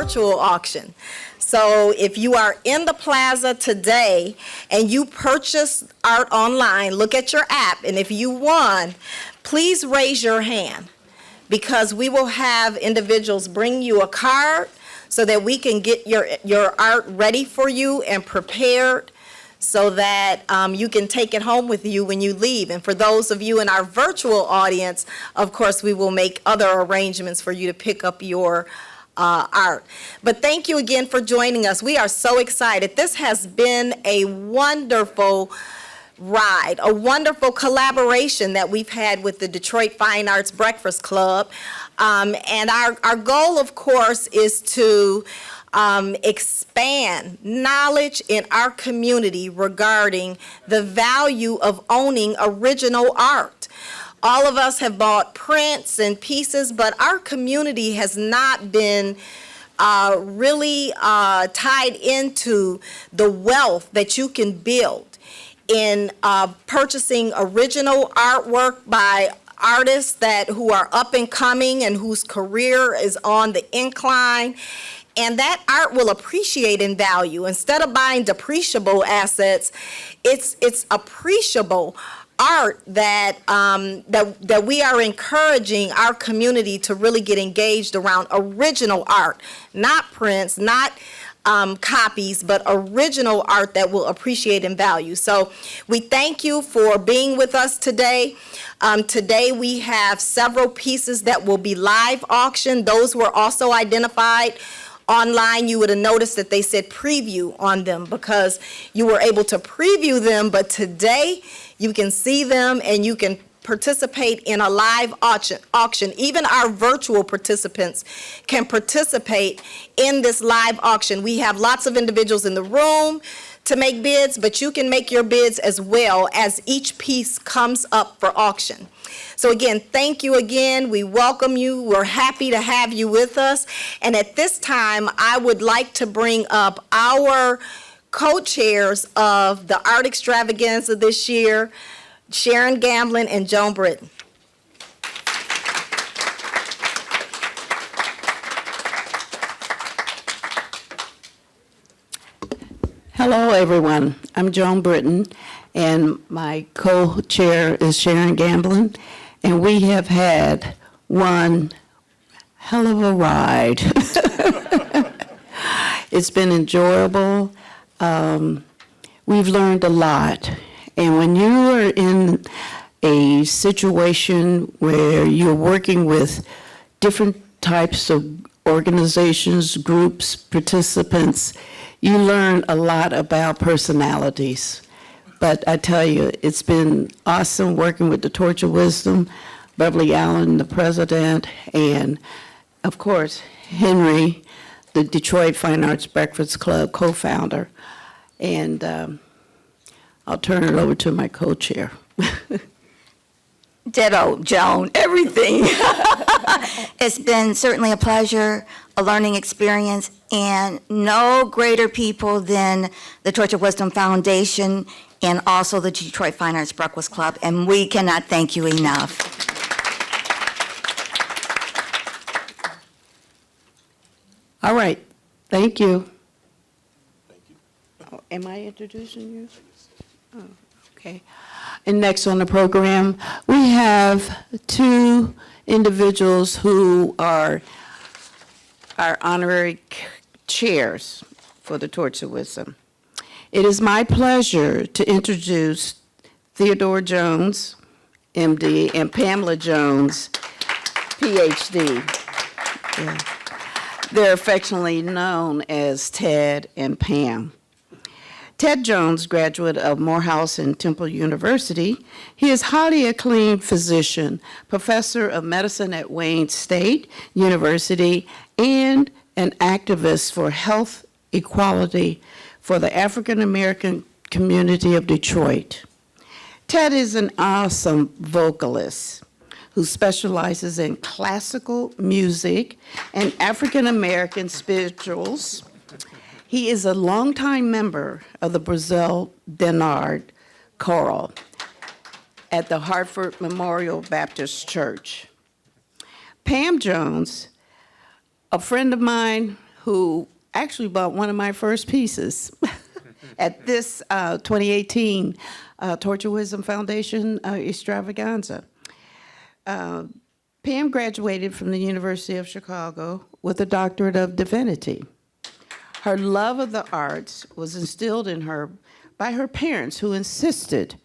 virtual auction. So if you are in the plaza today and you purchase art online, look at your app, and if you won, please raise your hand, because we will have individuals bring you a card so that we can get your art ready for you and prepared so that you can take it home with you when you leave. And for those of you in our virtual audience, of course, we will make other arrangements for you to pick up your art. But thank you again for joining us. We are so excited. This has been a wonderful ride, a wonderful collaboration that we've had with the Detroit Fine Arts Breakfast Club. And our goal, of course, is to expand knowledge in our community regarding the value of owning original art. All of us have bought prints and pieces, but our community has not been really tied into the wealth that you can build in purchasing original artwork by artists who are up and coming and whose career is on the incline. And that art will appreciate in value. Instead of buying depreciable assets, it's appreciable art that we are encouraging our community to really get engaged around original art, not prints, not copies, but original art that will appreciate in value. So we thank you for being with us today. Today we have several pieces that will be live auctioned. Those were also identified online. You would have noticed that they said preview on them because you were able to preview them, but today you can see them and you can participate in a live auction. Even our virtual participants can participate in this live auction. We have lots of individuals in the room to make bids, but you can make your bids as well as each piece comes up for auction. So again, thank you again. We welcome you. We're happy to have you with us. And at this time, I would like to bring up our co-chairs of the Art Extravaganza this year, Sharon Gamblin and Joan Britton. Hello, everyone. I'm Joan Britton, and my co-chair is Sharon Gamblin, and we have had one hell of a ride. It's been enjoyable. We've learned a lot. And when you are in a situation where you're working with different types of organizations, groups, participants, you learn a lot about personalities. But I tell you, it's been awesome working with the Torch of Wisdom, Beverly Allen, the president, and of course, Henry, the Detroit Fine Arts Breakfast Club co-founder. And I'll turn it over to my co-chair. Ditto, Joan, everything. It's been certainly a pleasure, a learning experience, and no greater people than the Torch of Wisdom Foundation and also the Detroit Fine Arts Breakfast Club, and we cannot thank you enough. All right, thank you. Thank you. Oh, am I introducing you? Oh, okay. And next on the program, we have two individuals who are our honorary chairs for the Torch of Wisdom. It is my pleasure to introduce Theodore Jones, MD, and Pamela Jones, PhD. Yeah. They're affectionately known as Ted and Pam. Ted Jones, graduate of Morehouse and Temple University. He is highly acclaimed physician, professor of medicine at Wayne State University, and an activist for health equality for the African American community of Detroit. Ted is an awesome vocalist who specializes in classical music and African American spirituals. He is a longtime member of the Brazil Denard Choral at the Hartford Memorial Baptist Church. Pam Jones, a friend of mine who actually bought one of my first pieces at this 2018 Torch of Wisdom Foundation Extravaganza. Pam graduated from the University of Chicago with a doctorate of divinity. Her love of the arts was instilled in her by her parents, who insisted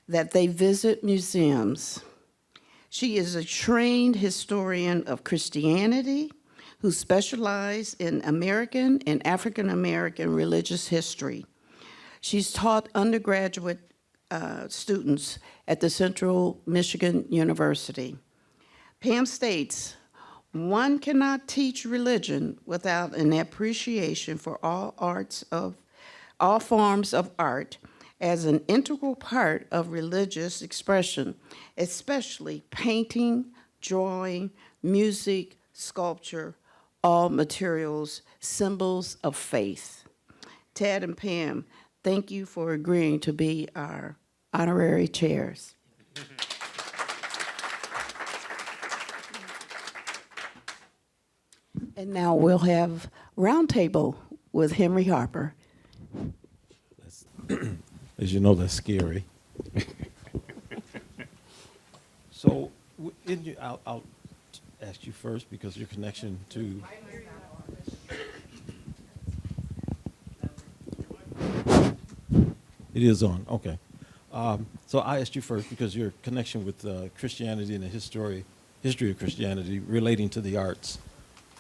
that they visit museums. She is a trained historian of Christianity who specialized in American and African American religious history. She's taught undergraduate students at the Central Michigan University. Pam states, "One cannot teach religion without an appreciation for all forms of art as an integral part of religious expression, especially painting, drawing, music, sculpture, all materials, symbols of faith." Ted and Pam, thank you for agreeing to be our honorary chairs. And now we'll have roundtable with Henry Harper. As you know, that's scary. So, I'll ask you first because your connection to. It is on, okay. So I asked you first because your connection with Christianity and the history of Christianity relating to the arts.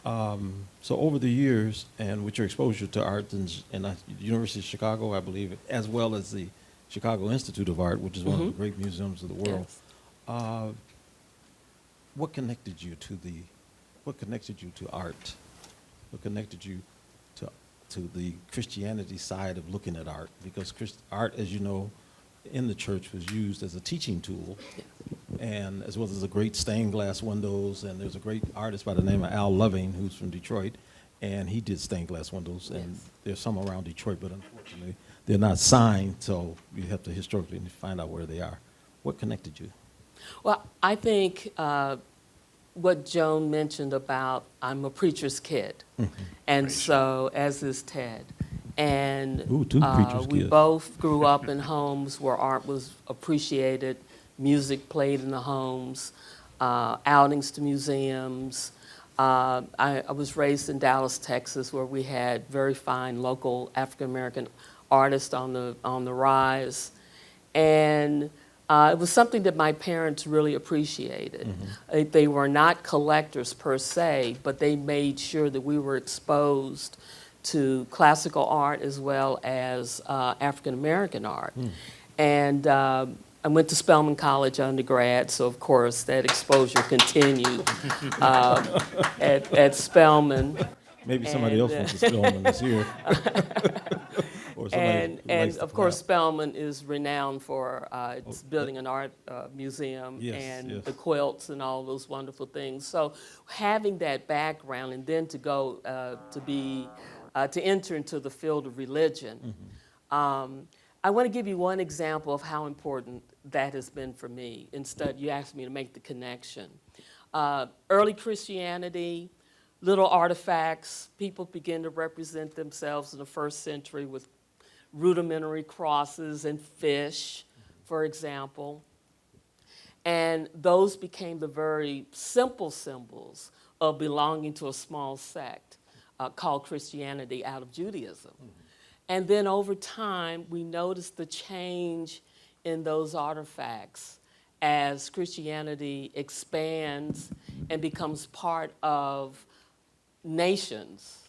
So over the years, and with your exposure to art in the University of Chicago, I believe, as well as the Chicago Institute of Art, which is one of the great museums of the world, Yes. what connected you to art? What connected you to the Christianity side of looking at art? Because art, as you know, in the church was used as a teaching tool, and as well as the great stained glass windows. And there's a great artist by the name of Al Loving who's from Detroit, and he did stained glass windows. And Yes. there's some around Detroit, but unfortunately they're not signed, so you have to historically find out where they are. What connected you? Well, I think what Joan mentioned about I'm a preacher's kid, and so as is Ted. And Ooh, two preacher's we kids. both grew up in homes where art was appreciated, music played in the homes, outings to museums. I was raised in Dallas, Texas, where we had very fine local African-American artists on the rise. And it was something that my parents really appreciated. They were not collectors per se, but they made sure that we were exposed to classical art as well as African-American art. And I went to Spelman College undergrad, so of course that exposure continued at Spelman. Maybe somebody else And, wants to Spelman this year. Or somebody And, who likes to of course, clap. Spelman is renowned for its building an art museum Yes, and yes. the quilts and all those wonderful things. So having that background and then to go to enter into the field of religion, I want to give you one example of how important that has been for me. Instead, you asked me to make the connection. Early Christianity, little artifacts, people begin to represent themselves in the first century with rudimentary crosses and fish, for example. And those became the very simple symbols of belonging to a small sect called Christianity out of Judaism. And then over time, we noticed the change in those artifacts as Christianity expands and becomes part of nations,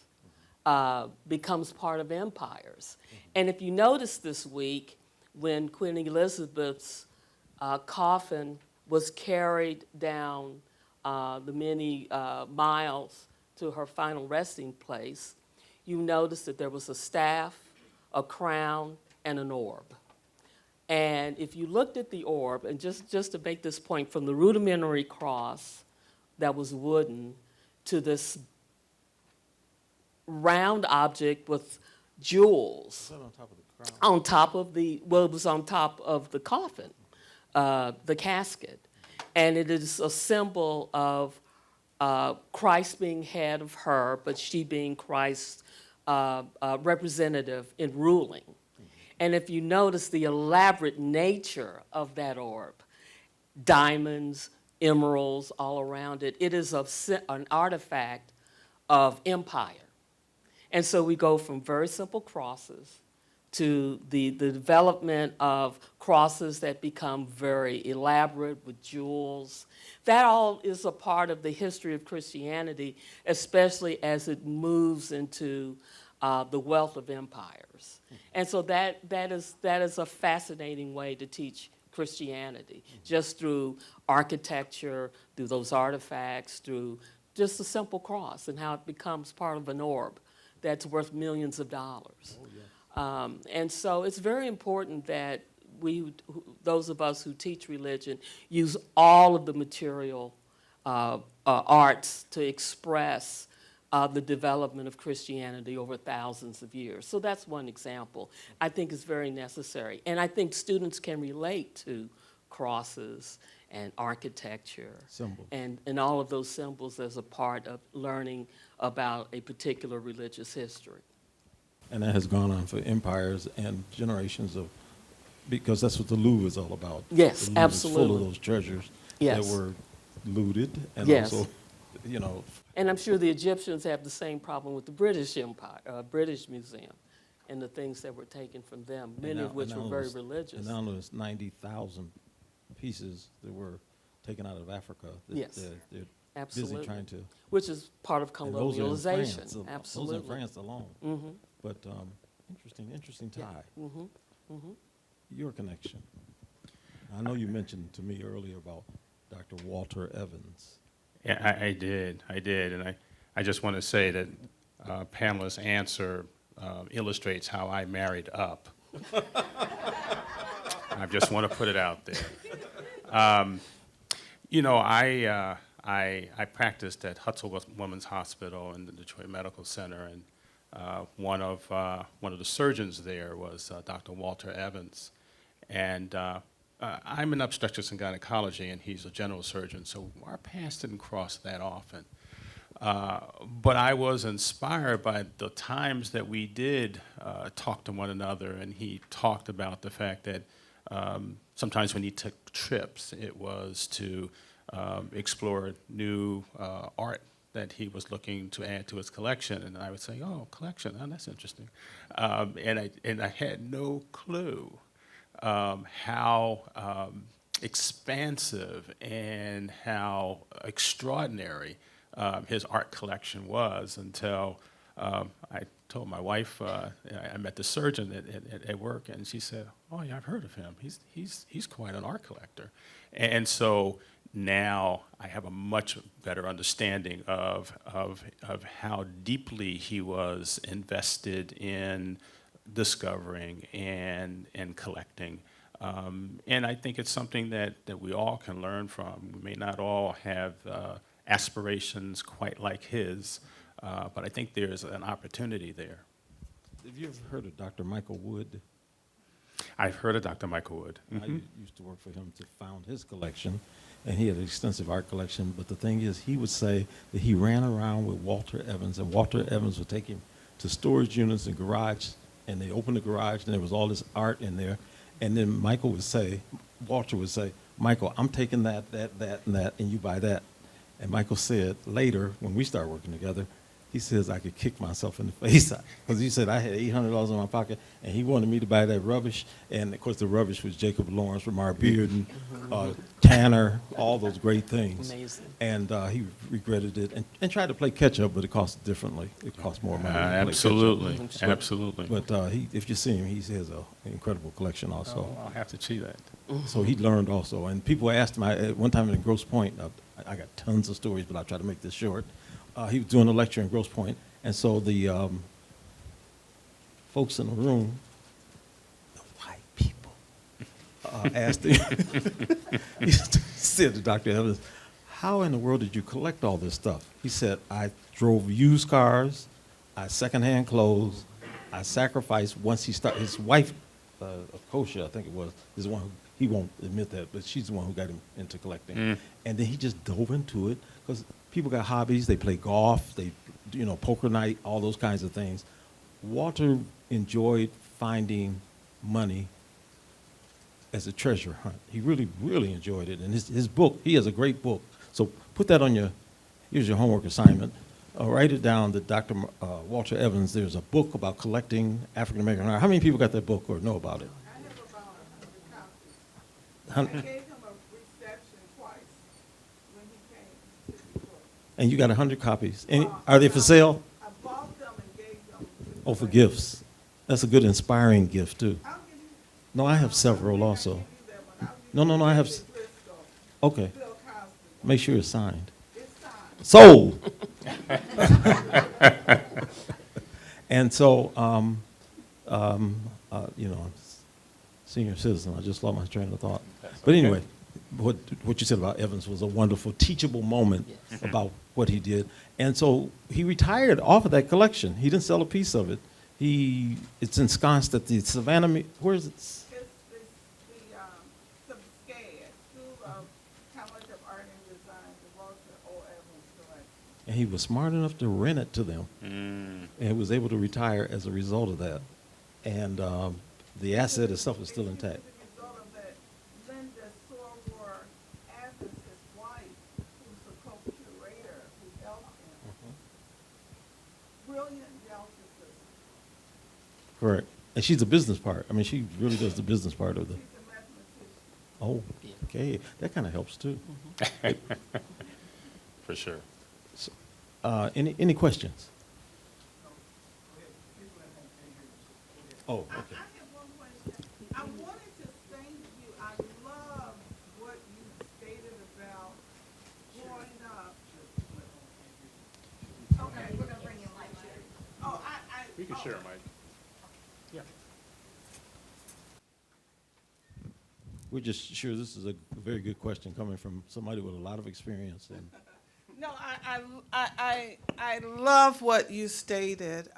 becomes part of empires. And if you notice this week, when Queen Elizabeth's coffin was carried down the many miles to her final resting place, you notice that there was a staff, a crown, and an orb. And if you looked at the orb, and just to make this point, from the rudimentary cross that was wooden to this round object with jewels On top of the crown. on top of it was on top of the coffin, the casket. And it is a symbol of Christ being head of her, but she being Christ's representative in ruling. And if you notice the elaborate nature of that orb, diamonds, emeralds all around it, it is an artifact of empire. And so we go from very simple crosses to the development of crosses that become very elaborate with jewels. That all is a part of the history of Christianity, especially as it moves into The Wealth of Empires. And so that is a fascinating way to teach Christianity, just through architecture, through those artifacts, through just a simple cross and how it becomes part of an orb that's worth millions of dollars. And so it's very important that those of us who teach religion, use all of the material arts to express the development of Christianity over thousands of years. So that's one example I think is very necessary. And I think students can relate to crosses and architecture Symbols. and all of those symbols as a part of learning about a particular religious history. And that has gone on for empires and generations of, because that's what the Louvre is all about. Yes, The Louvre is full absolutely. of those treasures Yes. that were looted and Yes. also, you know, And I'm sure the Egyptians have the same problem with the British Empire, British Museum, and the things that were taken from them, many of which were very religious. And now there's 90,000 pieces that were taken out of Africa. That Yes, they're absolutely. busy trying to. Which is part of And those are in France, colonialization. Those Absolutely. in France alone. Mm-hmm. But interesting tie. Mm-hmm. Mm-hmm. Your connection. I know you mentioned to me earlier about Dr. Walter Evans. Yeah, I did, and I just want to say that Pamela's answer illustrates how I married up. I just want to put it out there. You know, I practiced at Heathco Women's Hospital in the Detroit Medical Center, and one of the surgeons there was Dr. Walter Evans, and I'm in obstetrics and gynecology, and he's a general surgeon, so our paths didn't cross that often. But I was inspired by the times that we did talk to one another, and he talked about the fact that sometimes when he took trips, it was to explore new art that he was looking to add to his collection, and I would say, "Oh, collection, oh, that's interesting," and I had no clue how expansive and how extraordinary his art collection was until I told my wife, I met the surgeon at work, and she said, "Oh, yeah, I've heard of him. He's quite an art collector." And so now I have a much better understanding of how deeply he was invested in discovering and collecting. And I think it's something that we all can learn from. We may not all have aspirations quite like his, but I think there's an opportunity there. Have you ever heard of Dr. Michael Wood? I've heard of Dr. Michael Wood. I used to work for him to found his collection, and he had an extensive art collection. But the thing is, he would say that he ran around with Walter Evans, and Walter Evans would take him to storage units and garage, and they opened the garage, and there was all this art in there. And then Walter would say, "Michael, I'm taking that, and that, and you buy that." And Michael said later, when we started working together, he says I could kick myself in the face because he said I had $800 in my pocket, and he wanted me to buy that rubbish. And of course, the rubbish was Jacob Lawrence, Ramar Bearden, Tanner, all those great things. Amazing. And he regretted it and tried to play catch up, but it cost differently. It cost more money. to play catch up. Absolutely, But- absolutely. But if you see him, he has an incredible collection also. Oh, I'll have to see that. So he learned also. And people asked him, at one time in Grosse Pointe, I got tons of stories, but I'll try to make this short. He was doing a lecture in Grosse Pointe, and so the folks in the room, the white people, asked him, he said to Dr. Evans, "How in the world did you collect all this stuff?" He said, "I drove used cars, I secondhand clothes, I sacrificed once he started." His wife, Kosha, I think it was, is the one who, he won't admit that, but she's the one who got him into collecting. And then he just dove into it because people got hobbies. They play golf, they, poker night, all those kinds of things. Walter enjoyed finding money as a treasure hunt. He really, really enjoyed it. And his book, he has a great book. So put that on here's your homework assignment. Write it down that Dr. Walter Evans, there's a book about collecting African-American art. How many people got that book or know about it? I have about 100 copies. I gave him a reception twice when he came to Detroit. And you got 100 copies. Are they for sale? I bought them and gave them Oh, for gifts. That's a good inspiring gift, too. I'll give you, No, I have several also. give you that one. I'll give No, no, no, I have, you Briscoe, okay. Bill Cosby. Make sure it's signed. It's signed. Sold. And so, you know, I'm senior citizen, I just lost my train of thought. But anyway, what you said about Evans was a wonderful teachable moment about what he did. And so he retired off of that collection. He didn't sell a piece of it. It's ensconced at the Savannah, where is it? It's the SCAD, School of College of Art and Design, the Walter O. Evans Collection. And he was smart enough to rent it to them. And was able to retire as a result of that. And the asset itself is still intact. As a result of that, Linda Sorwar Evans, his wife, who's the co-curator, who helped him. Brilliant Delta sister. Correct. And she's a business part. I mean, she really does the business part of the. She's a mathematician. Oh, okay. That kind of helps too. For sure. Any questions? Oh, okay. I have one question. I wanted to thank you. I love what you stated about growing up. Okay, we're gonna bring in light share. Oh, We can share, Mike. Yeah. We're just sure this is a very good question coming from somebody with a lot of experience. And No, I love what you stated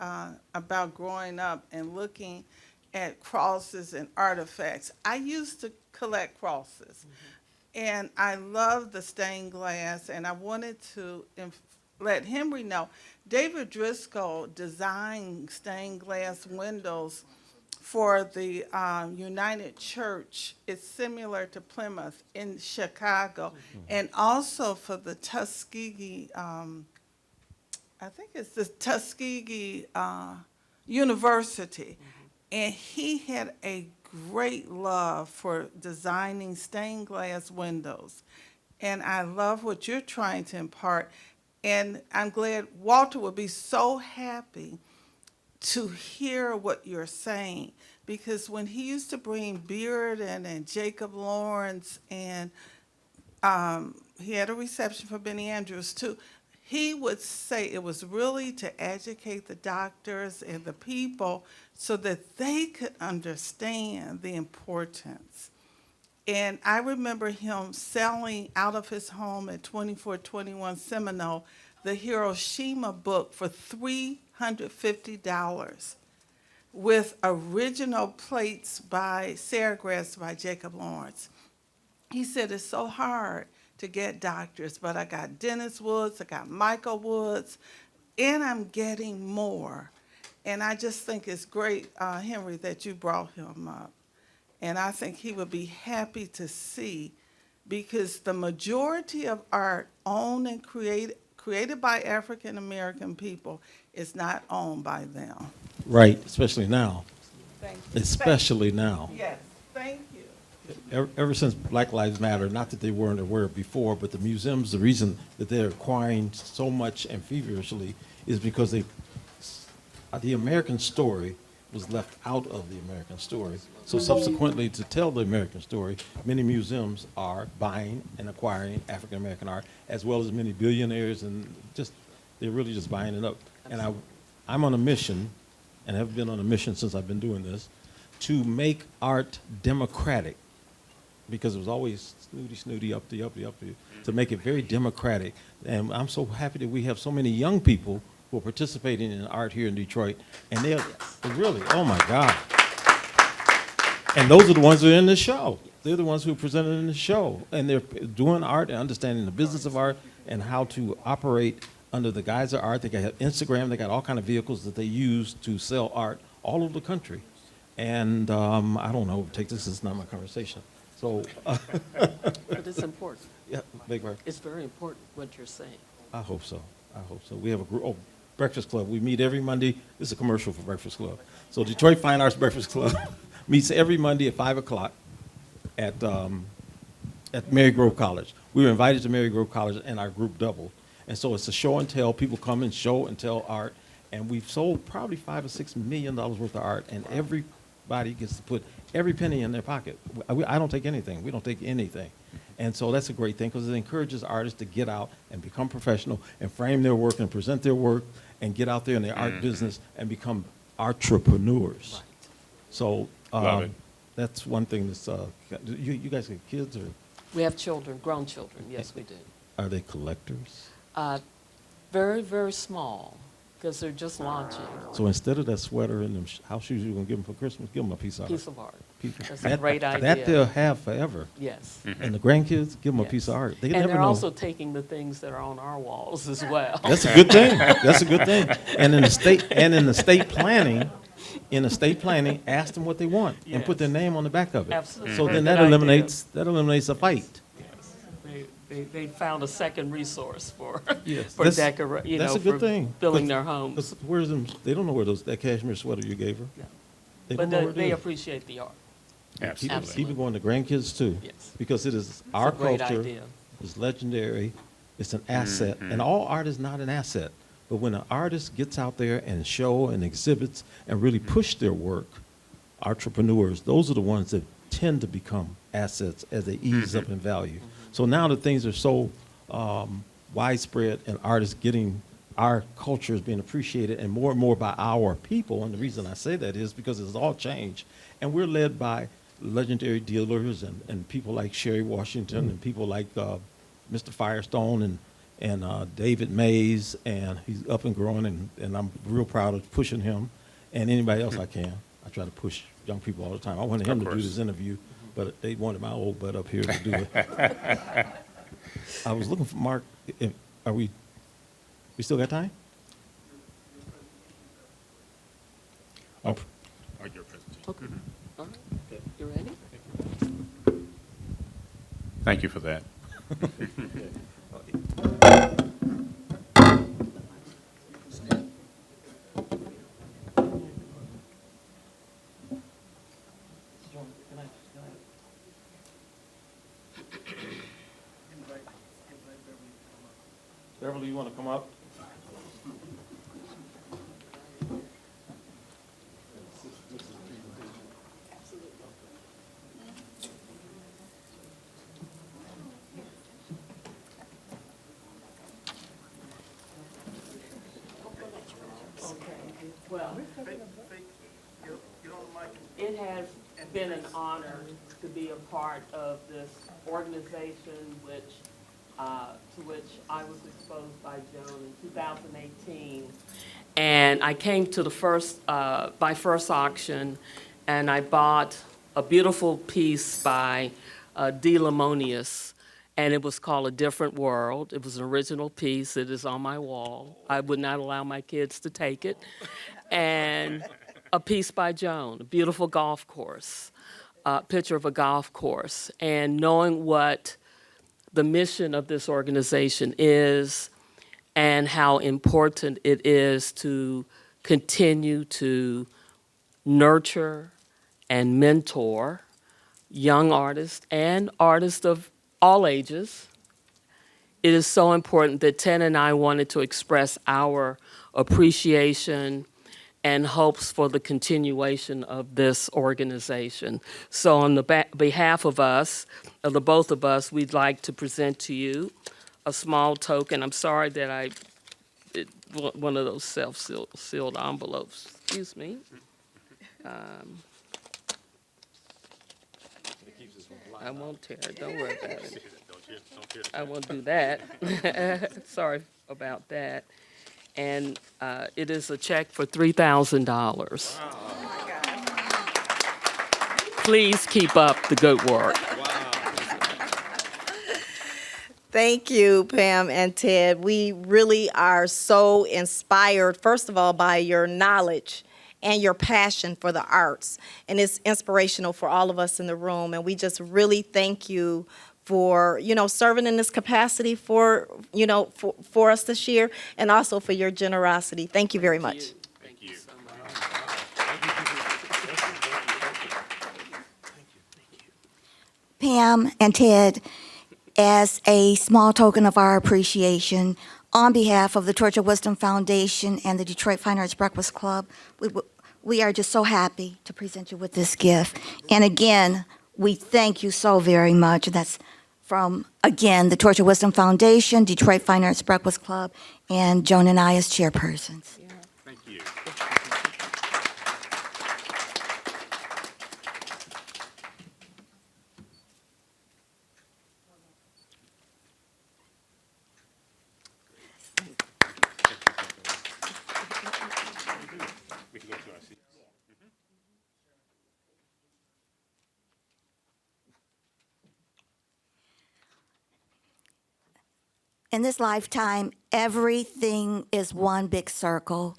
about growing up and looking at crosses and artifacts. I used to collect crosses, and I love the stained glass, and I wanted to let Henry know. David Driscoll designed stained glass windows for the United Church. It's similar to Plymouth in Chicago, and also for the Tuskegee, I think it's the Tuskegee University. And he had a great love for designing stained glass windows. And I love what you're trying to impart. And I'm glad Walter would be so happy to hear what you're saying, because when he used to bring Bearden and Jacob Lawrence, and he had a reception for Benny Andrews too, he would say it was really to educate the doctors and the people so that they could understand the importance. And I remember him selling out of his home at 2421 Seminole the Hiroshima book for $350 with original plates by Serigraphs by Jacob Lawrence. He said, it's so hard to get doctors, but I got Dennis Woods, I got Michael Woods, and I'm getting more. And I just think it's great, Henry, that you brought him up. And I think he would be happy to see, because the majority of art owned and created by African American people is not owned by them. right, especially now. Thank you. Especially now. Yes, thank you. Ever since Black Lives Matter, not that they weren't aware before, but the museums, the reason that they're acquiring so much and feverishly is because the American story was left out of the American story. So subsequently, to tell the American story, many museums are buying and acquiring African American art, as well as many billionaires, and they're really just buying it up. And I'm on a mission, and have been on a mission since I've been doing this, to make art democratic, because it was always snooty, uppity, to make it very democratic. And I'm so happy that we have so many young people who are participating in art here in Detroit, and they're really, oh my God. And those are the ones who are in the show. They're the ones who are presented in the show, and they're doing art and understanding the business of art and how to operate under the guise of art. They got Instagram, they got all kind of vehicles that they use to sell art all over the country. And I don't know, this is not my conversation. So, But it's important. yeah, big word. It's very important what you're saying. I hope so. We have a group, Breakfast Club. We meet every Monday. This is a commercial for Breakfast Club. So Detroit Fine Arts Breakfast Club meets every Monday at 5 o'clock at Mary Grove College. We were invited to Mary Grove College, and our group doubled. And so it's a show and tell. People come and show and tell art. And we've sold probably $5 or $6 million worth of art, and everybody gets to put every penny in their pocket. I don't take anything. We don't take anything. And so that's a great thing because it encourages artists to get out and become professional and frame their work and present their work and get out there in the art business and become entrepreneurs. So Love it. that's one thing that's, you guys got kids, or We have children, grown children, yes, we do. are they collectors? Very, very small, because they're just launching. So instead of that sweater and them house shoes you're going to give them for Christmas, give them a piece of art. Piece of art. That's a That- great That idea. they'll have forever. Yes. And the grandkids, give them a Yes. piece of art. They And never they're know. also taking the things that are on our walls as well. That's a good thing. That's a good thing. And in the estate planning, ask them what they want and put their Yes. name on the back of it. Absolutely. So then Good that idea. eliminates a fight. They found a second resource for, Yes. for That's- decorating, that's a good for thing. filling But- their homes. 'Cause where's them? They don't know where that cashmere sweater you gave her. No. They But don't know where it they is. appreciate the art. Absolutely. Keep it going to grandkids too. Yes. Because it is our a great culture. idea. It's legendary. It's an asset. And all art is not an asset. But when an artist gets out there and show and exhibits and really push their work, entrepreneurs, those are the ones that tend to become assets as they ease up in value. So now that things are so widespread and artists getting, our culture is being appreciated and more by our people. And the reason I say that is because it's all changed. And we're led by legendary dealers and people like Sherry Washington and people like Mr. Firestone and David Mays, and he's up and growing, and I'm real proud of pushing him and anybody else I can. I try to push young people all the time. I wanted him to do course. this interview, but they wanted my old butt up here to do it. I was looking for Mark. We still got time? Oh, Your presentation. Okay. All right. You ready? Thank you for that. Beverly, you want to come up? Well, it has been an honor to be a part of this organization to which I was exposed by Joan in 2018. And I came to my first auction, and I bought a beautiful piece by D. Lamonius, and it was called A Different World. It was an original piece. It is on my wall. I would not allow my kids to take it. And a piece by Joan, a beautiful golf course, picture of a golf course. And knowing what the mission of this organization is and how important it is to continue to nurture and mentor young artists and artists of all ages. It is so important that Ted and I wanted to express our appreciation and hopes for the continuation of this organization. So on the behalf of us, of the both of us, we'd like to present to you a small token. I'm sorry that one of those self-sealed envelopes, excuse me. I won't tear it, don't worry about it. I won't do that. Sorry about that. And it is a check for $3,000. Please keep up the good work. Thank you, Pam and Ted. We really are so inspired, first of all, by your knowledge and your passion for the arts. And it's inspirational for all of us in the room. And we just really thank you for, serving in this capacity for us this year, and also for your generosity. Thank you very much. Thank you. So much. Pam and Ted, as a small token of our appreciation, On behalf of the Torch of Wisdom Foundation and the Detroit Fine Arts Breakfast Club, we are just so happy to present you with this gift. And again, we thank you so very much. That's from, again, the Torch of Wisdom Foundation, Detroit Fine Arts Breakfast Club, and Joan and I as chairpersons. Thank you. We can go to our seats. In this lifetime, everything is one big circle.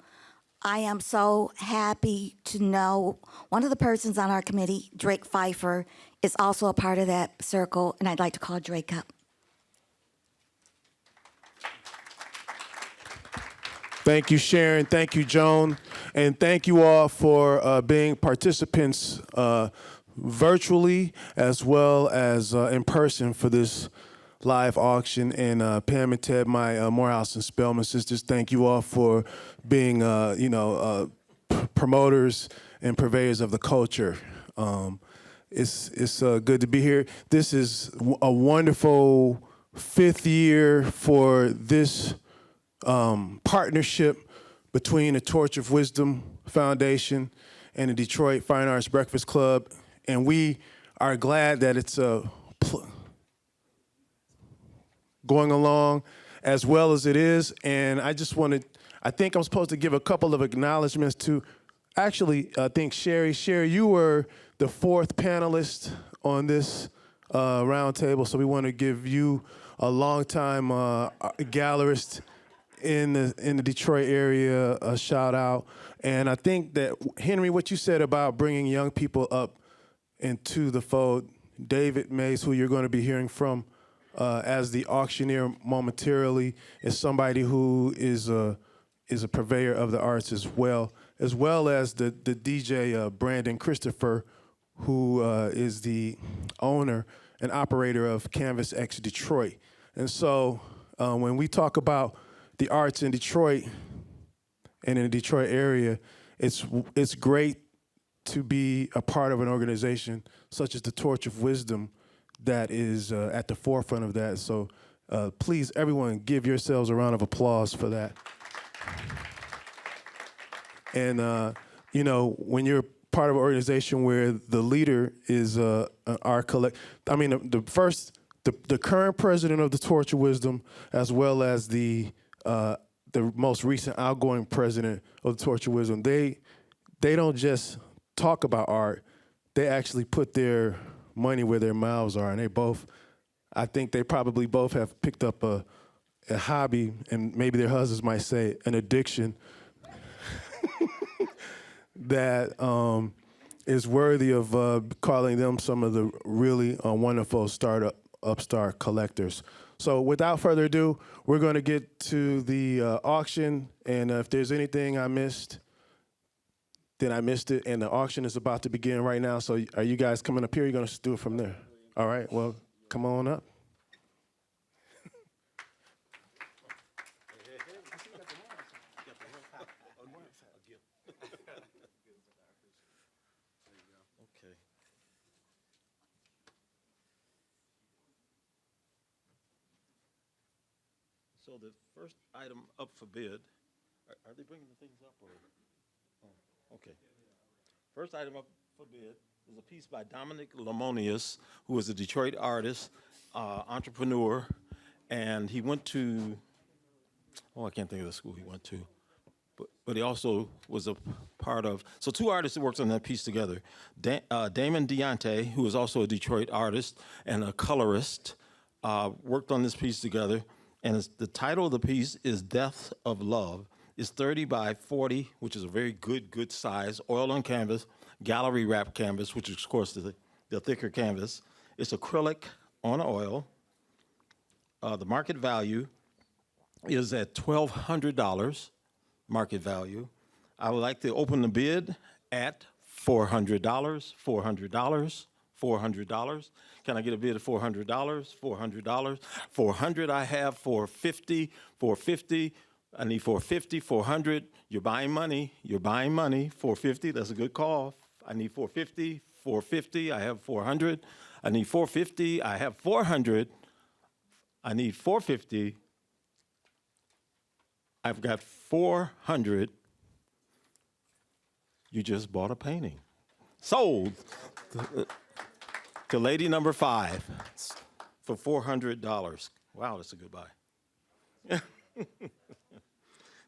I am so happy to know one of the persons on our committee, Drake Pfeiffer, is also a part of that circle, and I'd like to call Drake up. Thank you, Sharon. Thank you, Joan. And thank you all for being participants virtually as well as in person for this live auction. And Pam and Ted, my Morehouse and Spelman sisters, thank you all for being, promoters and purveyors of the culture. It's good to be here. This is a wonderful 5th year for this partnership between the Torch of Wisdom Foundation and the Detroit Fine Arts Breakfast Club. And we are glad that it's going along as well as it is. And I think I'm supposed to give a couple of acknowledgments to, actually, I think Sherry, you were the 4th panelist on this roundtable. So we want to give you a longtime gallerist in the Detroit area a shout out. And I think that, Henry, what you said about bringing young people up into the fold, David Mays, who you're going to be hearing from as the auctioneer momentarily, is somebody who is a purveyor of the arts as well as the DJ Brandon Christopher, who is the owner and operator of Canvas X Detroit. And so when we talk about the arts in Detroit and in the Detroit area, it's great to be a part of an organization such as the Torch of Wisdom that is at the forefront of that. So please, everyone, give yourselves a round of applause for that. And, when you're part of an organization where the leader is the current president of the Torch of Wisdom, as well as the most recent outgoing president of the Torch of Wisdom, they don't just talk about art, they actually put their money where their mouths are. And I think they probably both have picked up a hobby, and maybe their husbands might say an addiction, that is worthy of calling them some of the really wonderful upstart collectors. So without further ado, we're going to get to the auction, and if there's anything I missed, then I missed it, and the auction is about to begin right now. So are you guys coming up here? You're going to do it from there? All right, well, come on up. Okay. So the first item up for bid, are they bringing the things up or? Oh, okay. First item up for bid is a piece by Dominic Lamonius, who is a Detroit artist, entrepreneur, and he went to, I can't think of the school he went to, but he also was a part of, so 2 artists that worked on that piece together. Damon Deontay, who is also a Detroit artist and a colorist, worked on this piece together. And the title of the piece is Death of Love. It's 30 by 40, which is a very good size, oil on canvas, gallery wrap canvas, which is, of course, the thicker canvas. It's acrylic on oil. The market value is at $1,200, market value. I would like to open the bid at $400, $400, $400. Can I get a bid of $400? $400. 400 I have 450. 450. I need 450. 400. You're buying money. You're buying money. 450. That's a good call. I need 450. 450. I have 400. I need 450. I have 400. I need 450. I've got 400. You just bought a painting. Sold to lady number 5 for $400. Wow, that's a good buy.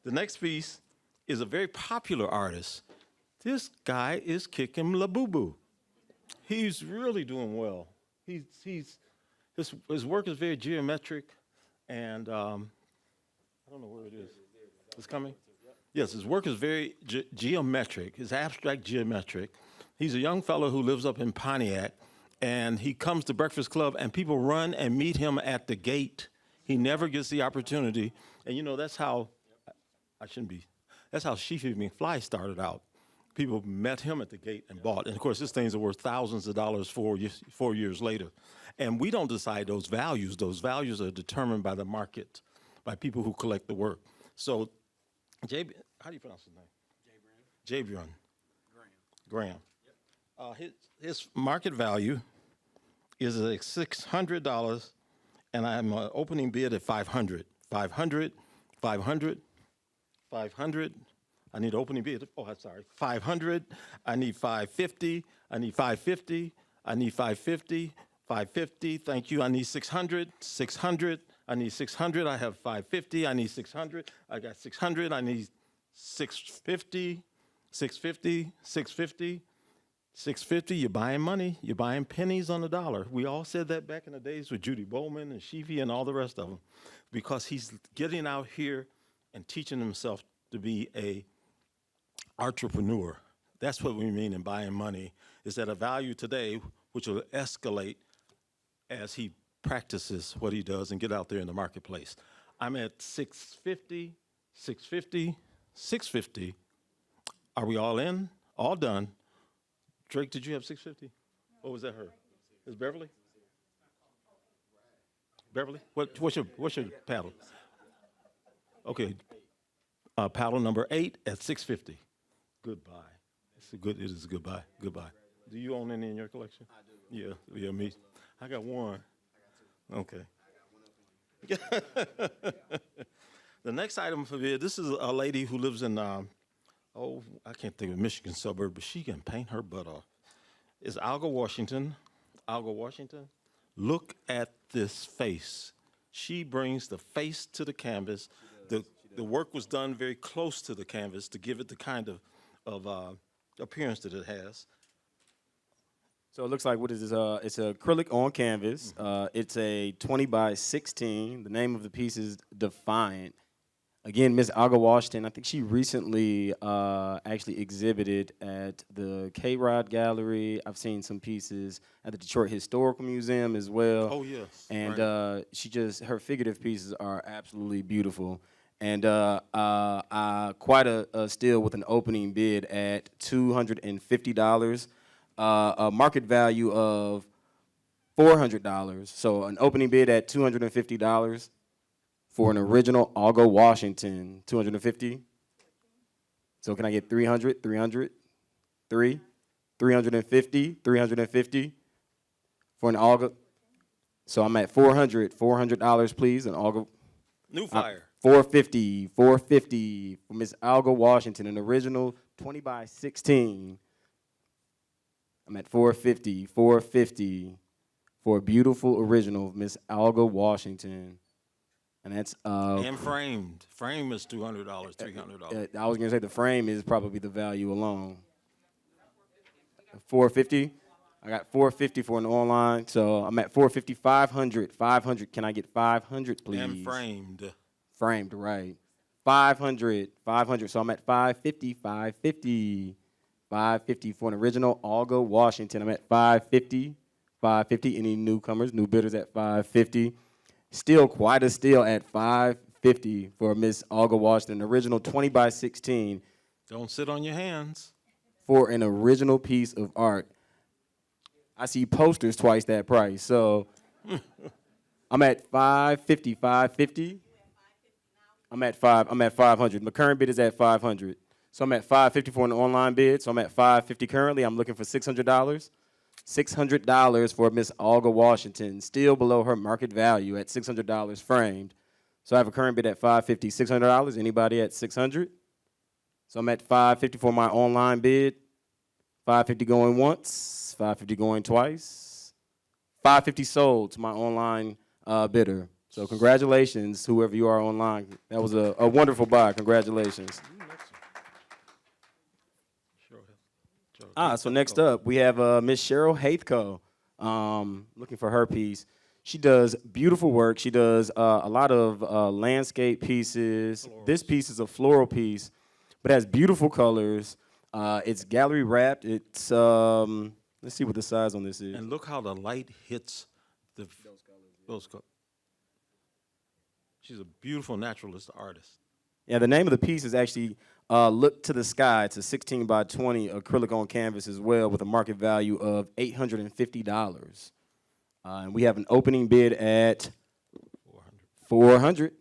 The next piece is a very popular artist. This guy is kicking la boo boo. He's really doing well. His work is very geometric, and I don't know where it is. It's coming? Yes, his work is very geometric. It's abstract geometric. He's a young fellow who lives up in Pontiac, and he comes to Breakfast Club, and people run and meet him at the gate. He never gets the opportunity. And, you know, that's how, that's how She Feed Me Fly started out. People met him at the gate and bought. And, of course, these things are worth thousands of dollars 4 years later. And we don't decide those values. Those values are determined by the market, by people who collect the work. So, how do you pronounce his name? Jabrion. Graham. His market value is like $600, and I'm opening bid at $500. $500. I need opening bid. Oh, I'm sorry. $500. I need $550. I need $550. I need $550. $550. Thank you. I need $600. $600. I need $600. I have $550. I need $600. I got $600. I need $650. $650. $650. $650. You're buying money. You're buying pennies on the dollar. We all said that back in the days with Judy Bowman and Sheevy and all the rest of them, because he's getting out here and teaching himself to be a entrepreneur. That's what we mean in buying money, is at a value today which will escalate as he practices what he does and get out there in the marketplace. I'm at $650, $650, $650. Are we all in? All done. Drake, did you have $650? Or was that her? Is Beverly? Beverly? What's your paddle? Okay. Paddle number 8 at $650. Goodbye. It is a good buy. Goodbye. Do you own any in your collection? I do. Yeah, me. I got one. Okay. The next item for bid, this is a lady who lives in, I can't think of a Michigan suburb, but she can paint her butt off. It's Alga, Washington. Alga, Washington. Look at this face. She brings the face to the canvas. The work was done very close to the canvas to give it the kind of appearance that it has. So it looks like it's acrylic on canvas. It's a 20 by 16. The name of the piece is Defiant. Again, Miss Alga Washington, I think she recently actually exhibited at the K-Rod Gallery. I've seen some pieces at the Detroit Historical Museum as well. Oh, yes. And right. Her figurative pieces are absolutely beautiful. And quite a steal with an opening bid at $250. A market value of $400. So an opening bid at $250 for an original Alga Washington. $250. So can I get 300, 300, 350, 350 for an Alga? So I'm at $400 please, an Alga. New fire. $450 for Miss Alga Washington, an original 20 by 16. I'm at $450 for a beautiful original of Miss Alga Washington. And that's and framed. Frame is $200, $300. I was gonna say the frame is probably the value alone. $450. I got $450 for an online, so I'm at $450. $500. Can I get $500, please? And framed. Framed, right. $500. So I'm at $550. $550 for an original Alga Washington. I'm at $550. Any newcomers, new bidders at $550. Still quite a steal at $550 for Miss Alga Washington, original 20 by 16. Don't sit on your hands. For an original piece of art. I see posters twice that price. So I'm at 550, 550. I'm at 500. My current bid is at 500. So I'm at 550 for an online bid. So I'm at 550 currently. I'm looking for $600. $600 for Miss Olga Washington, still below her market value at $600 framed. So I have a current bid at 550, $600. Anybody at 600? So I'm at 550 for my online bid. 550 going once, 550 going twice. 550 sold to my online bidder. So congratulations, whoever you are online. That was a wonderful buy. Congratulations. So next up, we have Miss Cheryl Heathco, looking for her piece. She does beautiful work. She does a lot of landscape pieces. Florals. This piece is a floral piece, but has beautiful colors. It's gallery wrapped. It's, let's see what the size on this is. And look how the light hits those colors. She's a beautiful naturalist artist. Yeah, the name of the piece is actually Look to the Sky. It's a 16 by 20 acrylic on canvas as well with a market value of $850. And we have an opening bid at $400.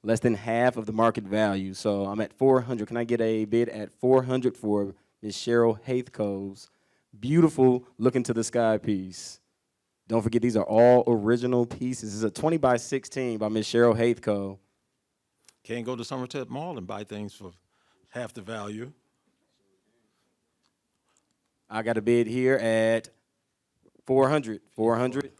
Less than half of the market value. So I'm at $400. Can I get a bid at $400 for Miss Cheryl Heathco's beautiful Look into the Sky piece? Don't forget, these are all original pieces. This is a 20 by 16 by Miss Cheryl Heathco. Can't go to Somerset Mall and buy things for half the value. I got a bid here at $400. $400.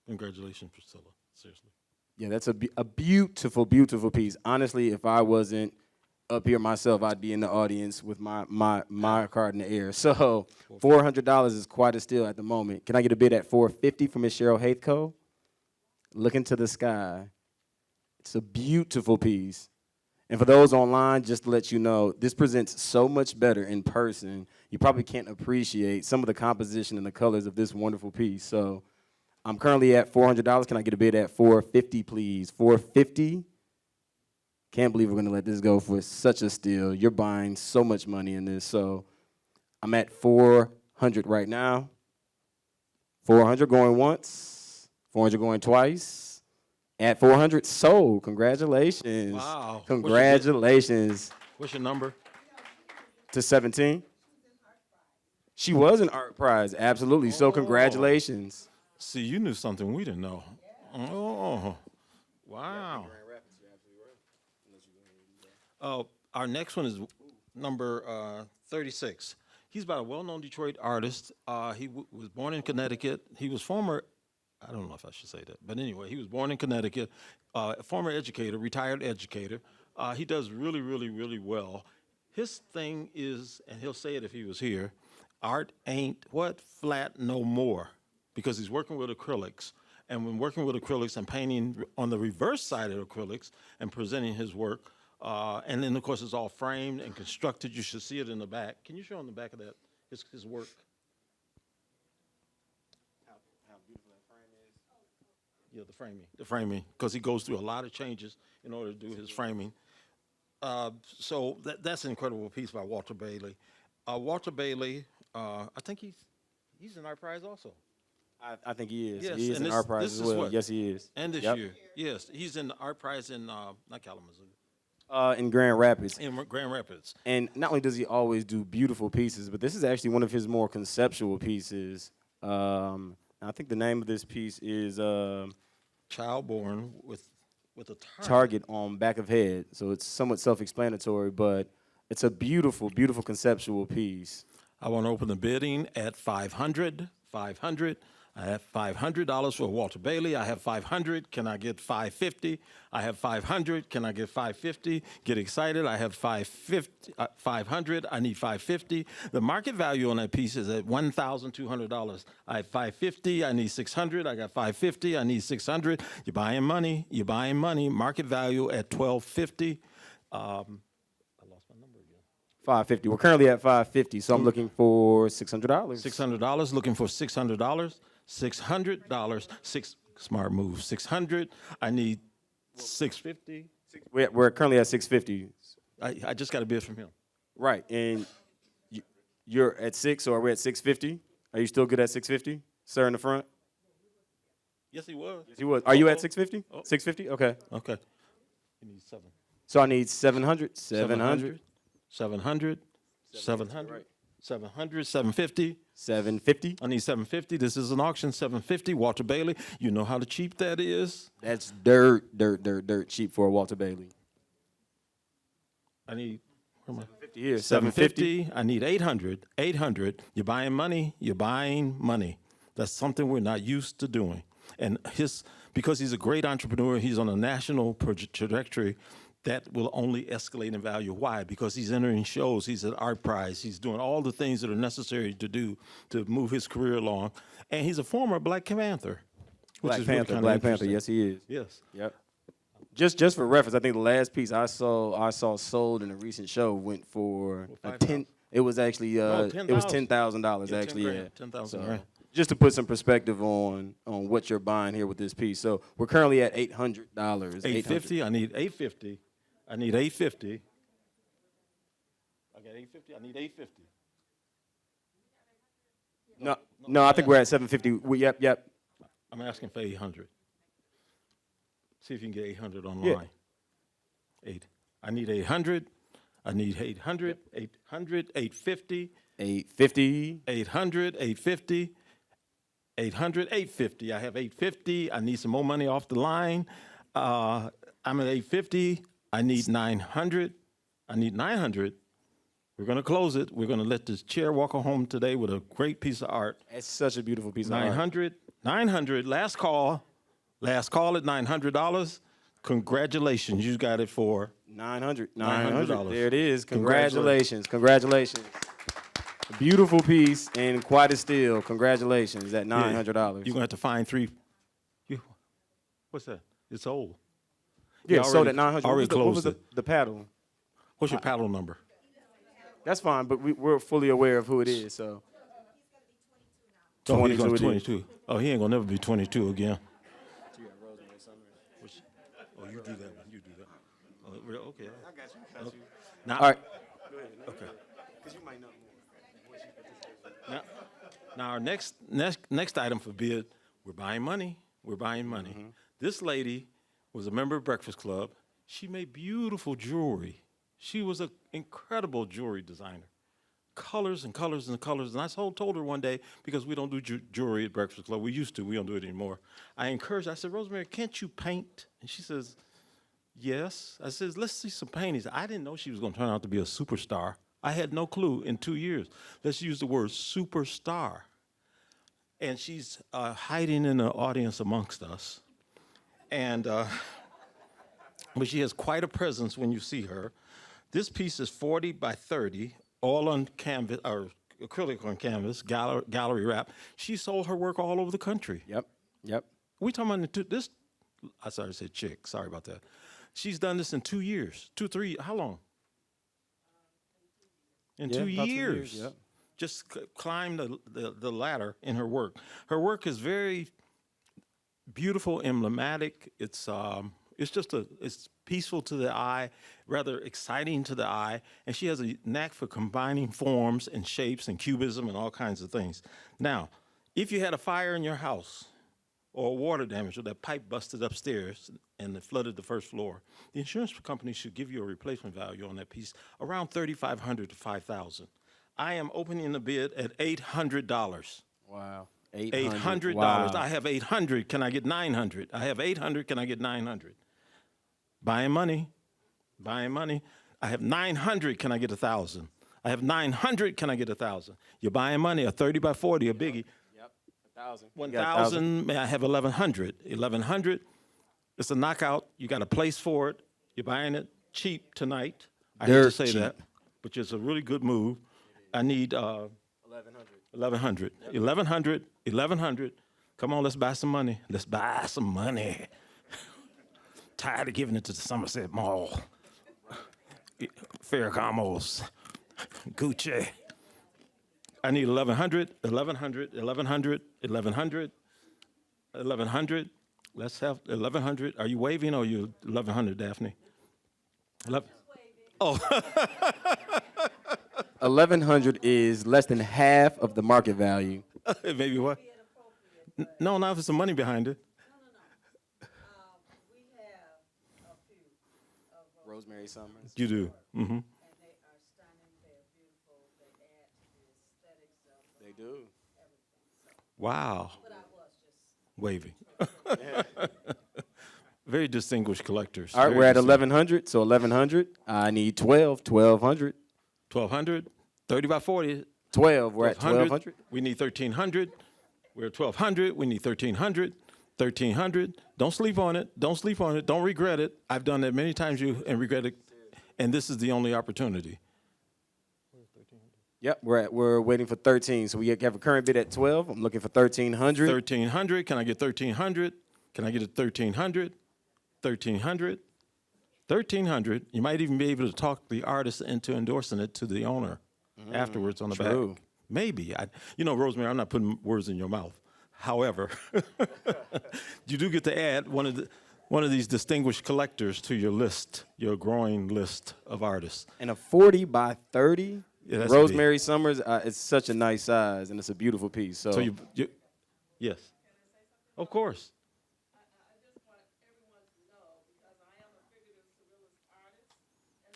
Congratulations, Priscilla. Seriously. Yeah, that's a beautiful, beautiful piece. Honestly, if I wasn't up here myself, I'd be in the audience with my card in the air. So $400 is quite a steal at the moment. Can I get a bid at $450 for Miss Cheryl Heathco? Look into the Sky. It's a beautiful piece. And for those online, just to let you know, this presents so much better in person. You probably can't appreciate some of the composition and the colors of this wonderful piece. So I'm currently at $400. Can I get a bid at $450, please? $450? Can't believe we're going to let this go for such a steal. You're buying so much money in this. So I'm at $400 right now. $400 going once. $400 going twice. At $400, sold. Congratulations. Wow. Congratulations. What's your number? To 17? She was an art prize, absolutely. So congratulations. See, you knew something we didn't know. Oh, wow. Our next one is number 36. He's about a well-known Detroit artist. He was born in Connecticut. He was I don't know if I should say that, but anyway, he was born in Connecticut, a former educator, retired educator. He does really, really, really well. His thing is, and he'll say it if he was here, art ain't flat no more, because he's working with acrylics. And when working with acrylics and painting on the reverse side of acrylics and presenting his work, and then, of course, it's all framed and constructed. You should see it in the back. Can you show on the back of that his work? Yeah, the framing, because he goes through a lot of changes in order to do his framing. So that's an incredible piece by Walter Bailey. Walter Bailey, I think he's an art prize also. I think he is. Yes, He is and an this- art prize this as is well. what- Yes, he is. And this Yep. year, yes, he's in the art prize in not Kalamazoo, In Grand Rapids. in Grand Rapids. And not only does he always do beautiful pieces, but this is actually one of his more conceptual pieces. I think the name of this piece is Child born with a Target on back of head. So it's somewhat self-explanatory, but it's a beautiful, beautiful conceptual piece. I want to open the bidding at $500. $500. I have $500 for Walter Bailey. I have $500. Can I get $550? I have $500. Can I get $550? Get excited. I have $500. I need $550. The market value on that piece is at $1,200. I have $550. I need $600. I got $550. I need $600. You're buying money. You're buying money. Market value at $1,250. I lost my number again. $550. We're currently at $550, so I'm looking for $600. $600, looking for $600. $600. Smart move. $600. I need $650. We're currently at $650. I just got a bid from him. Right, and you're at $6, or we're at $650 Are you still good at 650, sir, in the front? Yes, he was. Yes, he was. Are you at 650? 650? Okay. Okay. You need 7. So I need 700. 700. 700. 700. 700. 750. 750. I need 750. This is an auction. 750. Walter Bailey. You know how cheap that is. That's dirt cheap for a Walter Bailey. I need. Where am I? 50 here. 750. I need 800. 800. You're buying money. You're buying money. That's something we're not used to doing. And because he's a great entrepreneur, he's on a national trajectory that will only escalate in value. Why? Because he's entering shows, he's at art prize, he's doing all the things that are necessary to do to move his career along. And he's a former Black Panther. Black Panther, yes, he is. Yes. Yep. Just for reference, I think the last piece I saw sold in a recent show went for a 10. It was actually it was $10,000 actually. Yeah, 10,000. Right. Just to put some perspective on what you're buying here with this piece. So we're currently at $800. 850. I need 850. I need 850. I got 850. I need 850. No, I think we're at 750. Yep. I'm asking for 800. See if you can get 800 online. Yeah. I need 800. I need 800. 800. 850. 850. 800. 850. 800. 850. I have 850. I need some more money off the line. I'm at 850. I need 900. I need 900. We're going to close it. We're going to let this chair walk home today with a great piece of art. It's such a beautiful piece of art. 900. 900. Last call. Last call at $900. Congratulations. You got it for $900. $900. There it is. Congratulations. A beautiful piece and quite a steal. Congratulations at $900. You're going to have to find 3. What's that? It's old. Yeah, sold at $900. Already closed what was it. the paddle? What's your paddle number? That's fine, but we're fully aware of who it is. So. Oh, he's 22 going it to 22. Oh, he ain't going to never be 22 again. Oh, you do that one. You do that. Oh, okay. I got you. Now, All right. okay. Because you might know more. Now, our next item for bid, we're buying money. We're buying money. Mm-hmm. This lady was a member of Breakfast Club. She made beautiful jewelry. She was an incredible jewelry designer. Colors and colors and colors. And I told her one day, because we don't do jewelry at Breakfast Club. We used to. We don't do it anymore. I encouraged her. I said, Rosemary, can't you paint? And she says, yes. I said, let's see some paintings. I didn't know she was going to turn out to be a superstar. I had no clue in 2 years. Let's use the word superstar. And she's hiding in the audience amongst us. And but she has quite a presence when you see her. This piece is 40 by 30, all on canvas, or acrylic on canvas, gallery wrap. She sold her work all over the country. Yep. We talking about this, I started to say chick, sorry about that. She's done this in 2 years, 2, 3, how long? In 2 about 2 years. yep. Just climbed the ladder in her work. Her work is very beautiful, emblematic. It's peaceful to the eye, rather exciting to the eye, and she has a knack for combining forms and shapes and cubism and all kinds of things. Now, if you had a fire in your house or water damage or that pipe busted upstairs and it flooded the first floor, the insurance company should give you a replacement value on that piece around $3,500 to $5,000. I am opening the bid at $800. Wow. $800. Wow. I have 800. Can I get 900? I have 800. Can I get 900? Buying money. I have 900. Can I get 1,000? I have 900. Can I get 1,000? You're buying money. A 30 by 40, a biggie. Yep. 1,000. 1,000. May I have 1,100? 1,100. It's a knockout. You got a place for it. You're buying it cheap tonight. I hate to say that, but it's a really good move. I need 1,100. 1,100. Come on, let's buy some money. Tired of giving it to the Somerset Mall, Ferragamos, Gucci. I need 1,100. Let's have 1,100. Are you waving or are you 1,100, Daphne? 1,100 is less than half of the market value Maybe what? No, not if there's some money behind it. Rosemary Summers. You do. Mm-hmm. They do. Wow. Waving. Very distinguished collectors. All right, Very we're at distinguished. 1,100, so 1,100. I need 1,200. 1,200. 30 by 40. 12, we're at 1,200. We need 1,300. We're at 1,200. We need 1,300. 1,300. Don't sleep on it. Don't sleep on it. Don't regret it. I've done that many times and regret it. And this is the only opportunity. Yep, we're waiting for 13. So we have a current bid at 12. I'm looking for 1,300. 1,300. Can I get 1,300? Can I get it 1,300? 1,300. 1,300. You might even be able to talk the artist into endorsing it to the owner afterwards on the true. back. Maybe. Rosemary, I'm not putting words in your mouth. However, you do get to add one of these distinguished collectors to your list, your growing list of artists. And a 40 by 30. Yeah, that's Rosemary Summers, it's such a nice size, and it's a beautiful piece. So, So you yes. Of course.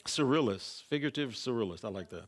Surrealist, figurative surrealist. I like that.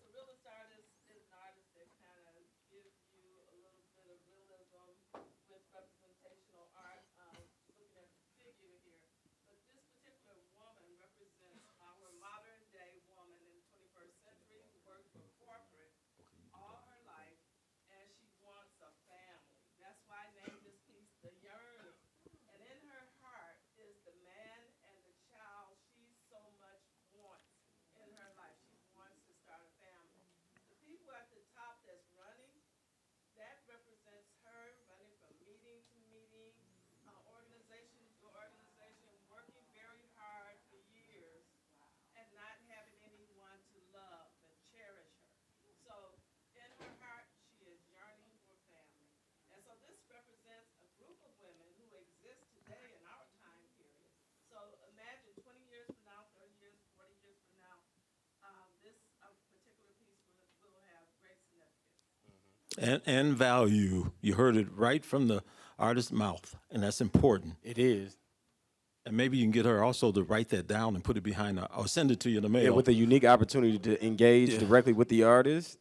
And value. You heard it right from the artist's mouth, and that's important. it is. And maybe you can get her also to write that down and put it behind her, or send it to you in the mail. Yeah, with a unique opportunity to engage directly with the artist.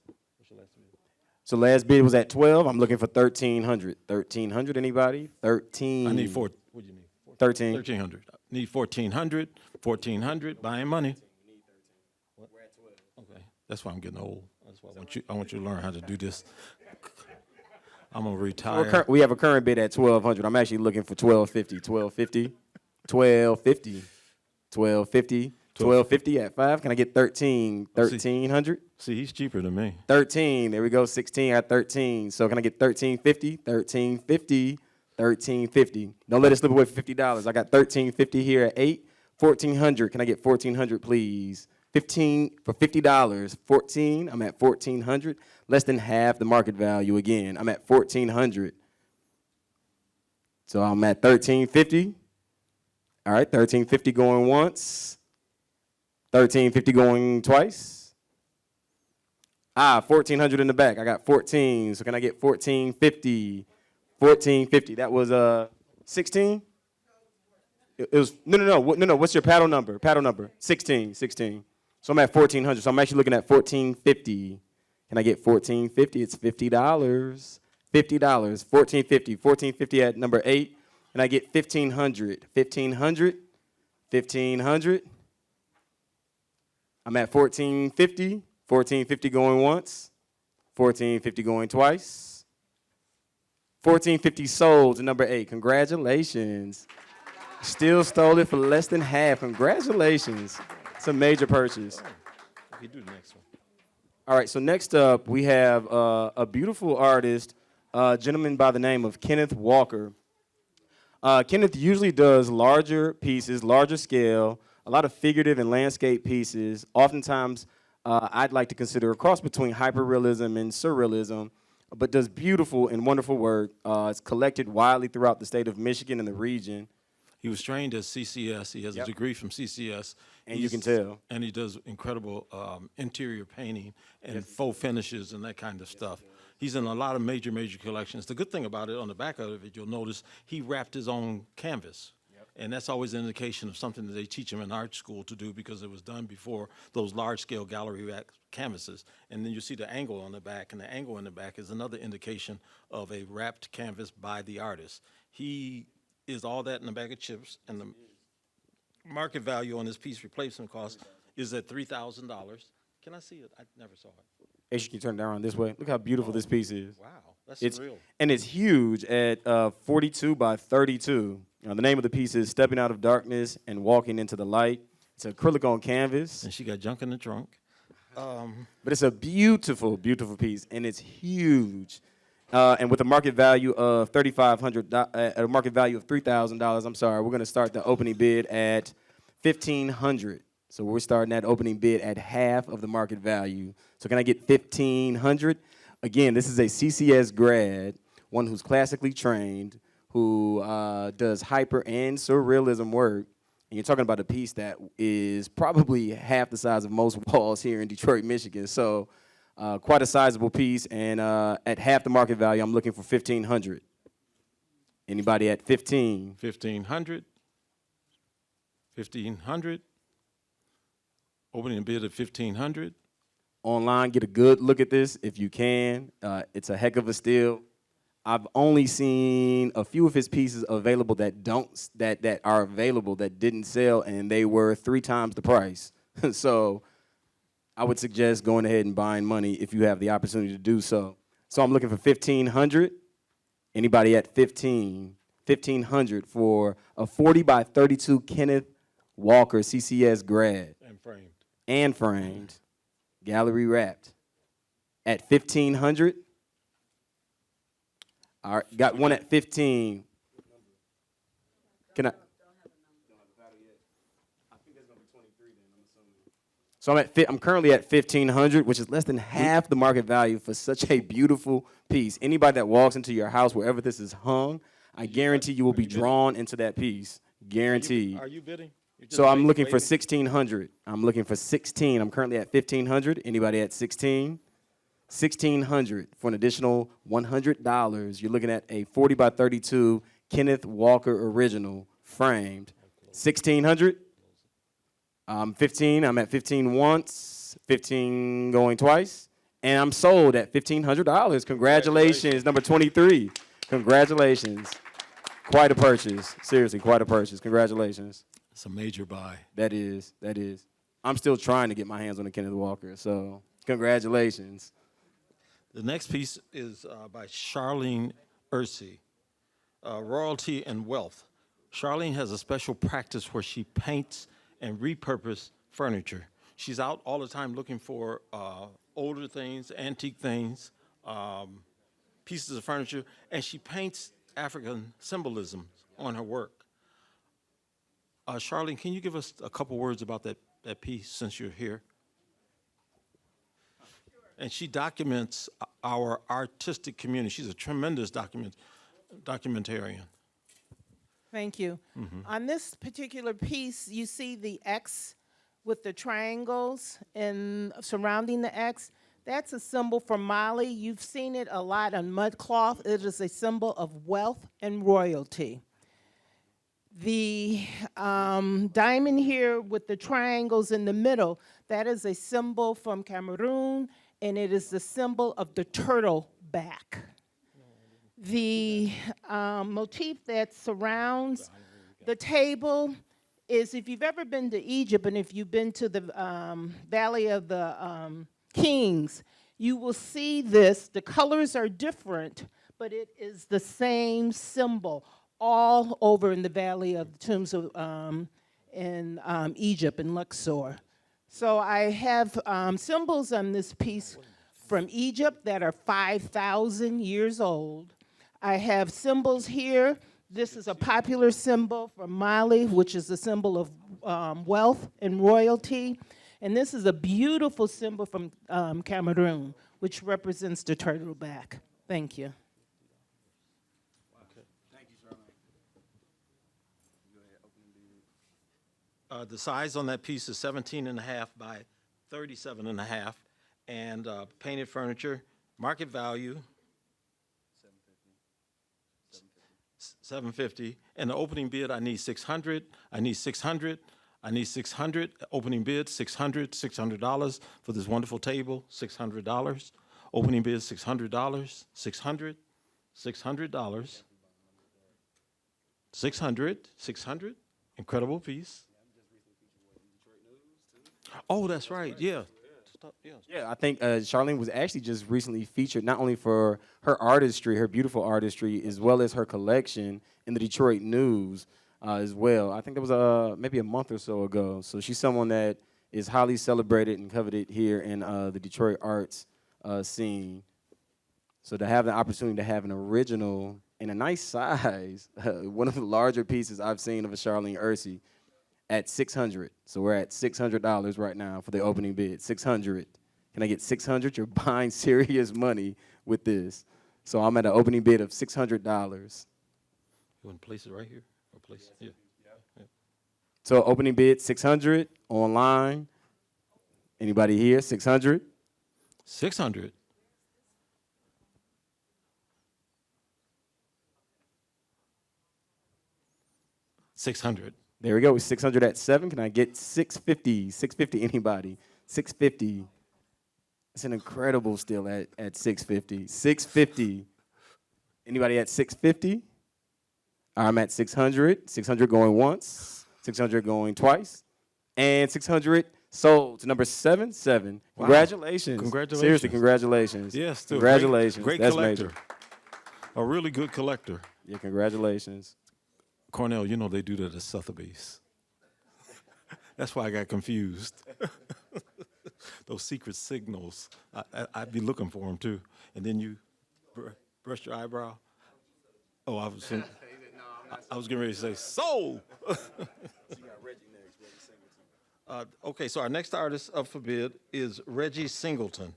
So last bid was at 12. I'm looking for 1,300. 1,300, anybody? 13. I need four. What do you need? 13. 1,300. Need 1,400. 1,400. Buying money. Okay, that's why I'm getting old. That's why I want you to learn how to do this. I'm gonna retire. We have a current bid at 1,200. I'm actually looking for 1,250. 1,250. 1,250. 1,250. 1,250 at 5. Can I get 13? 1,300? See, he's cheaper than me. 13. There we go. 16 at 13. So can I get 1,350? 1,350. 1,350. Don't let it slip away for $50. I got 1,350 here at 8. 1,400. Can I get 1,400, please? 15 for $50. 14. I'm at 1,400. Less than half the market value again. I'm at 1,400. So I'm at 1,350. All right, 1,350 going once. 1,350 going twice. 1,400 in the back. I got 14. So can I get 1,450? 1,450. That was 16. It was no. What's your paddle number? Paddle number 16. 16. So I'm at 1,400. So I'm actually looking at 1,450. Can I get 1,450? It's $50. $50. 1,450. 1,450 at number 8. And I get 1,500. 1,500. 1,500. I'm at 1,450. 1,450 going once. 1,450 going twice. 1,450 sold to number 8. Congratulations. Still stole it for less than half. Congratulations. It's a major purchase. You do the next one. All right, so next up we have a beautiful artist, a gentleman by the name of Kenneth Walker. Kenneth usually does larger pieces, larger scale, a lot of figurative and landscape pieces. Oftentimes, I'd like to consider a cross between hyperrealism and surrealism, but does beautiful and wonderful work. It's collected widely throughout the state of Michigan and the region. He was trained at CCS. He has a degree from CCS. And you can tell. And he does incredible interior painting and faux finishes and that kind of stuff. He's in a lot of major collections. The good thing about it, on the back of it, you'll notice he wrapped his own canvas. And that's always an indication of something that they teach him in art school to do, because it was done before those large-scale gallery rack canvases. And then you see the angle on the back, and the angle in the back is another indication of a wrapped canvas by the artist. He is all that in a bag of chips, and the market value on this piece replacement cost is at $3,000. Can I see it? I never saw it. Actually, can you turn it around this way? Look how beautiful this piece is. Wow, that's It's real. and it's huge at 42 by 32. The name of the piece is "Stepping Out of Darkness and Walking into the Light." It's acrylic on canvas, And she got junk in the trunk. but it's a beautiful, beautiful piece, and it's huge. And with a market value of $3,500, a market value of $3,000. I'm sorry, we're going to start the opening bid at $1,500. So we're starting that opening bid at half of the market value. So can I get $1,500? Again, this is a CCS grad, one who's classically trained, who does hyper and surrealism work. And you're talking about a piece that is probably half the size of most walls here in Detroit, Michigan. So quite a sizable piece. And at half the market value, I'm looking for $1,500. Anybody at 15? 1,500. 1,500. Opening a bid at 1,500. Online, get a good look at this if you can. It's a heck of a steal. I've only seen a few of his pieces available that are available that didn't sell, and they were 3 times the price. So I would suggest going ahead and buying money if you have the opportunity to do so. So I'm looking for 1,500. Anybody at 15? 1,500 for a 40 by 32 Kenneth Walker CCS grad. And framed. And framed, gallery wrapped. At 1,500. All right, got one at 15. Can I? So I'm currently at 1,500, which is less than half the market value for such a beautiful piece. Anybody that walks into your house, wherever this is hung, I guarantee you will be drawn into that piece. Guaranteed. Are you bidding? You're just So I'm looking for waiting? 1,600. I'm looking for 16. I'm currently at 1,500. Anybody at 16? 1,600 for an additional $100. You're looking at a 40 by 32 Kenneth Walker original framed. 1,600. 15. I'm at 15 once. 15 going twice. And I'm sold at $1,500. Congratulations, number 23. Congratulations. Quite a purchase. Seriously, quite a purchase. Congratulations. It's a major buy. That is. I'm still trying to get my hands on the Kenneth Walker, so congratulations. The next piece is by Charlene Ursey, Royalty and Wealth. Charlene has a special practice where she paints and repurposes furniture. She's out all the time looking for older things, antique things, pieces of furniture, and she paints African symbolism on her work. Charlene, can you give us a couple words about that piece since you're here? And she documents our artistic community. She's a tremendous documentarian. Thank you. On this particular piece, you see the X with the triangles and surrounding the X. That's a symbol for Mali. You've seen it a lot on mud cloth. It is a symbol of wealth and royalty. The diamond here with the triangles in the middle, that is a symbol from Cameroon, and it is the symbol of the turtle back. The motif that surrounds the table is, if you've ever been to Egypt and if you've been to the Valley of the Kings, you will see this. The colors are different, but it is the same symbol all over in the Valley of the Tombs of in Egypt, in Luxor. So I have symbols on this piece from Egypt that are 5,000 years old. I have symbols here. This is a popular symbol from Mali, which is a symbol of wealth and royalty. And this is a beautiful symbol from Cameroon, which represents the turtle back. Thank you. The size on that piece is 17.5 by 37.5, and painted furniture, market value, $750, and the opening bid, I need 600, I need 600, I need 600, opening bid, $600 for this wonderful table, $600, opening bid, $600, $600, $600, 600, incredible piece. Oh, that's right, yeah. Yeah, I think Charlene was actually just recently featured not only for her artistry, her beautiful artistry, as well as her collection in the Detroit News as well. I think that was maybe a month or so ago. So she's someone that is highly celebrated and coveted here in the Detroit arts scene. So to have the opportunity to have an original in a nice size, one of the larger pieces I've seen of a Charlene Ursi, at $600. So we're at $600 right now for the opening bid. $600. Can I get $600? You're buying serious money with this. So I'm at an opening bid of $600. You want to place it right here? Or place it? Yeah. So opening bid $600 online. Anybody here? $600? 600. $600. There we go. 600 at 7. Can I get 650? 650. Anybody? 650. It's an incredible steal at 650. 650. Anybody at 650? I'm at 600. 600 going once. 600 going twice. And 600 sold to number 77. Wow. Congratulations. Congratulations. Seriously, congratulations. Yes, still congratulations. Great That's collector. major. A really good collector. Yeah, congratulations. Cornell, you know they do that at Sotheby's. That's why I got confused. Those secret signals, I'd be looking for them too. And then you brush your eyebrow. Oh, I was getting ready to say, sold. Okay, so our next artist up for bid is Reggie Singleton.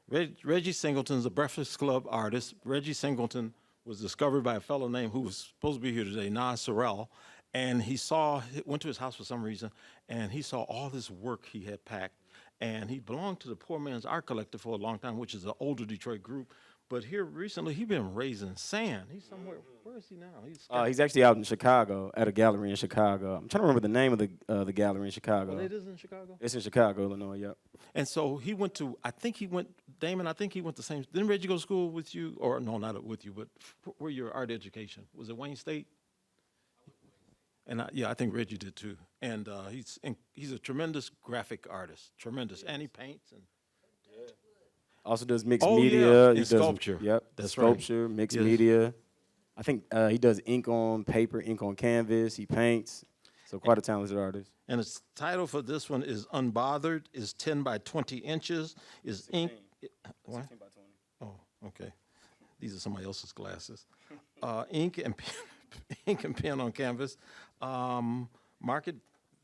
Reggie Singleton's a Breakfast Club artist. Reggie Singleton was discovered by a fellow named, who was supposed to be here today, Nas Sorrell, and went to his house for some reason, and he saw all this work he had packed, and he belonged to the Poor Man's Art Collective for a long time, which is an older Detroit group, but here recently, he's been raising sand. He's somewhere, where is he now? He's actually out in Chicago, at a gallery in Chicago. I'm trying to remember the name of the gallery in Chicago. Oh, it is in Chicago? It's in Chicago, Illinois, yep. And so he went to, Damon, I think he went the same, didn't Reggie go to school with you? Or no, not with you, but where your art education? Was it Wayne State? And I think Reggie did too. And he's a tremendous graphic artist, tremendous. And he paints. And Also does mixed Oh, media. yeah, He and does, sculpture. Yep, That's right. sculpture, mixed Yes. media. I think he does ink on paper, ink on canvas. He paints. So quite a talented artist. And its title for this one is Unbothered, is 10 by 20 inches, is ink. What? 16 by 20. Oh, okay. These are somebody else's glasses. Ink and pen on canvas. Market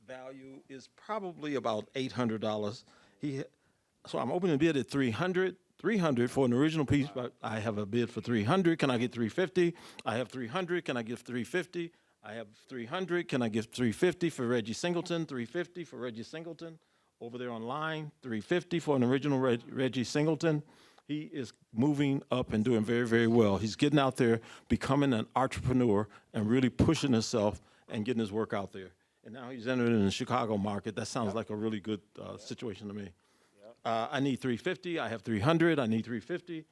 value is probably about $800. So I'm opening a bid at $300. $300 for an original piece, but I have a bid for $300. Can I get $350? I have $300. Can I give $350? I have $300. Can I give $350 for Reggie Singleton? $350 for Reggie Singleton. Over there online, $350 for an original Reggie Singleton. He is moving up and doing very, very well. He's getting out there, becoming an entrepreneur, and really pushing himself and getting his work out there. And now he's entered in the Chicago market. That sounds like a really good situation to me. I need $350. I have $300. I need $350.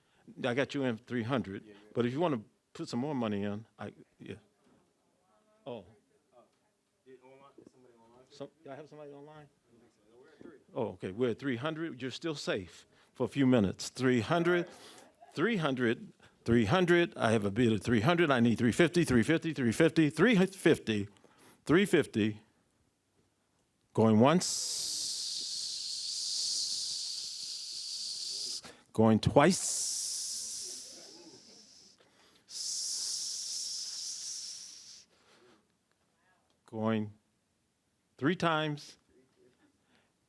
I got you in $300. But if you want to put some more money in, yeah. Oh. I have somebody online? Oh, okay. We're at 300. You're still safe for a few minutes. 300, 300, 300. I have a bid of 300. I need 350, 350, 350, 350, 350. Going once. Going twice. Going 3 times.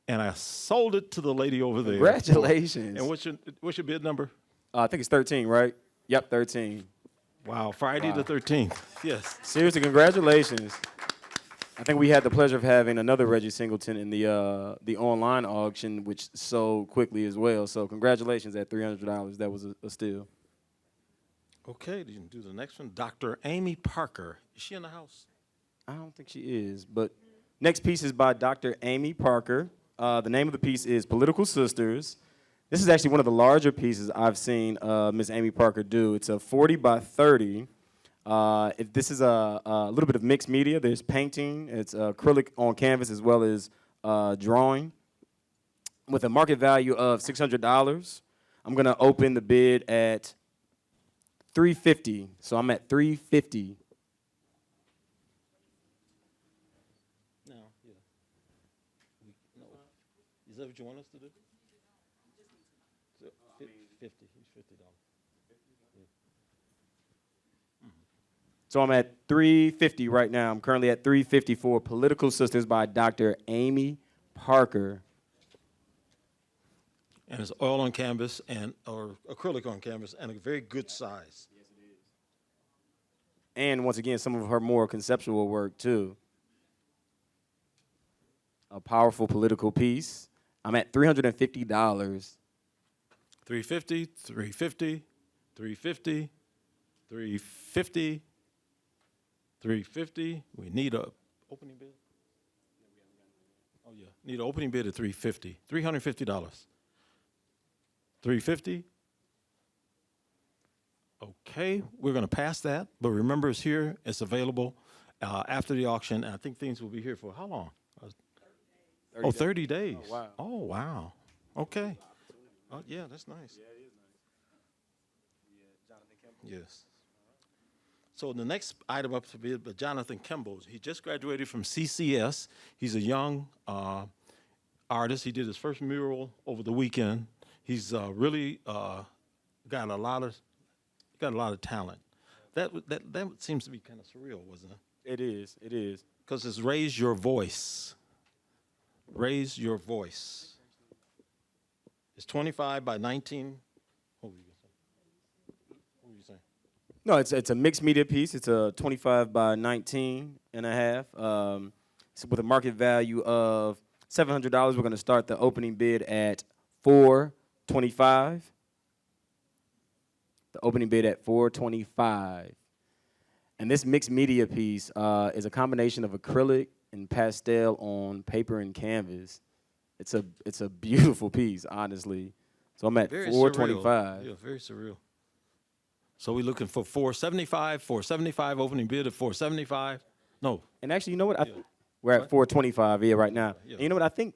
And I sold it to the lady over there. Congratulations. And what's your bid number? I think it's 13, right? Yep, 13. Wow, Friday the 13th. Yes. Seriously, congratulations. I think we had the pleasure of having another Reggie Singleton in the online auction, which sold quickly as well. So congratulations at $300. That was a steal. Okay, you can do the next one. Dr. Amy Parker. Is she in the house? I don't think she is, but next piece is by Dr. Amy Parker. The name of the piece is Political Sisters. This is actually one of the larger pieces I've seen Miss Amy Parker do. It's a 40 by 30. This is a little bit of mixed media. There's painting. It's acrylic on canvas as well as drawing. With a market value of $600, I'm going to open the bid at $350. So I'm at $350. No, yeah. No. Is that what you want us to do? So, 50. He's $50. So I'm at $350 right now. I'm currently at $350 for Political Sisters by Dr. Amy Parker. And it's oil on canvas or acrylic on canvas and a very good size. Yes, it is. And once again, some of her more conceptual work too. A powerful political piece. I'm at $350. $350, $350, $350, $350, $350. We need a opening bid. Oh yeah, need an opening bid at $350. $350. $350. Okay, we're going to pass that, but remember it's here. It's available after the auction. And I think things will be here for how long? 30 days. Oh, wow. Oh, wow. Okay. Yeah, that's nice. Yeah, it is nice. Jonathan Kimball. Yes. So the next item up to bid by Jonathan Kimball. He just graduated from CCS. He's a young artist. He did his first mural over the weekend. He's really got a lot of talent. That seems to be kind of surreal, wasn't it? It is. It is. Because it's Raise Your Voice. Raise Your Voice. It's 25 by 19. What were you saying? No, it's a mixed media piece. It's a 25 by 19 and a half. So with a market value of $700, we're going to start the opening bid at $425. The opening bid at $425. And this mixed media piece is a combination of acrylic and pastel on paper and canvas. It's a beautiful piece, honestly. So I'm at Very $425. surreal. Yeah, very surreal. So we're looking for $475, opening bid at $475. No. And actually, you know what? Yeah. We're at $425 right now. Yeah. And you know what? I think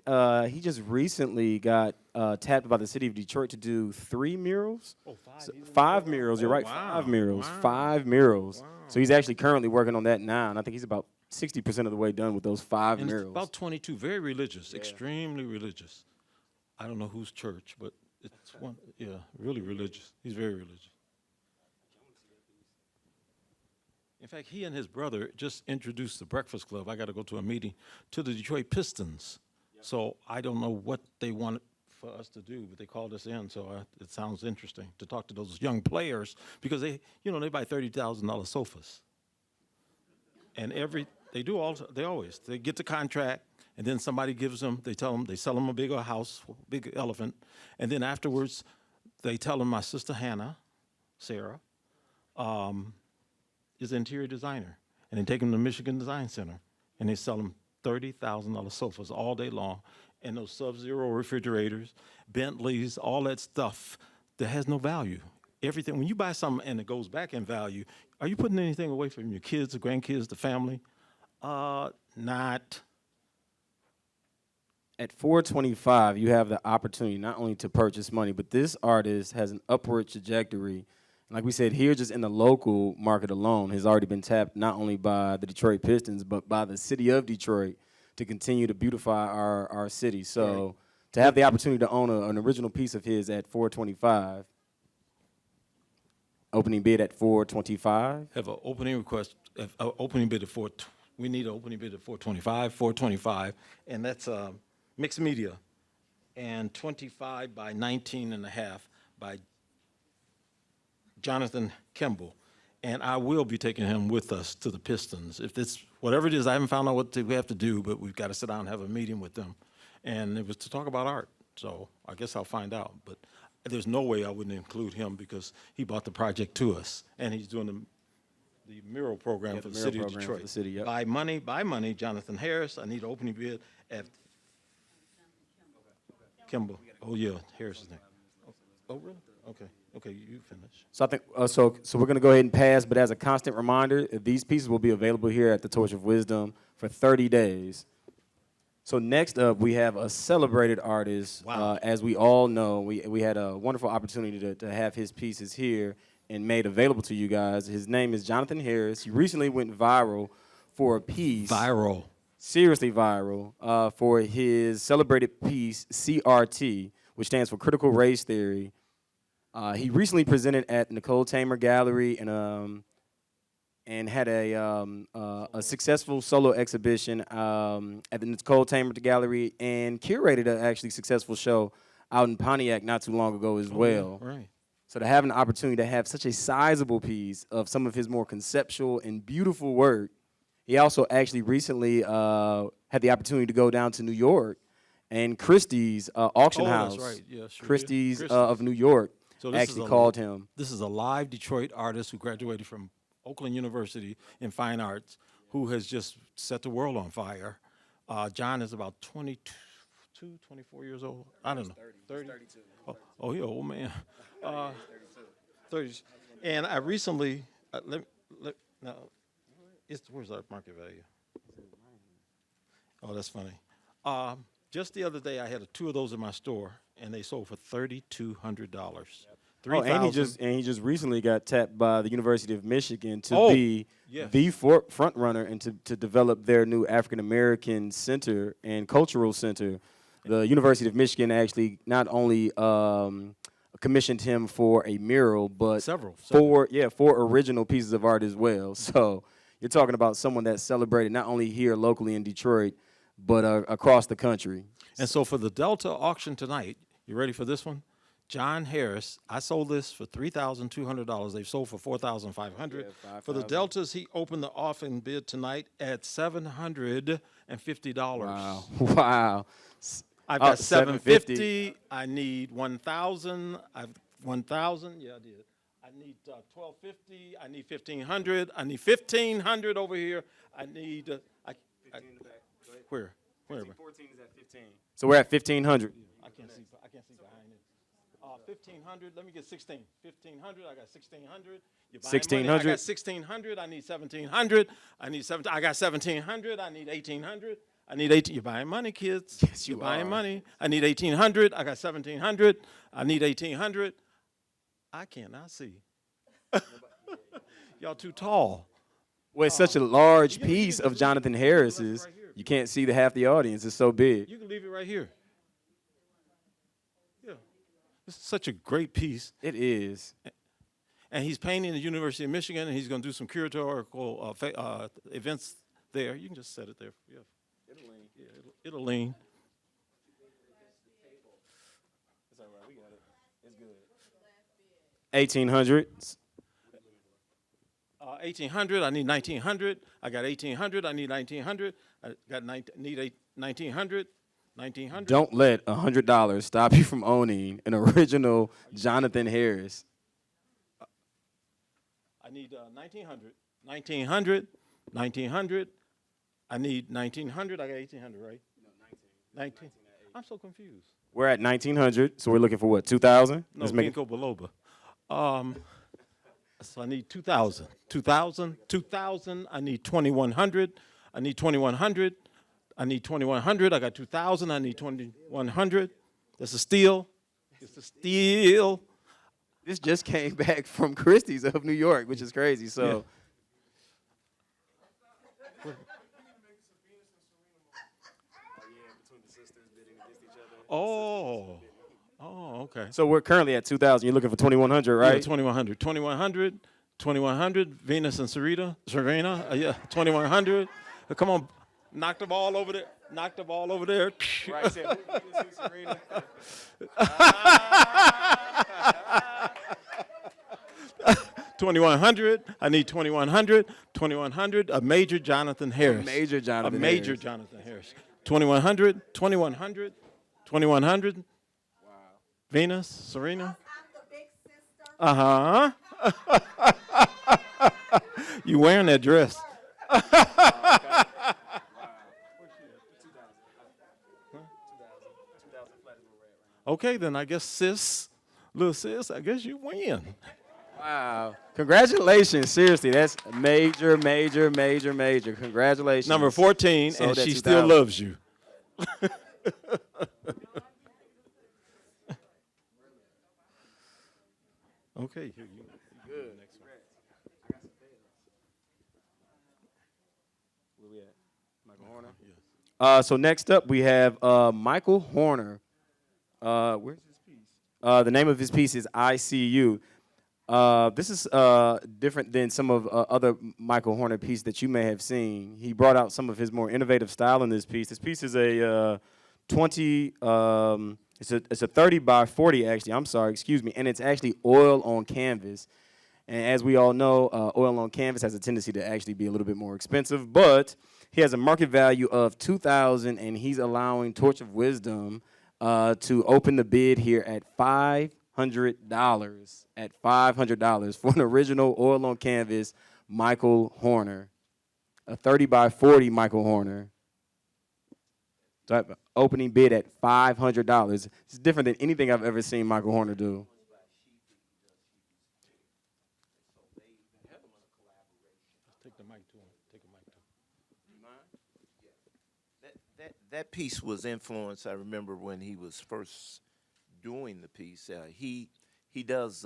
he just recently got tapped by the city of Detroit to do 3 murals. Oh, 5. So 5 murals. You're right. Wow. 5 murals. Wow. 5 murals. Wow. So he's actually currently working on that now, and I think he's about 60% of the way done with those 5 And it's murals. about 22. Very religious, Yeah. extremely religious. I don't know whose church, but it's one. Yeah, really religious. He's very religious. In fact, he and his brother just introduced the Breakfast Club. I got to go to a meeting to the Detroit Pistons. So I don't know what they wanted for us to do, but they called us in. So it sounds interesting to talk to those young players because they buy $30,000 sofas. And they get the contract, and then somebody gives them, they sell them a bigger house, big elephant, and then afterwards, they tell them my sister Hannah, Sarah, is an interior designer, and they take them to Michigan Design Center, and they sell them $30,000 sofas all day long, and those Sub-Zero refrigerators, Bentleys, all that stuff that has no value. Everything, when you buy something and it goes back in value, are you putting anything away from your kids, the grandkids, the family? Not. At $425, you have the opportunity not only to purchase money, but this artist has an upward trajectory. And like we said, here just in the local market alone has already been tapped not only by the Detroit Pistons, but by the city of Detroit to continue to beautify our city. So to have the opportunity to own an original piece of his at $425, opening bid at $425. Have an opening request, opening bid at we need an opening bid at $425, and that's mixed media, and 25 by 19 and a half by Jonathan Kimball. And I will be taking him with us to the Pistons. If this, whatever it is, I haven't found out what we have to do, but we've got to sit down and have a meeting with them. And it was to talk about art. So I guess I'll find out. But there's no way I wouldn't include him because he brought the project to us. And he's doing the mural program for the city of Detroit. For the city, yep. Buy money, Jonathan Harris. I need an opening bid at Kimball. Oh, yeah, Harris is next. Oh, really? Okay, you finish. So I think so we're gonna go ahead and pass, but as a constant reminder, these pieces will be available here at the Torch of Wisdom for 30 days. So next up, we have a celebrated artist. Wow. As we all know, we had a wonderful opportunity to have his pieces here and made available to you guys. His name is Jonathan Harris. He recently went viral for a piece. Viral. Seriously viral, for his celebrated piece, CRT, which stands for Critical Race Theory. He recently presented at Nicole Tamer Gallery and had a successful solo exhibition at the Nicole Tamer Gallery and curated an actually successful show out in Pontiac not too long ago as well. Yeah, right. So to have an opportunity to have such a sizable piece of some of his more conceptual and beautiful work. He also actually recently had the opportunity to go down to New York and Christie's auction house. That's right. Yeah, sure Christie's did. of New York So this actually is called him. This is a live Detroit artist who graduated from Oakland University in fine arts, who has just set the world on fire. John is about 22, 24 years old. I don't know. 30? 32. Oh, he an old man. 30. And I recently, where's our market value? Oh, that's funny. Just the other day, I had two of those in my store, and they sold for $3,200. Oh, and he just recently got tapped by the University of Michigan to be yes. the front runner and to develop their new African American center and cultural center. The University of Michigan actually not only commissioned him for a mural, but Several. four original pieces of art as well. So you're talking about someone that's celebrated not only here locally in Detroit, but across the country. And so for the Delta auction tonight, you ready for this one? John Harris, I sold this for $3,200. They've sold for $4,500. Yeah, For the $5,000. Deltas, he opened the auction bid tonight at $750. Wow. Wow. I've got $750. $750. I need $1,000. I've $1,000. Yeah, I did. I need $1,250. I need $1,500. I need $1,500 over here. I need where? 14 is at 15. So we're at 1,500. I can't see behind it. 1,500. Let me get 16. 1,500. I got 1,600. You buying money? I got 1,600. I need 1,700. I need 17. I got 1,700. I need 1,800. I need 18. You're buying money, kids. Yes, You're you buying are. money. I need 1,800. I got 1,700. I need 1,800. I cannot see. Y'all too tall. Well, it's such a large piece of Jonathan Harris's. Right here. You can't see half the audience. It's so big. You can leave it right here. Yeah. This is such a great piece. It is. And he's painting at the University of Michigan, and he's going to do some curatorial events there. You can just set it there. Yeah. It'll lean. Yeah, it'll lean. It's all right. We got it. It's good. 1,800. 1,800. I need 1,900. I got 1,800. I need 1,900. I got need 1,900. 1,900. Don't let $100 stop you from owning an original Jonathan Harris. I need 1,900. 1,900. 1,900. I need 1,900. I got 1,800, right? No, 19. I'm so confused. We're at 1,900, so we're looking for what, 2,000? No, Let's we make can go below. So I need 2,000. 2,000. 2,000. I need 2,100. I need 2,100. I need 2,100. I got 2,000. I need 2,100. That's a steal. It's a steal. This just came back from Christie's of New York, which is crazy. So, Oh, okay. so we're currently at 2,000. You're looking for 2,100, Yeah, right? 2,100. 2,100. 2,100. Venus and Serena. Yeah, 2,100. Come on, knock the ball over there. Knock the ball over there. Right, Sam. Serena. 2100. I need 2100. 2100. A Major Jonathan Harris. Major Jonathan A Major Harris. Jonathan Harris. 2100. 2100. 2100. Wow. Venus, Serena. Uh huh. You wearing that dress? Okay, then I guess little sis, I guess you win. Wow. Congratulations. Seriously, that's major, major, major, major. Congratulations. Number 14, Sold and at she still 2000. loves you. Okay, here you go. Good. Next one. Where we at? Michael Horner? Yes. So next up, we have Michael Horner. Where's his piece? The name of his piece is I See You. This is different than some of other Michael Horner pieces that you may have seen. He brought out some of his more innovative style in this piece. This piece is a 20, it's a 30 by 40 actually, I'm sorry, excuse me, and it's actually oil on canvas. And as we all know, oil on canvas has a tendency to actually be a little bit more expensive, but he has a market value of $2,000, and he's allowing Torch of Wisdom to open the bid here at $500. At $500 for an original oil on canvas Michael Horner, a 30 by 40 Michael Horner. So opening bid at $500. It's different than anything I've ever seen Michael Horner do. Take the mic to him. Take a mic to him. That piece was influenced. I remember when he was first doing the piece. He does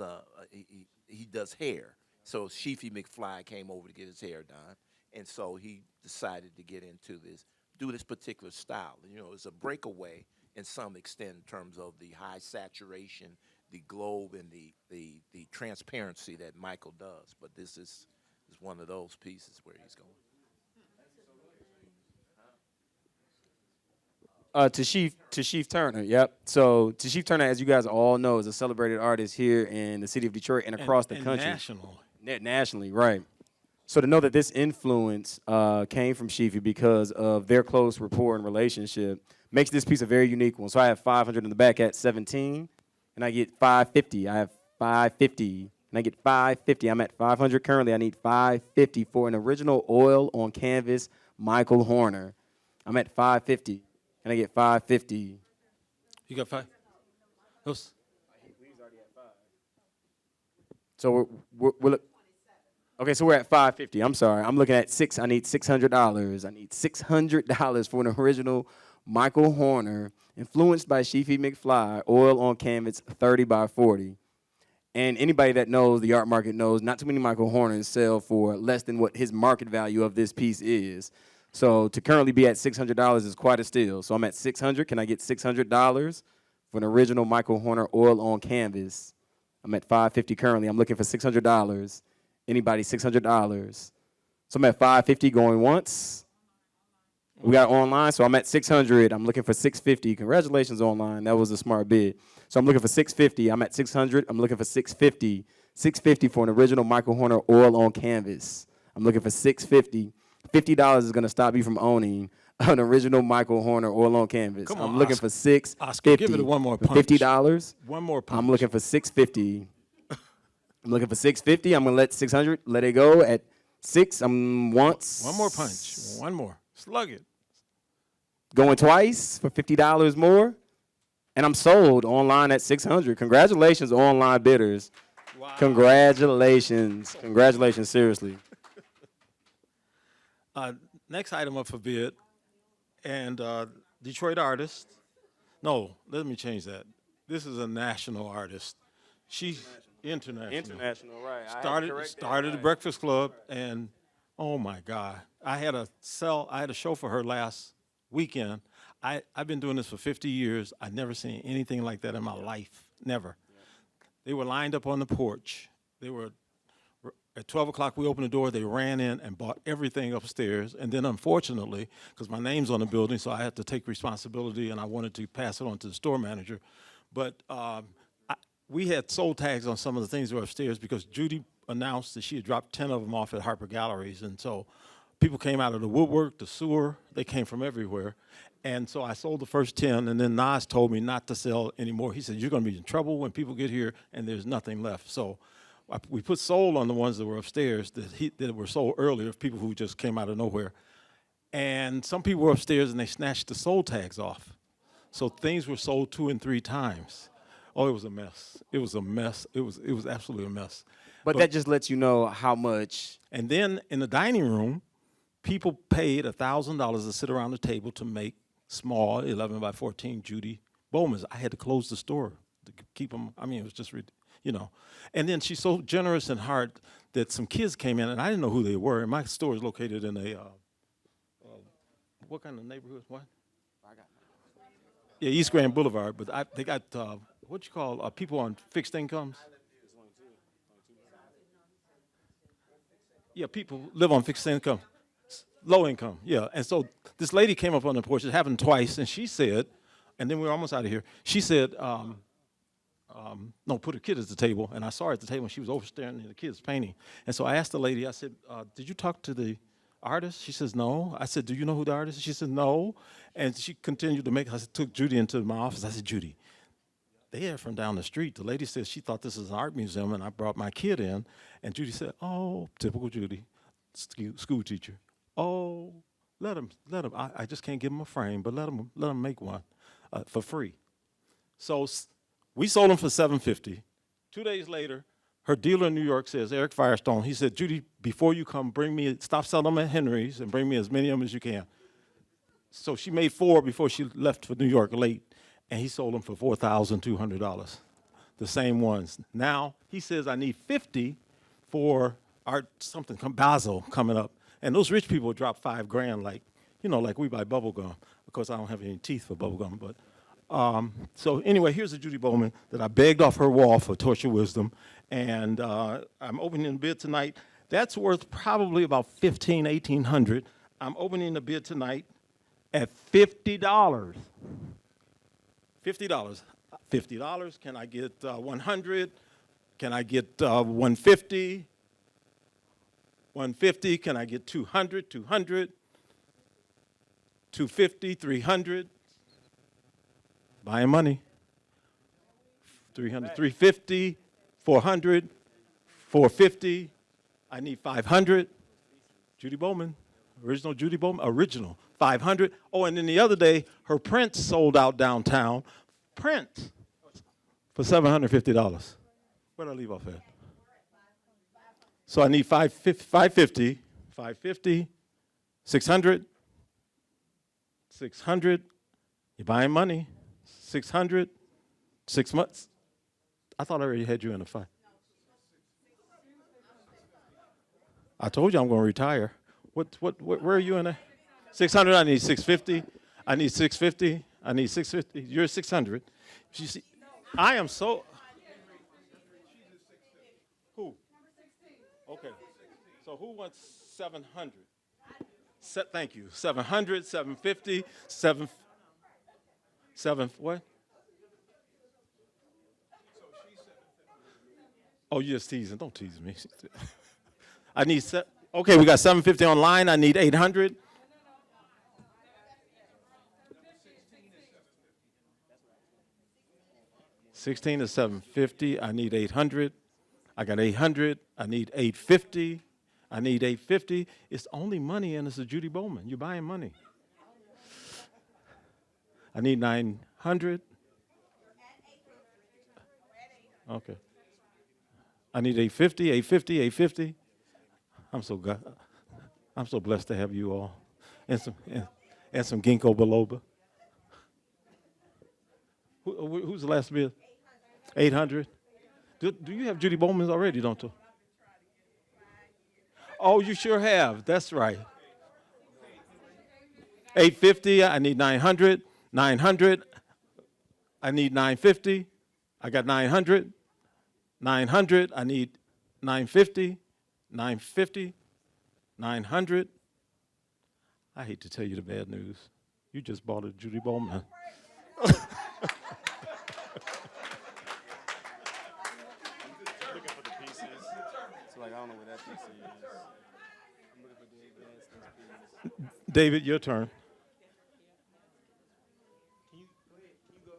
hair. So Sheafy McFly came over to get his hair done, and so he decided to get into do this particular style. You know, it's a breakaway in some extent in terms of the high saturation, the globe, and the transparency that Michael does. But this is one of those pieces where he's going. Tashif Turner, yep. So Tashif Turner, as you guys all know, is a celebrated artist here in the city of Detroit and across the country. Nationally, right. So to know that this influence came from Sheafy because of their close rapport and relationship makes this piece a very unique one. So I have 500 in the back at 17, and I get 550. I have 550, and I get 550. I'm at 500 currently. I need 550 for an original oil on canvas Michael Horner. I'm at 550. Can I get 550? You got 5? Those. So we're okay, so we're at 550. I'm sorry. I'm looking at I need $600. I need $600 for an original Michael Horner, influenced by Sheafy McFly, oil on canvas, 30 by 40. And anybody that knows the art market knows not too many Michael Horners sell for less than what his market value of this piece is. So to currently be at $600 is quite a steal. So I'm at 600. Can I get $600 for an original Michael Horner oil on canvas? I'm at 550 currently. I'm looking for $600. Anybody, $600. So I'm at 550 going once. We got online, so I'm at 600. I'm looking for 650. Congratulations, online. That was a smart bid. So I'm looking for 650. I'm at 600. I'm looking for 650. 650 for an original Michael Horner oil on canvas. I'm looking for 650. $50 is going to stop you from owning an original Michael Horner oil on canvas. Come on, I'm looking Oscar. for $650. Oscar, give it one more punch. $50. One more punch. I'm looking for $650. I'm looking for $650. I'm going to let $600 let it go at 6. I'm once. One more punch. One more. Slug it. Going twice for $50 more. And I'm sold online at $600. Congratulations, online bidders. Wow. Congratulations. Congratulations, seriously. Next item up for bid, and Detroit artist. No, let me change that. This is a national artist. She's international. International, right. Started the Breakfast Club, and oh my God, I had a show for her last weekend. I've been doing this for 50 years. I've never seen anything like that in my life. Never. They were lined up on the porch. They were. At 12 o'clock, we opened the door. They ran in and bought everything upstairs. And then, unfortunately, because my name's on the building, so I had to take responsibility, and I wanted to pass it on to the store manager. But we had soul tags on some of the things that were upstairs because Judy announced that she had dropped 10 of them off at Harper Galleries. And so people came out of the woodwork, the sewer, they came from everywhere. And so I sold the first 10, and then Nas told me not to sell anymore. He said, you're going to be in trouble when people get here and there's nothing left. So we put sold on the ones that were upstairs that were sold earlier, people who just came out of nowhere. And some people were upstairs and they snatched the sold tags off. So things were sold 2 and 3 times. Oh, it was a mess. It was a mess. It was absolutely a mess. But that just lets you know how much. And then in the dining room, people paid $1,000 to sit around the table to make small 11 by 14 Judy Bowmans. I had to close the store to keep them. I mean, it was just, you know. And then she's so generous in heart that some kids came in, and I didn't know who they were. And my store is located in a, what kind of neighborhood? What? Yeah, East Grand Boulevard. But they got, what you call, people on fixed incomes? Yeah, people live on fixed income. Low income, yeah. And so this lady came up on the porch, it happened twice, and she said, and then we were almost out of here, she said, no, put her kid at the table. And I saw her at the table, and she was over staring at the kids painting. And so I asked the lady, I said, did you talk to the artist? She says, no. I said, do you know who the artist is? She said, no. And she continued to make, I took Judy into my office. I said, Judy, they are from down the street. The lady said she thought this was an art museum, and I brought my kid in. And Judy said, oh, typical Judy, school teacher. Oh, let him. I just can't give him a frame, but let him make one for free. So we sold them for $750. 2 days later, her dealer in New York says, Eric Firestone, he said, Judy, before you come, stop selling them at Henry's and bring me as many of them as you can. So she made 4 before she left for New York late, and he sold them for $4,200, the same ones. Now, he says, I need 50 for art something, Basel coming up. And those rich people drop $5,000 like, you know, like we buy bubble gum. Of course, I don't have any teeth for bubble gum, but so anyway, here's a Judy Bowman that I begged off her wall for Torture Wisdom, and I'm opening the bid tonight. That's worth probably about $1,500, $1,800. I'm opening the bid tonight at $50. $50. $50. Can I get 100? Can I get 150? 150, can I get 200, 200, 250, 300? Buying money. 300, 350, 400, 450. I need 500. Judy Bowman, original Judy Bowman, original, 500. Oh, and then the other day, her prints sold out downtown. Prints for $750. Where'd I leave off at? So I need 550, 600, 600. You're buying money. 600, 6 months. I thought I already had you in a fight. I told you I'm going to retire. Where are you in there? 600, I need 650. I need 650. I need 650. You're 600. You see, I am so. Who? Okay. So who wants 700? Thank you. 700, 750, 7 what? Oh, you're just teasing. Don't tease me. I need okay, we got 750 online. I need 800. $16 is $750. I need 800. I got 800. I need 850. I need 850. It's only money, and it's a Judy Bowman. You're buying money. I need 900. Okay. I need 850, 850, 850. I'm so blessed to have you all, and some ginkgo biloba. Who's the last bid? 800. Do you have Judy Bowman's already? Don't you? Oh, you sure have. That's right. 850. I need 900. 900. I need 950. I got 900. 900. I need 950. 950. 900. I hate to tell you the bad news. You just bought a Judy Bowman. David, your turn.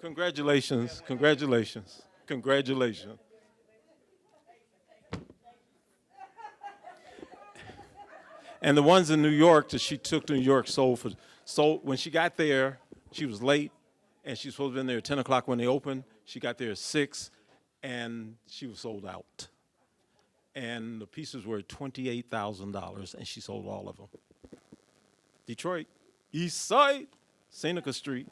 Congratulations, congratulations, congratulations. And the ones in New York that she took to New York sold when she got there, she was late, and she was supposed to be in there at 10 o'clock when they opened. She got there at 6, and she was sold out. And the pieces were $28,000, and she sold all of them. Detroit, East Side, Seneca Street.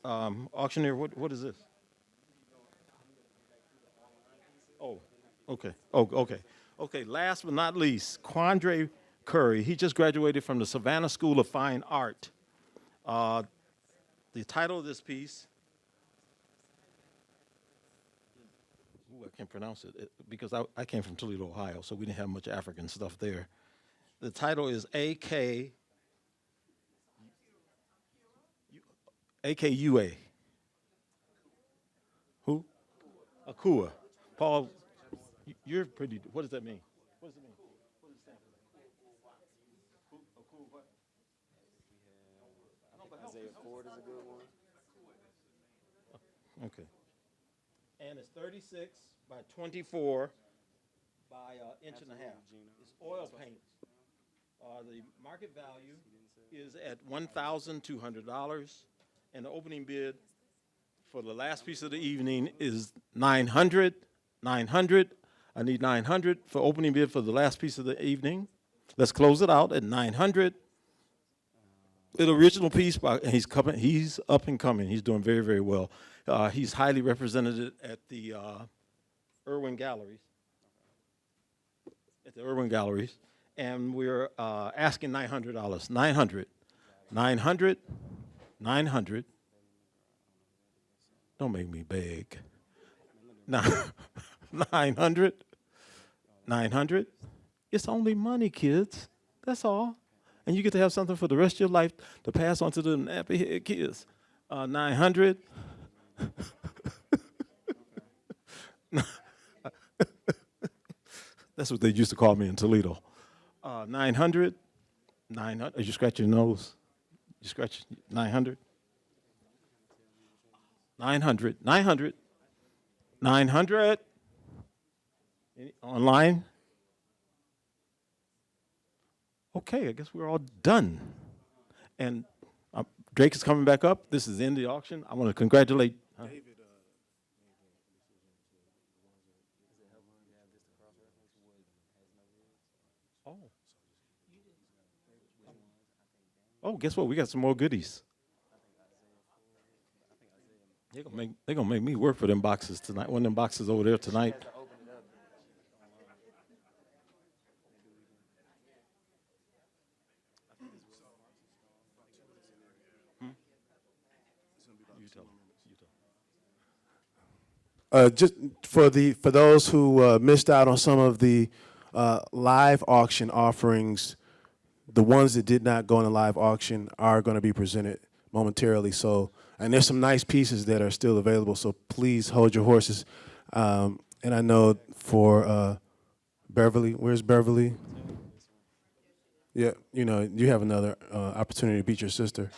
Auctioneer, what is this? Oh, okay. Oh, okay. Okay, last but not least, Quandre Curry. He just graduated from the Savannah School of Fine Art. The title of this piece, I can't pronounce it because I came from Toledo, Ohio, so we didn't have much African stuff there. The title is AKUA. Who? Akua. Paul, you're pretty, what does that mean? What does it mean? What does it stand for? Akua what? Isaiah Ford is a good one. Okay. And it's 36 by 24 by inch and a half. It's oil paint. The market value is at $1,200, and the opening bid for the last piece of the evening is $900. I need $900 for opening bid for the last piece of the evening. Let's close it out at $900. The original piece, and he's up and coming. He's doing very, very well. He's highly represented at the Irwin Galleries. At the Irwin Galleries, and we're asking $900. $900. Don't make me beg. $900. It's only money, kids. That's all. And you get to have something for the rest of your life to pass on to the nappy head kids. 900. That's what they used to call me in Toledo. 900. Are you scratching your nose? You scratch 900. 900. 900. Online. Okay, I guess we're all done. And Drake is coming back up. This is the end of the auction. I want to congratulate. Oh, guess what? We got some more goodies. They're gonna make me work for them boxes tonight. One of them boxes over there tonight. Just for those who missed out on some of the live auction offerings, the ones that did not go on a live auction are going to be presented momentarily. So, and there's some nice pieces that are still available. So please hold your horses. And I know for Beverly, where's Beverly? Yeah, you have another opportunity to beat your sister.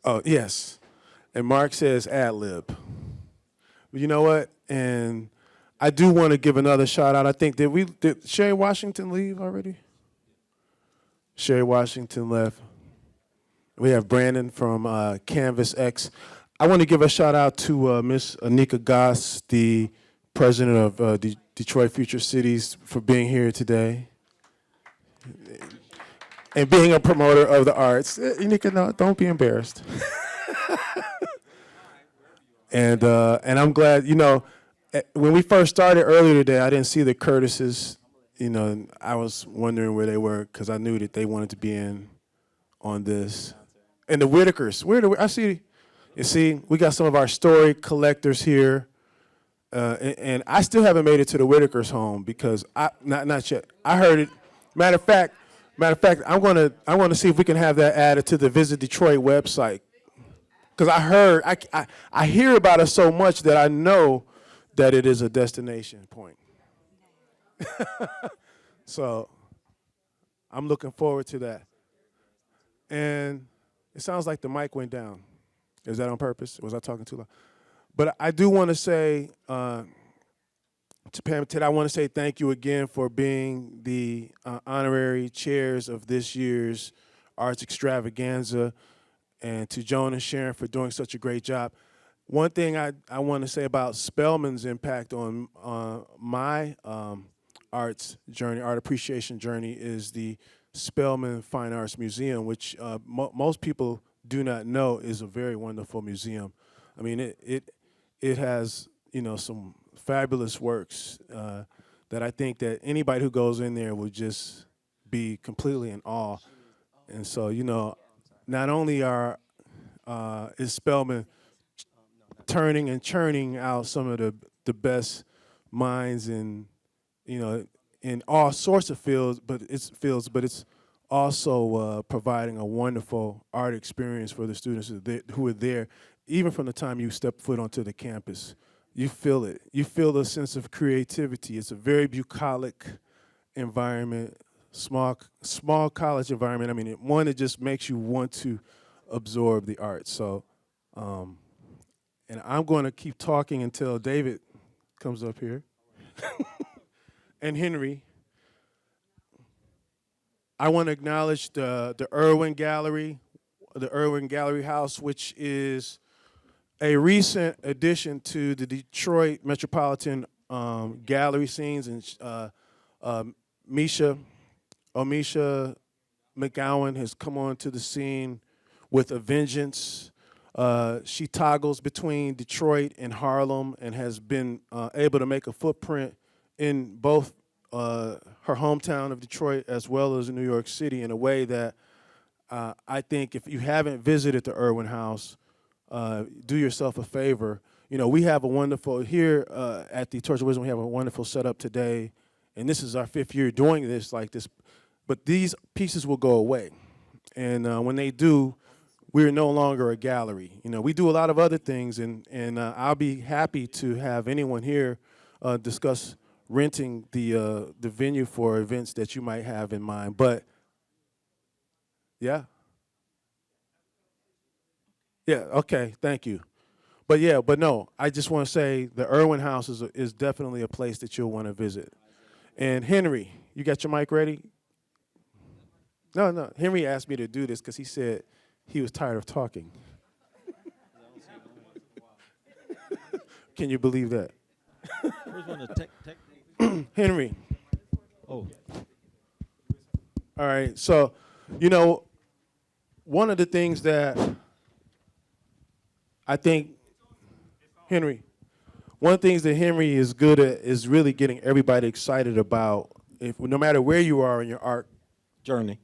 Oh, yes. And Mark says ad lib. But you know what? And I do want to give another shout out. I think, did Sherry Washington leave already? Sherry Washington left. We have Brandon from Canvas X. I want to give a shout out to Miss Anika Goss, the president of Detroit Future Cities, for being here today. And being a promoter of the arts. Anika, no, don't be embarrassed. And I'm glad, when we first started earlier today, I didn't see the Curtises. I was wondering where they were because I knew that they wanted to be in on this. And the Whitakers, I see You see, we got some of our story collectors here, and I still haven't made it to the Whitaker's home because not yet. I heard it. Matter of fact, I'm gonna see if we can have that added to the Visit Detroit website because I hear about it so much that I know that it is a destination point. So I'm looking forward to that. And it sounds like the mic went down. Is that on purpose? Was I talking too loud? But I do want to say to Pam and Ted, I want to say thank you again for being the honorary chairs of this year's Arts Extravaganza, and to Joan and Sharon for doing such a great job. One thing I want to say about Spelman's impact on my arts journey, art appreciation journey, is the Spelman Fine Arts Museum, which most people do not know is a very wonderful museum. I mean, it has, you know, some fabulous works that I think that anybody who goes in there will just be completely in awe. And so, you know, not only is Spelman turning and churning out some of the best minds in, you know, in all sorts of fields, but it's also providing a wonderful art experience for the students who are there. Even from the time you step foot onto the campus, you feel it. You feel the sense of creativity. It's a very bucolic environment, small college environment. I mean, one that just makes you want to absorb the art. So, and I'm going to keep talking until David comes up here. And Henry. I want to acknowledge the Irwin Gallery, the Irwin Gallery House, which is a recent addition to the Detroit Metropolitan gallery scenes. And Omisha McGowan has come onto the scene with a vengeance. She toggles between Detroit and Harlem and has been able to make a footprint in both her hometown of Detroit as well as in New York City in a way that I think if you haven't visited the Irwin House, do yourself a favor. You know, we have a wonderful, here at the Torch of Wisdom, we have a wonderful setup today, and this is our 5th year doing this like this, but these pieces will go away. And when they do, we're no longer a gallery. You know, we do a lot of other things, and I'll be happy to have anyone here discuss renting the venue for events that you might have in mind. But yeah, okay, thank you. But no, I just want to say the Irwin House is definitely a place that you'll want to visit. And Henry, you got your mic ready? No, Henry asked me to do this because he said he was tired of talking. Can you believe that? First one, the Henry. Oh. All right, so, you know, one of the things that I think Henry is good at is really getting everybody excited about, no matter where you are in your art journey,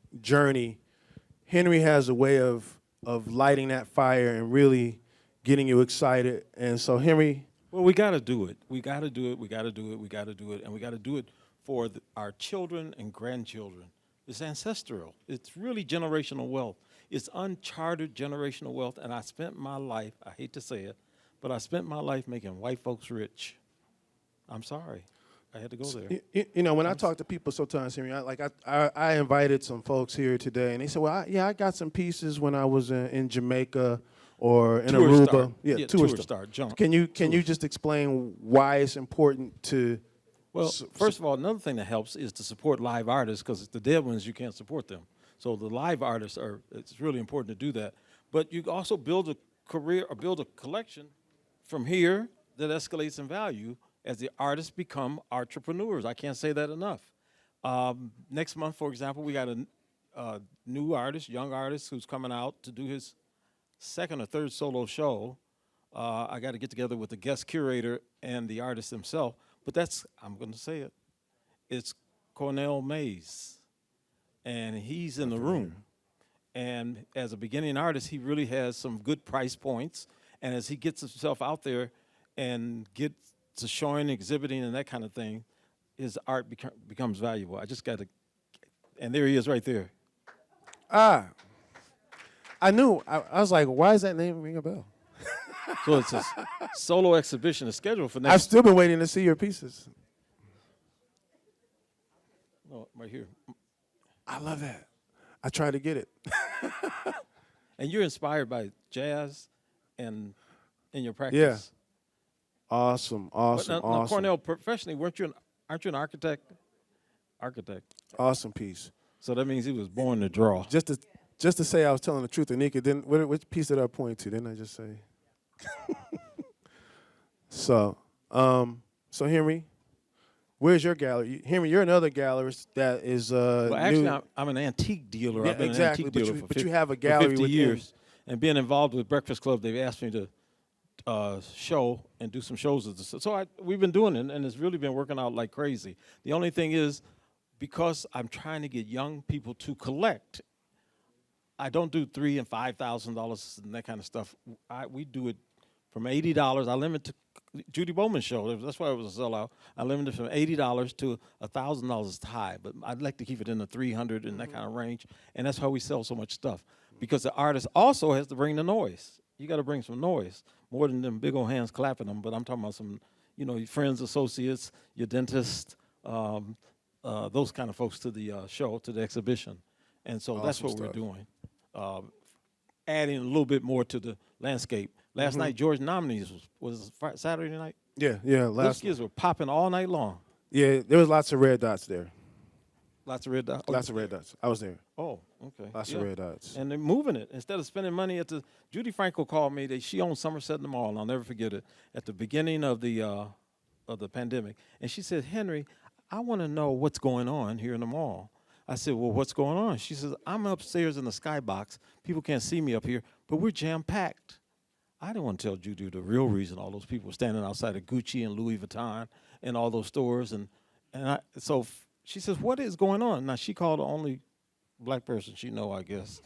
Henry has a way of lighting that fire and really getting you excited. And so, Henry. Well, we got to do it. We got to do it, and we got to do it for our children and grandchildren. It's ancestral. It's really generational wealth. It's uncharted generational wealth, and I spent my life, I hate to say it, but I spent my life making white folks rich. I'm sorry. I had to go there. You know, when I talk to people sometimes, Henry, I invited some folks here today, and they said, well, I got some pieces when I was in Jamaica or in Aruba. Star. Yeah, tour star. Jump. Can you just explain why it's important to? Well, first of all, another thing that helps is to support live artists, because the dead ones, you can't support them. So the live artists it's really important to do that. But you also build a career or build a collection from here that escalates in value as the artists become entrepreneurs. I can't say that enough. Next month, for example, we got a new artist, young artist, who's coming out to do his 2nd or 3rd solo show. I got to get together with the guest curator and the artist himself. But I'm going to say it, it's Cornell Mays. And he's in the room. And as a beginning artist, he really has some good price points. And as he gets himself out there and gets to showing, exhibiting, and that kind of thing, his art becomes valuable. I just got to, and there he is right there. Ah, I knew. I was like, why does that name ring a bell? So it's a solo exhibition. It's scheduled for I've next. still been waiting to see your pieces. Oh, right here. I love that. I try to get it. And you're inspired by jazz, and in your practice. Yeah. Awesome, But awesome, now, awesome. Cornell, professionally, aren't you an architect? Architect. Awesome piece. So that means he was born to draw. Just to say I was telling the truth, Anika, didn't, which piece did I point to? Didn't I just say? So Henry, where's your gallery? Henry, you're another gallerist that is Well, actually, new. I'm an antique dealer. Yeah, I've been exactly, an but antique dealer you- for but you 50 have a for gallery 50 within. years. And being involved with Breakfast Club, they've asked me to show and do some shows. So we've been doing it, and it's really been working out like crazy. The only thing is, because I'm trying to get young people to collect, I don't do $3,000 and $5,000 and that kind of stuff. We do it from $80. I limit to Judy Bowman's show. That's why it was a sellout. I limited from $80 to $1,000 is high, but I'd like to keep it in the 300 and that kind of range. And that's how we sell so much stuff, because the artist also has to bring the noise. You got to bring some noise, more than them big old hands clapping them. But I'm talking about some, your friends, associates, your dentist, those kind of folks to the show, to the exhibition. And so that's Awesome what we're stuff. doing. Adding a little bit more to the landscape. Last night, George Nominees was Saturday night. Yeah, Those kids were popping all night long. Yeah, there was lots of red dots there. Lots of red dots. Lots of red dots. I was there. Oh, okay. Lots of red dots. And they're moving it. Instead of spending money at the, Judy Franco called me. She owns Somerset in the Mall, and I'll never forget it, at the beginning of the pandemic. And she said, Henry, I want to know what's going on here in the mall. I said, well, what's going on? She says, I'm upstairs in the skybox. People can't see me up here, but we're jam-packed. I didn't want to tell Judy the real reason all those people were standing outside of Gucci and Louis Vuitton and all those stores. So she says, what is going on? Now, she called the only black person she know, I guess.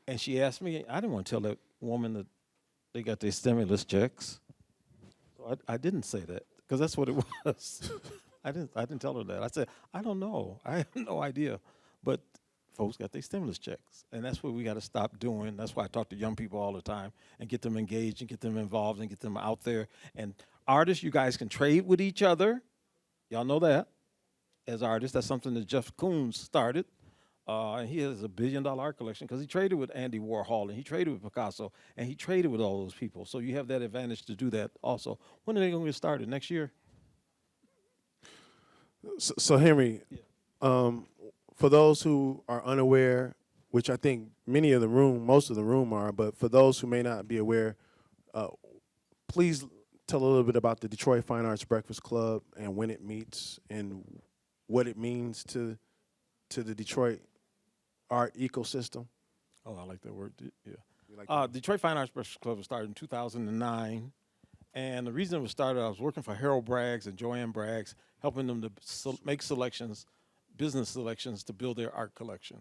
And she asked me, I didn't want to tell that woman that they got their stimulus checks. So I didn't say that, because that's what it was. I didn't tell her that. I said, I don't know. I have no idea. But folks got their stimulus checks. And that's what we got to stop doing. That's why I talk to young people all the time and get them engaged and get them involved and get them out there. And artists, you guys can trade with each other. Y'all know that. As artists, that's something that Jeff Koons started. And he has a $1 billion art collection because he traded with Andy Warhol, and he traded with Picasso, and he traded with all those people. So you have that advantage to do that also. When are they going to get started? Next year? So Henry, for those who are unaware, which I think most of the room are, but for those who may not be aware, please tell a little bit about the Detroit Fine Arts Breakfast Club and when it meets and what it means to the Detroit art ecosystem. Oh, I like that word. Yeah. You like that? Detroit Fine Arts Breakfast Club was started in 2009. And the reason it was started, I was working for Harold Braggs and Joanne Braggs, helping them to make selections, business selections, to build their art collection.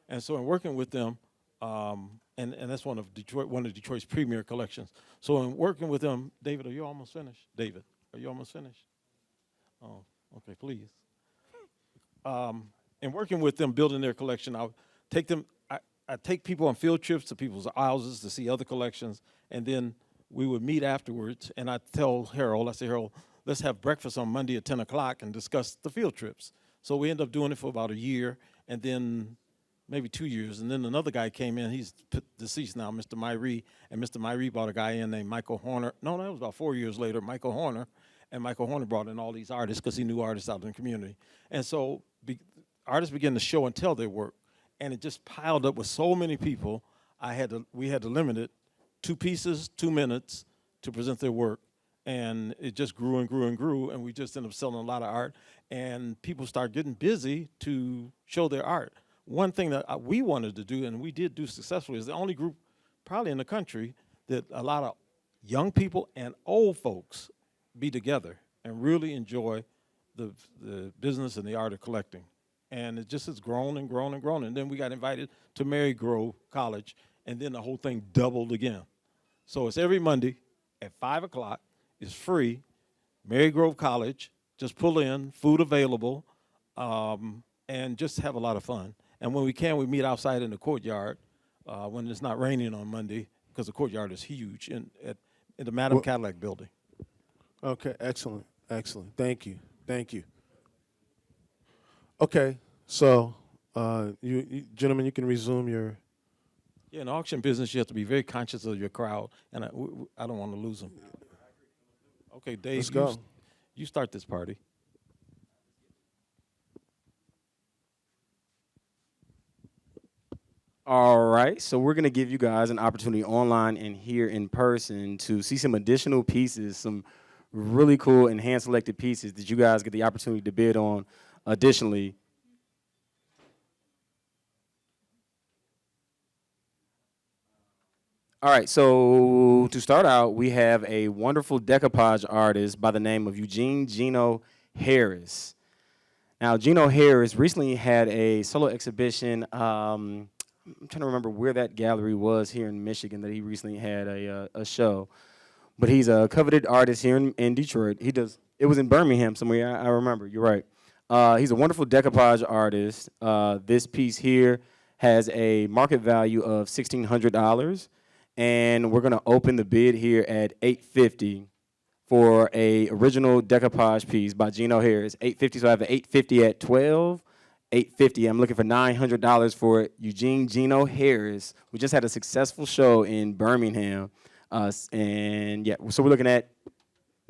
And so in working with them, and that's one of Detroit's premier collections. So in working with them, David, are you almost finished? David, are you almost finished? Oh, okay, please. In working with them, building their collection, I take people on field trips to people's houses to see other collections, and then we would meet afterwards, and I'd tell Harold, I say, Harold, let's have breakfast on Monday at 10 o'clock and discuss the field trips. So we ended up doing it for about a year, and then maybe 2 years, and then another guy came in. He's deceased now, Mr. Myrie, and Mr. Myrie brought a guy in named Michael Horner. No, that was about 4 years later, Michael Horner, and Michael Horner brought in all these artists because he knew artists out in the community. And so artists began to show and tell their work, and it just piled up with so many people. We had to limit it. 2 pieces, 2 minutes to present their work. And it just grew and grew and grew, and we just ended up selling a lot of art. And people started getting busy to show their art. One thing that we wanted to do, and we did do successfully, is the only group probably in the country that a lot of young people and old folks be together and really enjoy the business and the art of collecting. And it just has grown and grown and grown. And then we got invited to Marygrove College, and then the whole thing doubled again. So it's every Monday at 5 o'clock. It's free. Marygrove College. Just pull in, food available, and just have a lot of fun. And when we can, we meet outside in the courtyard when it's not raining on Monday, because the courtyard is huge in the Madam Cadillac building. Okay, excellent, excellent. Thank you, thank you. Okay, so you gentlemen, you can resume your. Yeah, in the auction business, you have to be very conscious of your crowd, and I don't want to lose them. Okay, Dave, Let's go. You start this party. All right, so we're gonna give you guys an opportunity online and here in person to see some additional pieces, some really cool and hand-selected pieces that you guys get the opportunity to bid on additionally. All right, so to start out, we have a wonderful decoupage artist by the name of Eugene Geno Harris. Now, Geno Harris recently had a solo exhibition. I'm trying to remember where that gallery was here in Michigan that he recently had a show. But he's a coveted artist here in Detroit. It was in Birmingham somewhere, I remember, you're right. He's a wonderful decoupage artist. This piece here has a market value of $1,600. And we're gonna open the bid here at $850 for a original decoupage piece by Geno Harris. $850, so I have an $850 at 12. $850. I'm looking for $900 for Eugene Geno Harris. We just had a successful show in Birmingham, and yeah, so we're looking at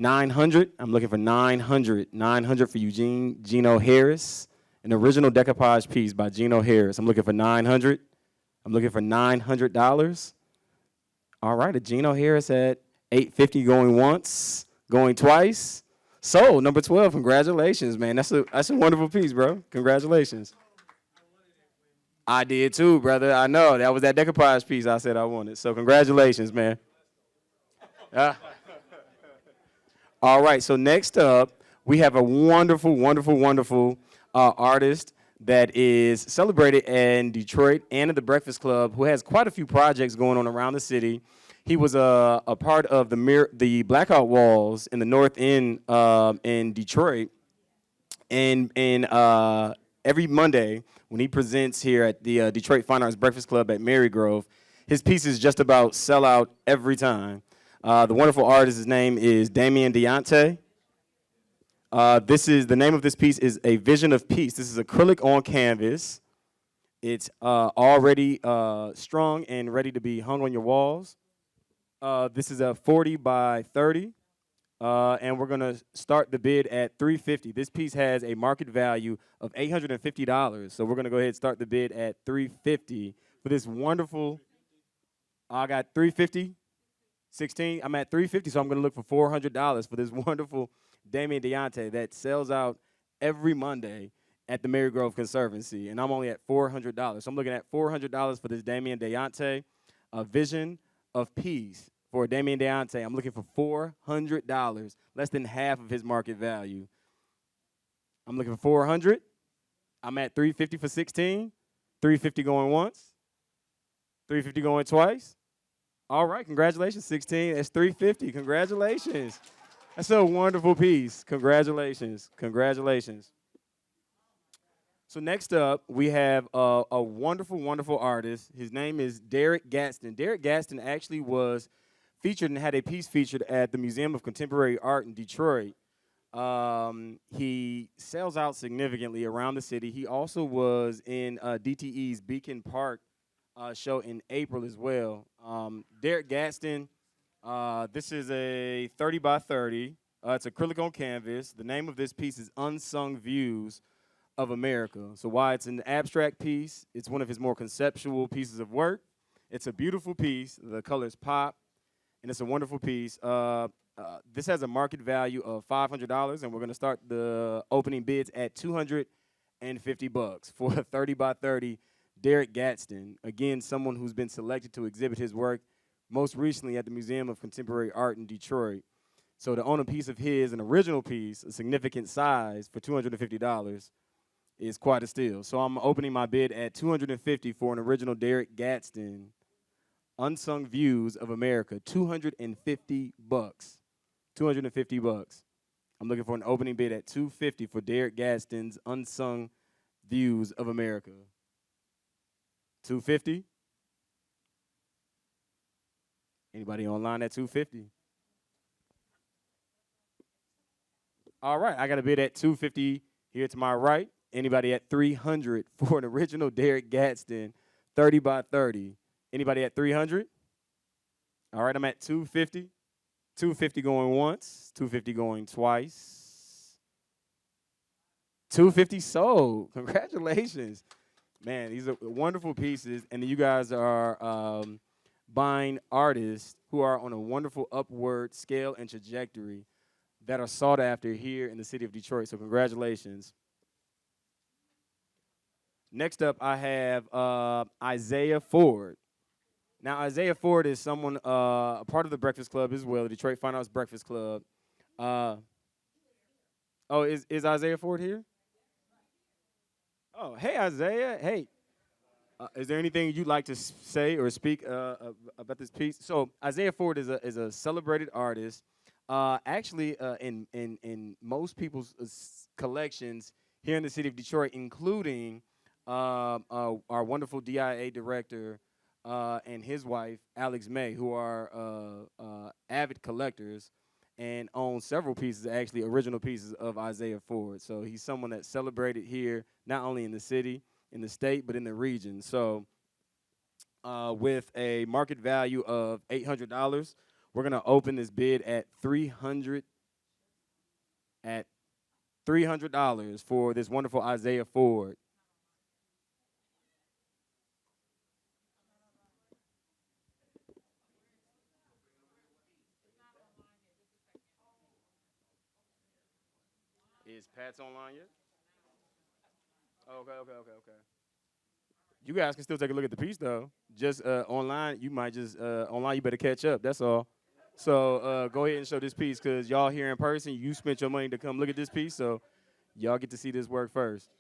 $900. I'm looking for $900. $900 for Eugene Geno Harris, an original decoupage piece by Geno Harris. I'm looking for $900. I'm looking for $900. All right, a Geno Harris at $850 going once, going twice. So, number 12, congratulations, man. That's a wonderful piece, bro. Congratulations. I did too, brother. I know. That was that decoupage piece I said I wanted. So, congratulations, man. All right, so next up, we have a wonderful, wonderful, wonderful artist that is celebrated in Detroit and at the Breakfast Club, who has quite a few projects going on around the city. He was a part of the Blackout Walls in the North End in Detroit. And every Monday, when he presents here at the Detroit Fine Arts Breakfast Club at Marygrove, his pieces just about sell out every time. The wonderful artist's name is Damian Deontay. The name of this piece is A Vision of Peace. This is acrylic on canvas. It's already strung and ready to be hung on your walls. This is a 40 by 30, and we're gonna start the bid at $350. This piece has a market value of $850, so we're gonna go ahead and start the bid at $350 for this wonderful. I got $350, 16. I'm at $350, so I'm gonna look for $400 for this wonderful Damian Deontay that sells out every Monday at the Marygrove Conservancy, and I'm only at $400. So I'm looking at $400 for this Damian Deontay, A Vision of Peace for Damian Deontay. I'm looking for $400, less than half of his market value. I'm looking for $400. I'm at $350 for 16. $350 going once. $350 going twice. All right, congratulations, 16. That's $350. Congratulations. That's a wonderful piece. Congratulations. Congratulations. So next up, we have a wonderful, wonderful artist. His name is Derek Gadsden. Derek Gadsden actually was featured and had a piece featured at the Museum of Contemporary Art in Detroit. He sells out significantly around the city. He also was in DTE's Beacon Park show in April as well. Derek Gadsden, this is a 30 by 30. It's acrylic on canvas. The name of this piece is Unsung Views of America. So while it's an abstract piece, it's one of his more conceptual pieces of work. It's a beautiful piece. The colors pop, and it's a wonderful piece. This has a market value of $500, and we're going to start the opening bids at $250 for a 30 by 30 Derek Gadsden. Again, someone who's been selected to exhibit his work most recently at the Museum of Contemporary Art in Detroit. So to own a piece of his, an original piece, a significant size, for $250, is quite a steal. So I'm opening my bid at $250 for an original Derek Gadsden, Unsung Views of America. $250. $250. I'm looking for an opening bid at $250 for Derek Gadsden's Unsung Views of America. $250? Anybody online at $250? All right, I got a bid at $250 here to my right. Anybody at $300 for an original Derek Gadsden, 30 by 30? Anybody at $300? All right, I'm at $250. $250 going once, $250 going twice. $250 sold. Congratulations. Man, these are wonderful pieces, and you guys are buying artists who are on a wonderful upward scale and trajectory that are sought after here in the city of Detroit, so congratulations. Next up, I have Isaiah Ford. Now, Isaiah Ford is someone, a part of the Breakfast Club as well, the Detroit Fine Arts Breakfast Club. Is Isaiah Ford here? Oh, hey, Isaiah. Hey. Is there anything you'd like to say or speak about this piece? So Isaiah Ford is a celebrated artist. Actually, in most people's collections here in the city of Detroit, including our wonderful DIA director and his wife, Alex May, who are avid collectors and own several pieces, actually original pieces of Isaiah Ford. So he's someone that's celebrated here, not only in the city, in the state, but in the region. So with a market value of $800, we're going to open this bid at $300 for this wonderful Isaiah Ford. Is Pat's online yet? Okay. You guys can still take a look at the piece, though. Just online, you better catch up. That's all. So go ahead and show this piece, because y'all here in person, you spent your money to come look at this piece, so y'all get to see this work first.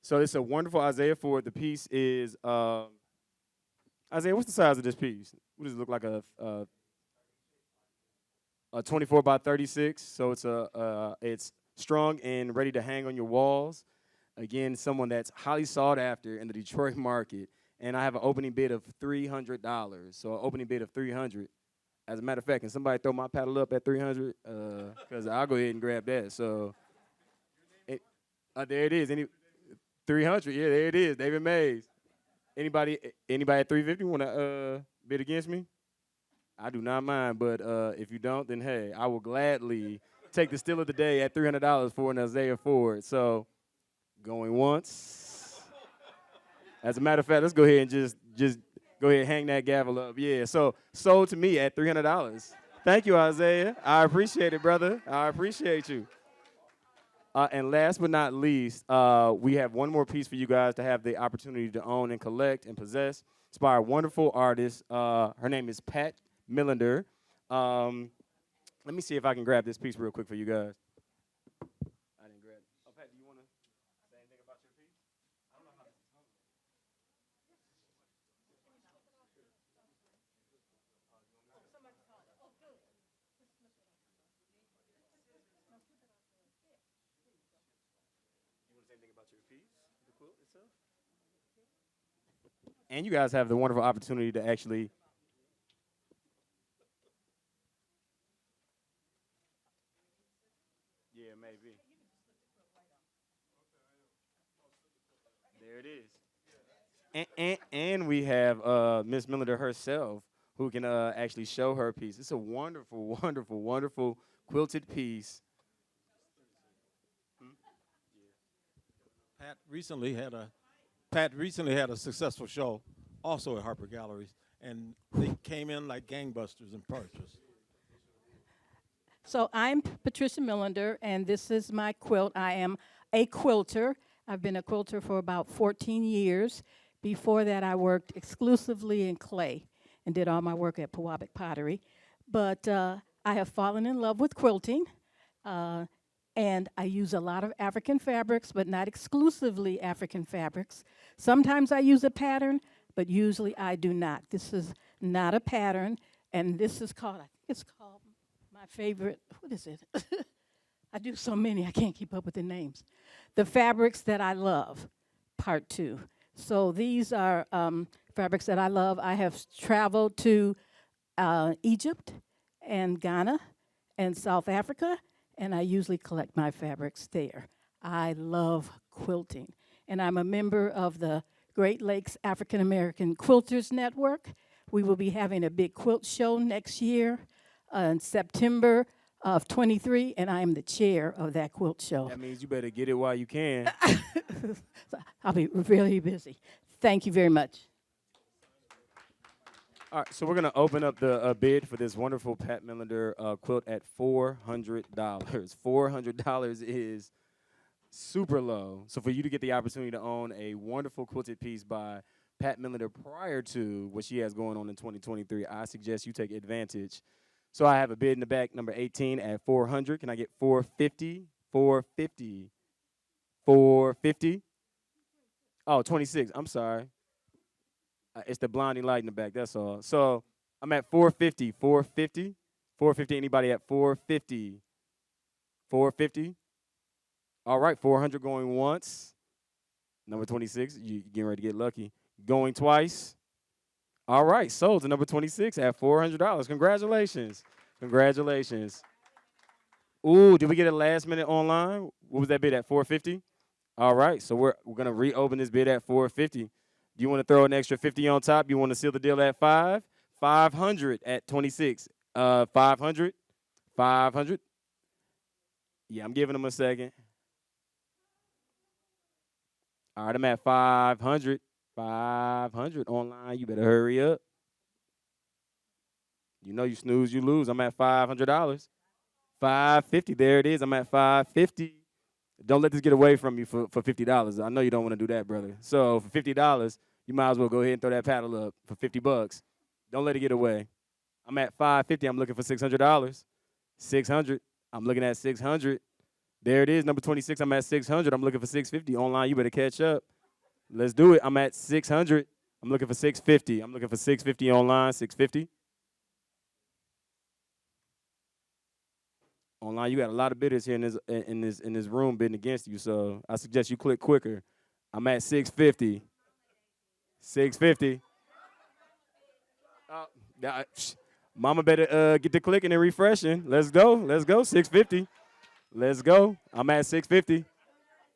So it's a wonderful Isaiah Ford. The piece is, Isaiah, what's the size of this piece? What does it look like, a 24 by 36? So it's strong and ready to hang on your walls. Again, someone that's highly sought after in the Detroit market. And I have an opening bid of $300. So an opening bid of $300. As a matter of fact, can somebody throw my paddle up at $300? Because I'll go ahead and grab that. So there it is. 300, yeah, there it is. David Mays. Anybody at $350 want to bid against me? I do not mind, but if you don't, then hey, I will gladly take the steal of the day at $300 for an Isaiah Ford. So going once. As a matter of fact, let's go ahead and just go ahead and hang that gavel up. Yeah, so sold to me at $300. Thank you, Isaiah. I appreciate it, brother. I appreciate you. And last but not least, we have one more piece for you guys to have the opportunity to own and collect and possess. It's by a wonderful artist. Her name is Pam Millender. Let me see if I can grab this piece real quick for you guys. I didn't grab it. Oh, Pat, do you want to say anything about your piece? I don't know how to. You want to say anything about your piece, the quilt itself? And you guys have the wonderful opportunity to actually. Yeah, maybe. There it is. And we have Miss Millender herself, who can actually show her piece. It's a wonderful, wonderful, wonderful quilted piece. Pat recently had a successful show, also at Harper Galleries, and they came in like gangbusters and purchased. So I'm Patricia Millender, and this is my quilt. I am a quilter. I've been a quilter for about 14 years. Before that, I worked exclusively in clay and did all my work at Pewabic Pottery. But I have fallen in love with quilting, and And I use a lot of African fabrics, but not exclusively African fabrics. Sometimes I use a pattern, but usually I do not. This is not a pattern, and this is called, I think it's called my favorite, what is it? I do so many, I can't keep up with the names. The fabrics that I love, part 2. So these are fabrics that I love. I have traveled to Egypt and Ghana and South Africa, and I usually collect my fabrics there. I love quilting, and I'm a member of the Great Lakes African American Quilters Network. We will be having a big quilt show next year in September of 23, and I am the chair of that quilt show. That means you better get it while you can. So I'll be really busy. Thank you very much. All right, so we're gonna open up the bid for this wonderful Pat Millender quilt at $400. $400 is super low. So for you to get the opportunity to own a wonderful quilted piece by Pat Millender prior to what she has going on in 2023, I suggest you take advantage. So I have a bid in the back, number 18 at $400. Can I get $450? $450. $450? Oh, 26. I'm sorry. It's the blinding light in the back, that's all. So I'm at $450. $450? $450. Anybody at $450? $450? All right, $400 going once. Number 26, you getting ready to get lucky. Going twice. All right, sold to number 26 at $400. Congratulations. Congratulations. Ooh, did we get a last minute online? What was that bid at, $450? All right, so we're going to reopen this bid at $450. Do you want to throw an extra 50 on top? You want to seal the deal at $500 at 26. 500? 500? Yeah, I'm giving them a second. All right, I'm at 500. 500 online. You better hurry up. You know you snooze, you lose. I'm at $500. 550. There it is. I'm at 550. Don't let this get away from you for $50. I know you don't want to do that, brother. So for $50, you might as well go ahead and throw that paddle up for $50. Don't let it get away. I'm at 550. I'm looking for $600. 600. I'm looking at 600. There it is, number 26. I'm at 600. I'm looking for 650. Online, you better catch up. Let's do it. I'm at 600. I'm looking for 650. I'm looking for 650 online. 650. Online, you got a lot of bidders here in this room bidding against you, so I suggest you click quicker. I'm at 650. 650. Mama better get to clicking and refreshing. Let's go. Let's go. 650. Let's go. I'm at 650.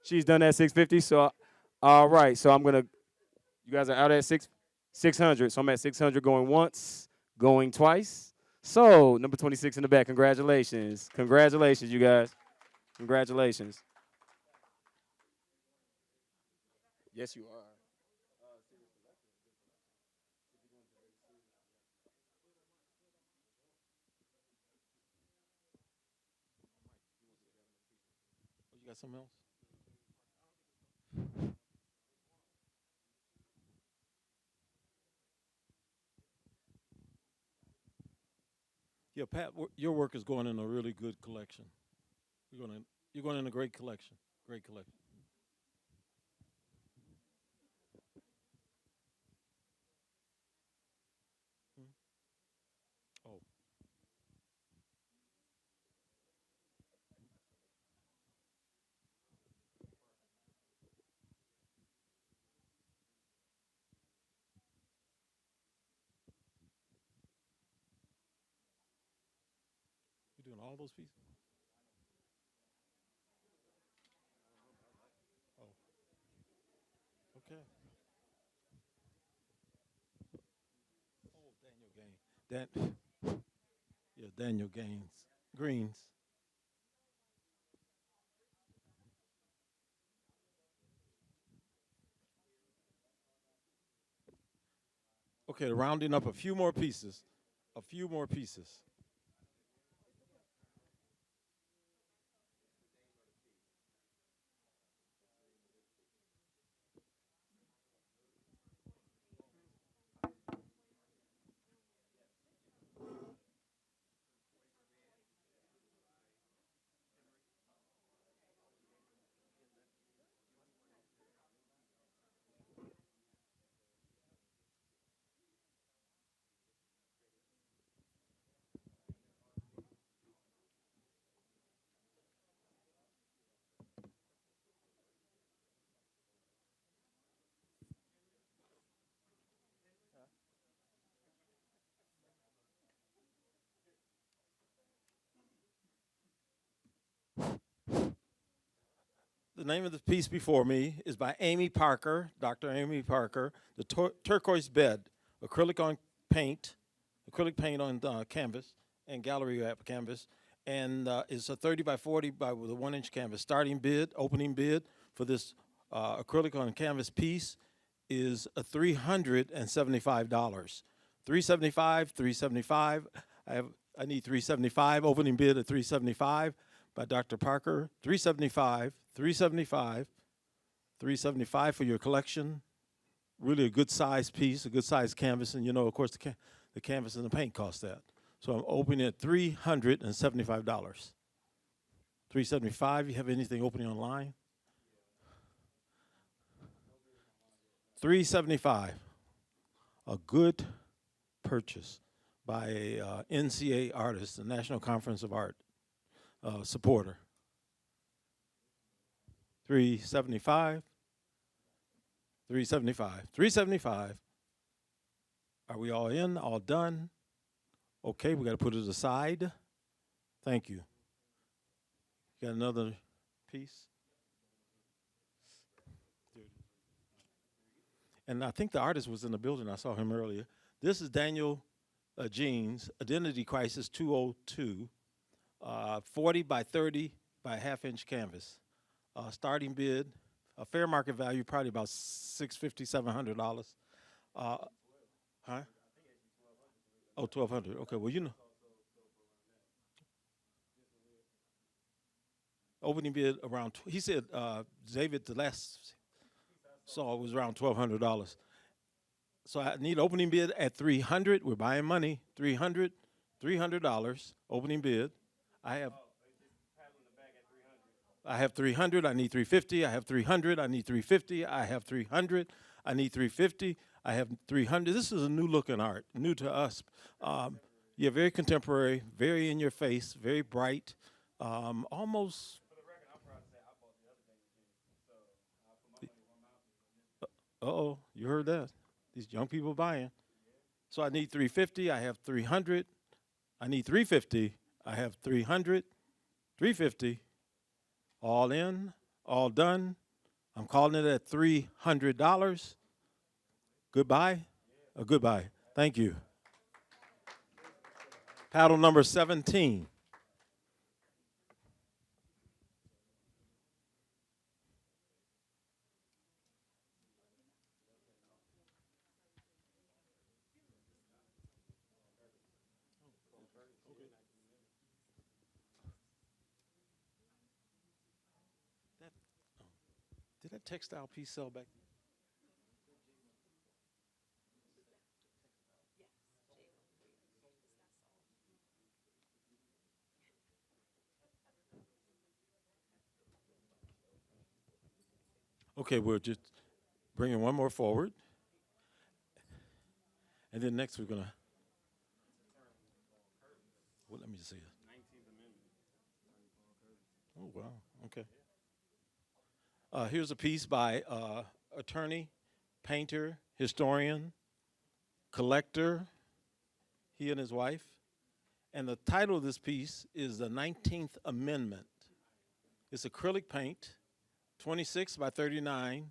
She's done at 650. So, all right. So I'm gonna. You guys are out at 600. So I'm at 600 going once, going twice. So number 26 in the back. Congratulations. Congratulations, you guys. Congratulations. Yes, you are. You got something else? Yeah, Pat, your work is going in a really good collection. You're going in a great collection. Great collection. Oh. You're doing all those pieces? Oh. Okay. Oh, Daniel Gaines. Yeah, Daniel Gaines. Greens. Okay, rounding up a few more pieces. A few more pieces. The name of the piece before me is by Amy Parker, Dr. Amy Parker, The Turquoise Bed, acrylic paint on canvas and gallery wrap canvas, and it's a 30 by 40 with a 1-inch canvas. Starting bid, opening bid for this acrylic on canvas piece is $375. $375. I need $375. Opening bid at $375 by Dr. Parker. $375. $375 for your collection. Really a good size piece, a good size canvas, and of course the canvas and the paint cost that. So I'm opening at $375. $375. You have anything opening online? $375. A good purchase by a NCA artist, the National Conference of Art supporter. $375. $375. Are we all in? All done? Okay, we got to put it aside. Thank you. Got another piece? And I think the artist was in the building. I saw him earlier. This is Daniel Jeans, Identity Crisis 202, 40 by 30 by half-inch canvas. Starting bid, a fair market value, probably about $650, $700. Huh? Oh, $1,200. Okay, well, opening bid around, he said, David, the last saw it was around $1,200. So I need opening bid at $300. We're buying money. $300. Opening bid. I have $300. I need $350. I have $300. I need $350. I have $300. I need $350. I have $300. This is a new look in art, new to us. Yeah, very contemporary, very in your face, very bright, almost. Uh-oh, you heard that. These young people buying. So I need $350. I have $300. I need $350. I have $300. $350. All in, all done. I'm calling it at $300. Goodbye? Goodbye. Thank you. Paddle number 17. Did that textile piece sell back? Okay, we're just bringing one more forward. And then next we're going to, well, let me just see it. Oh, wow, okay. Here's a piece by attorney, painter, historian, collector, he and his wife. And the title of this piece is The 19th Amendment. It's acrylic paint, 26 by 39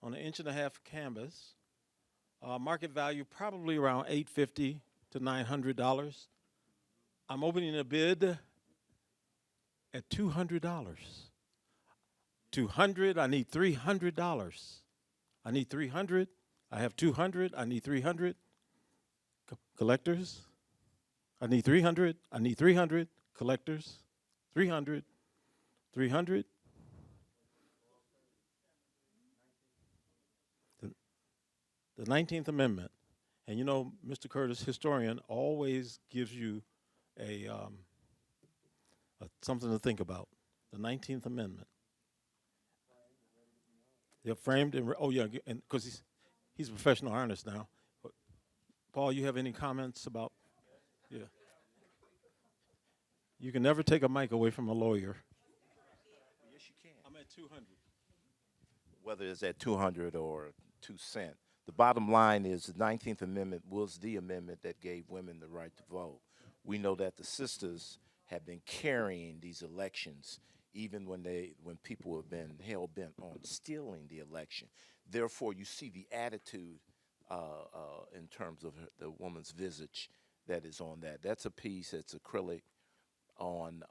on an 1.5 inch canvas. Market value probably around $850 to $900. I'm opening a bid at $200. $200, I need $300. I need $300. I have $200. I need $300. Collectors. I need $300. I need $300. Collectors. $300. $300. The 19th Amendment. And Mr. Curtis, historian, always gives you something to think about. The 19th Amendment. They're framed in, and because he's a professional artist now. But Paul, you have any comments about? Yeah. You can never take a mic away from a lawyer. Yes, you can. I'm at 200. Whether it's at 200 or 2 cents. The bottom line is the 19th Amendment was the amendment that gave women the right to vote. We know that the sisters have been carrying these elections even when people have been hell-bent on stealing the election. Therefore, you see the attitude in terms of the woman's visage that is on that. That's a piece that's acrylic on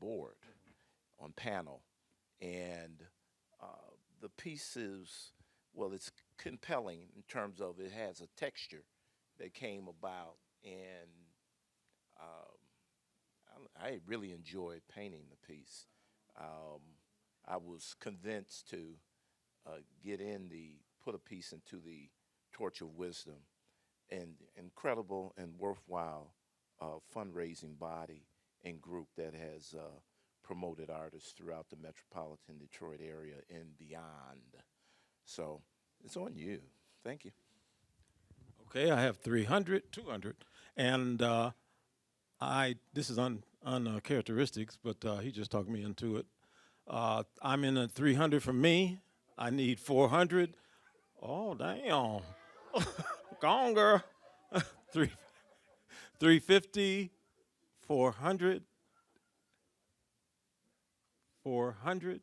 board, on panel. And the piece is, well, it's compelling in terms of it has a texture that came about, and I really enjoyed painting the piece. I was convinced to put a piece into the Torch of Wisdom, an incredible and worthwhile fundraising body and group that has promoted artists throughout the metropolitan Detroit area and beyond. So it's on you. Thank you. Okay, I have 300, 200, and this is uncharacteristics, but he just talked me into it. I'm in a 300 for me. I need 400. Oh, damn. Go on, girl. 350, 400, 400,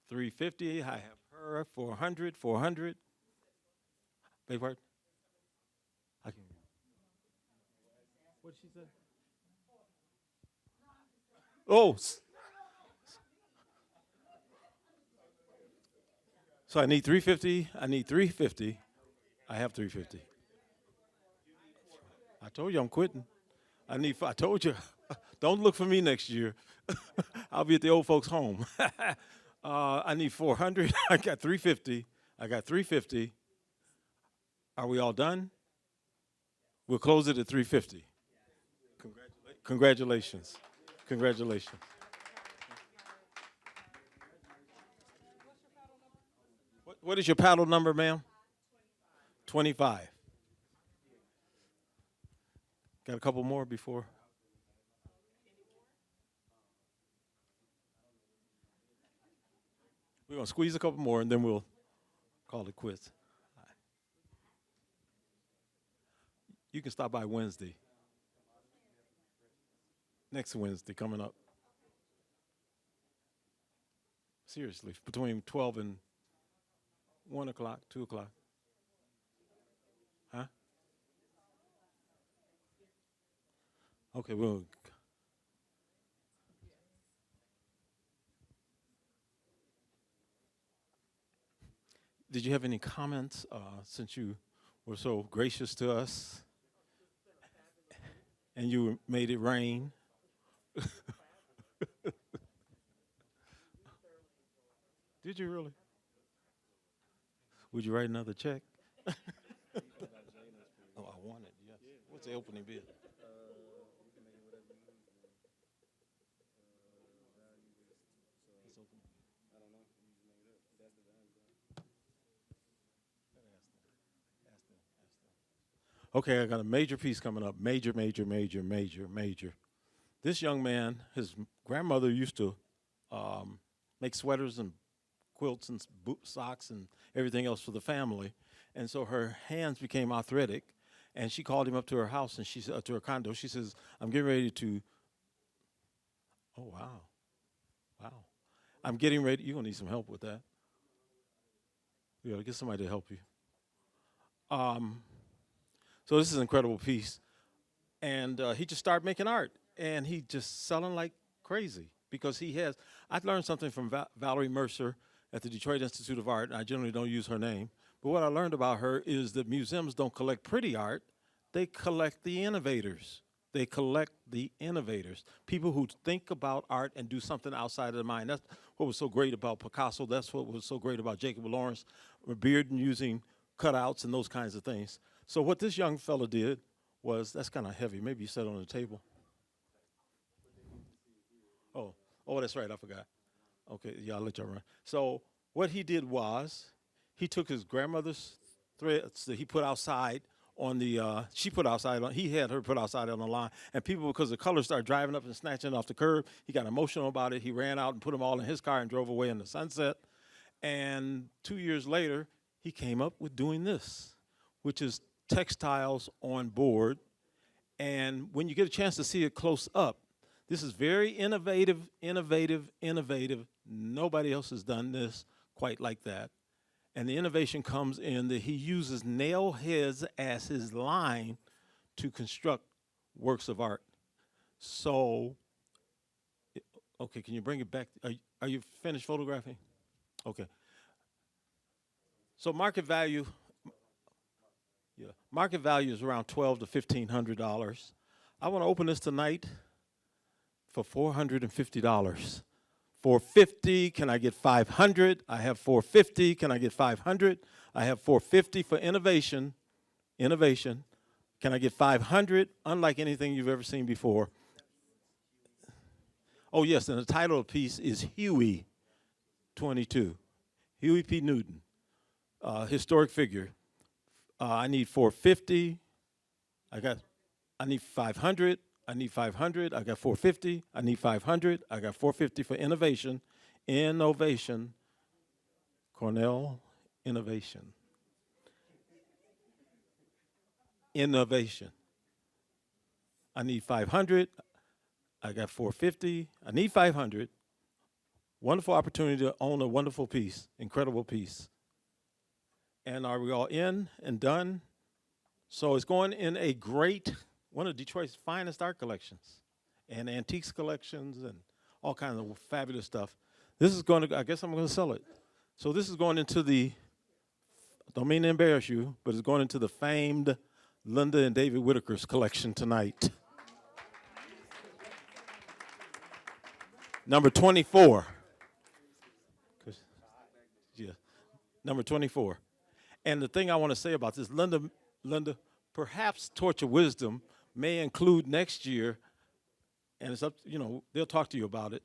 350. I have her 400, 400. Beg pardon? I can. What did she say? Oh. So I need 350. I need 350. I have 350. I told you I'm quitting. I told you, don't look for me next year. I'll be at the old folks' home. I need 400. I got 350. I got 350. Are we all done? We'll close it at 350. Congratulations. Congratulations. What is your paddle number, ma'am? 25. Got a couple more before? We're going to squeeze a couple more, and then we'll call it quits. You can stop by Wednesday. Next Wednesday, coming up. Seriously, between 12 and 1 o'clock, 2 o'clock. Huh? Okay, well. Did you have any comments since you were so gracious to us and you made it rain? Did you really? Would you write another check? Oh, I want it, yes. What's the opening bid? Okay, I got a major piece coming up. Major. This young man, his grandmother used to make sweaters and quilts and socks and everything else for the family. And so her hands became arthritic, and she called him up to her house, and she said, to her condo, she says, I'm getting ready to, oh, wow. I'm getting ready, you're gonna need some help with that. You gotta get somebody to help you. So this is an incredible piece. And he just started making art, and he just selling like crazy because I learned something from Valerie Mercer at the Detroit Institute of Art, and I generally don't use her name, but what I learned about her is that museums don't collect pretty art, they collect the innovators. They collect the innovators, people who think about art and do something outside of the mind. That's what was so great about Picasso. That's what was so great about Jacob Lawrence, Bearden using cutouts and those kinds of things. So what this young fella did was, that's kind of heavy. Maybe you set it on the table. Oh, that's right, I forgot. Okay, yeah, I'll let y'all run. So what he did was, he took his grandmother's threads that he put outside on the, he had her put outside on the line, and people, because the colors started driving up and snatching off the curb, he got emotional about it. He ran out and put them all in his car and drove away in the sunset. And 2 years later, he came up with doing this, which is textiles on board. And when you get a chance to see it close up, this is very innovative, innovative, innovative. Nobody else has done this quite like that. And the innovation comes in that he uses nail heads as his line to construct works of art. So, okay, can you bring it back? Are you finished photographing? Okay. So market value is around $1,200 to $1,500. I want to open this tonight for $450. $450, can I get $500? I have $450, can I get $500? I have $450 for innovation. Innovation. Can I get $500? Unlike anything you've ever seen before. Oh yes, and the title of the piece is Huey 22. Huey P. Newton, historic figure. I need $450. I need $500. I need $500. I got $450. I need $500. I got $450 for innovation. Innovation. Cornell Innovation. Innovation. I need $500. I got $450. I need $500. Wonderful opportunity to own a wonderful piece, incredible piece. And are we all in and done? So it's going in a great, one of Detroit's finest art collections and antiques collections and all kinds of fabulous stuff. This is going to, I guess I'm going to sell it. So this is going into the, don't mean to embarrass you, but it's going into the famed Linda and David Whitaker's collection tonight. Number 24. Yeah, number 24. And the thing I want to say about this, Linda, perhaps Torch of Wisdom may include next year, and it's up, they'll talk to you about it,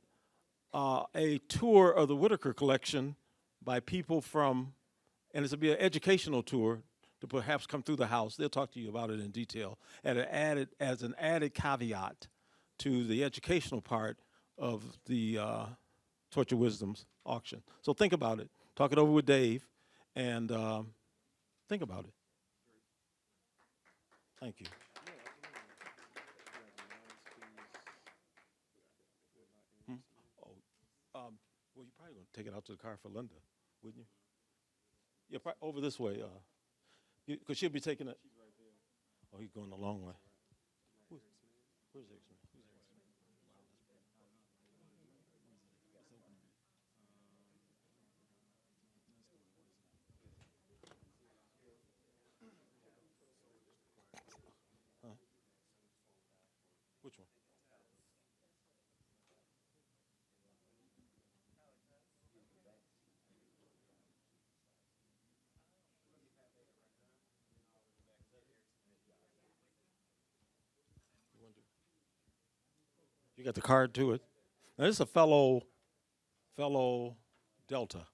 a tour of the Whitaker collection by people from, and it's to be an educational tour to perhaps come through the house. They'll talk to you about it in detail, as an added caveat to the educational part of the Torch of Wisdom's auction. So think about it. Talk it over with Dave, and think about it. Thank you. Well, you're probably going to take it out to the car for Linda, wouldn't you? Yeah, over this way, because she'll be taking it. Oh, he's going the long way. Where's the X-Men? Which one? You got the card to it. Now this is a fellow Delta.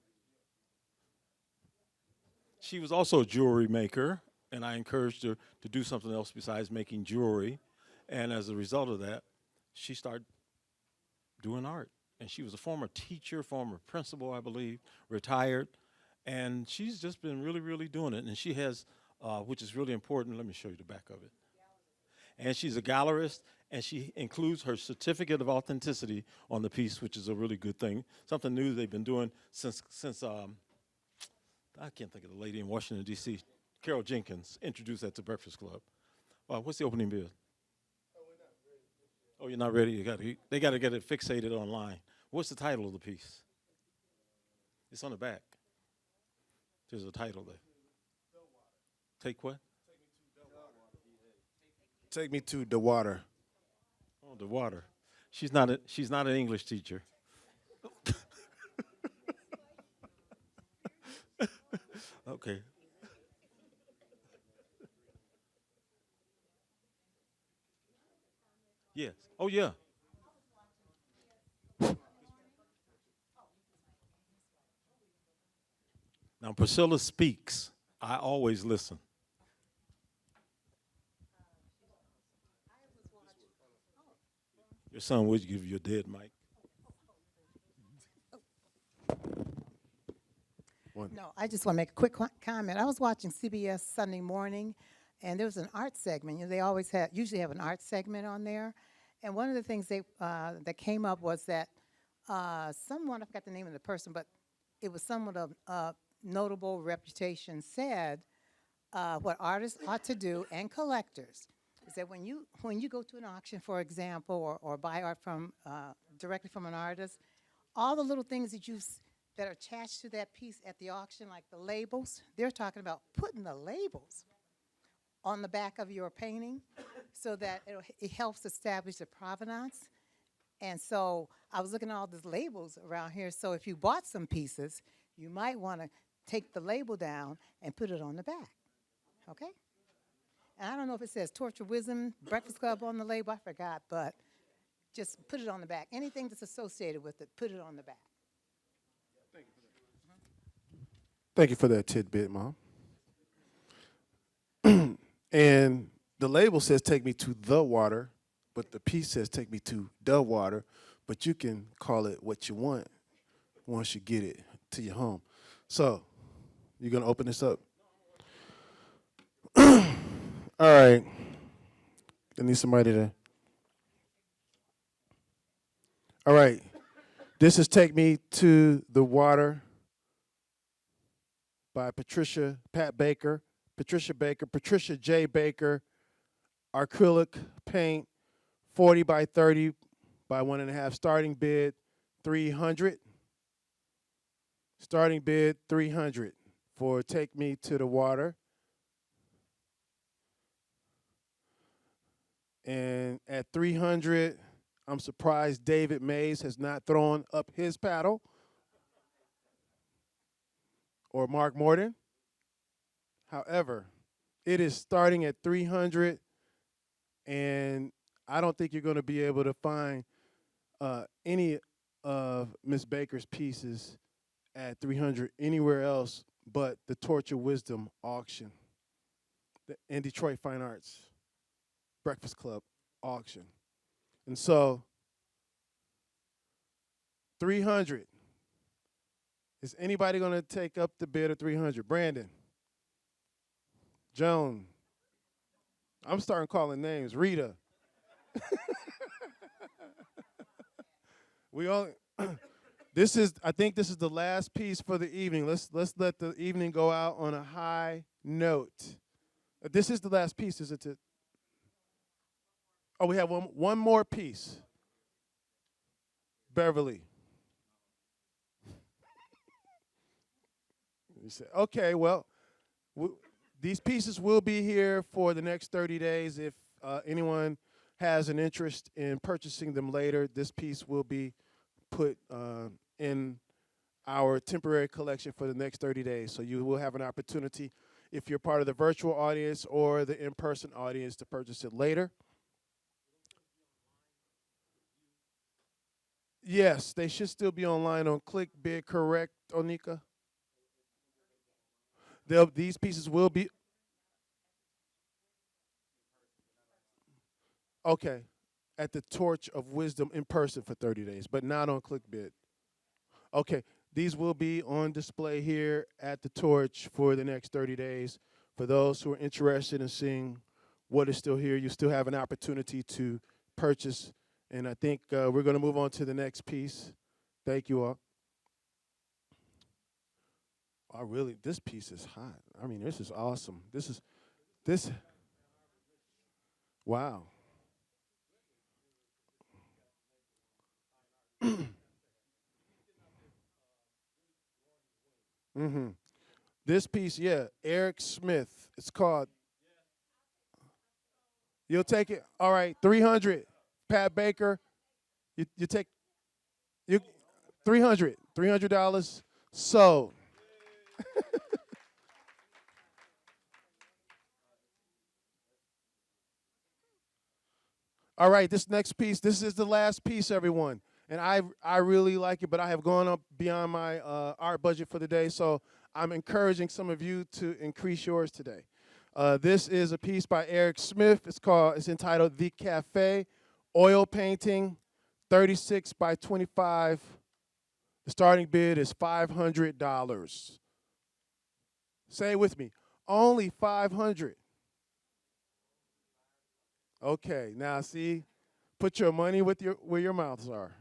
She was also a jewelry maker, and I encouraged her to do something else besides making jewelry. And as a result of that, she started doing art. And she was a former teacher, former principal, I believe, retired. And she's just been really, really doing it. And she has, which is really important, let me show you the back of it. And she's a gallerist, and she includes her certificate of authenticity on the piece, which is a really good thing. Something new they've been doing since I can't think of the lady in Washington, D.C., Carol Jenkins, introduced that to Breakfast Club. What's the opening bid? Oh, you're not ready? They got to get it fixated online. What's the title of the piece? It's on the back. There's a title there. Take what? Take me to the water. Oh, the water. She's not an English teacher. Okay. Yes. Oh, yeah. Now, Priscilla speaks. I always listen. Your son would give you a dead mic. No, I just want to make a quick comment. I was watching CBS Sunday Morning. and there was an art segment. You know, they usually have an art segment on there. And one of the things that came up was that someone, I forgot the name of the person, but it was someone of notable reputation said what artists ought to do and collectors is that when you go to an auction, for example, or buy art from directly from an artist, all the little things that are attached to that piece at the auction, like the labels, they're talking about putting the labels on the back of your painting so that it helps establish the provenance. And so I was looking at all these labels around here. So if you bought some pieces, you might want to take the label down and put it on the back. Okay? And I don't know if it says Torture Wisdom Breakfast Club on the label. I forgot, but just put it on the back. Anything that's associated with it, put it on the back. Thank you for that tidbit, Mom. And the label says take me to the water, but the piece says take me to the water, but you can call it what you want once you get it to your home. So, you're going to open this up? All right. I need somebody to. All right. This is Take Me to the Water by Patricia J. Baker, acrylic paint, 40 by 30 by 1.5. Starting bid, $300. Starting bid, $300 for Take Me to the Water. And at $300, I'm surprised David Mays has not thrown up his paddle. Or Mark Morton. However, it is starting at $300, and I don't think you're going to be able to find any of Miss Baker's pieces at $300 anywhere else but the Torture Wisdom auction in Detroit Fine Arts Breakfast Club auction. And so, $300. Is anybody going to take up the bid of $300? Brandon, Joan, I'm starting calling names. Rita. We all. I think this is the last piece for the evening. Let's let the evening go out on a high note. This is the last piece, is it? Oh, we have one more piece. Beverly. You say, okay, well, these pieces will be here for the next 30 days. If anyone has an interest in purchasing them later, this piece will be put in our temporary collection for the next 30 days. So you will have an opportunity, if you're part of the virtual audience or the in-person audience, to purchase it later. Yes, they should still be online on ClickBid, correct, Onika? These pieces will be. Okay, at the Torch of Wisdom in person for 30 days, but not on ClickBid. Okay, these will be on display here at the Torch for the next 30 days. For those who are interested in seeing what is still here, you still have an opportunity to purchase. And I think we're going to move on to the next piece. Thank you all. Oh, really, this piece is hot. I mean, this is awesome. This, wow. Mm-hmm. This piece, yeah, Eric Smith. It's called. You'll take it? All right, $300. Pat Baker, you take $300. So. All right, this next piece, this is the last piece, everyone. And I really like it, but I have gone up beyond my art budget for the day, so I'm encouraging some of you to increase yours today. This is a piece by Eric Smith. It's entitled The Cafe, oil painting, 36 by 25. The starting bid is $500. Say it with me, only $500. Okay, now see, put your money with where your mouths are.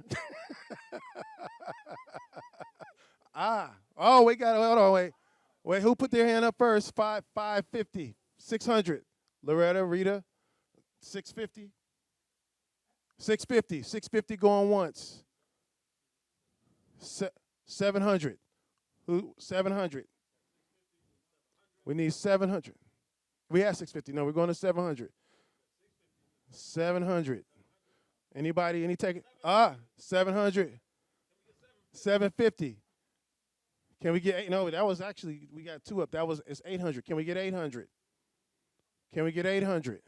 Oh, we got, hold on, wait, who put their hand up first? 550, 600. Loretta, Rita, 650, 650 going once. 700, who, 700. We need 700. We have 650, no, we're going to 700. 700. Anybody, any take it? 700. 750. Can we get no, that was actually, we got two up. It's 800. Can we get 800? Can we get 800?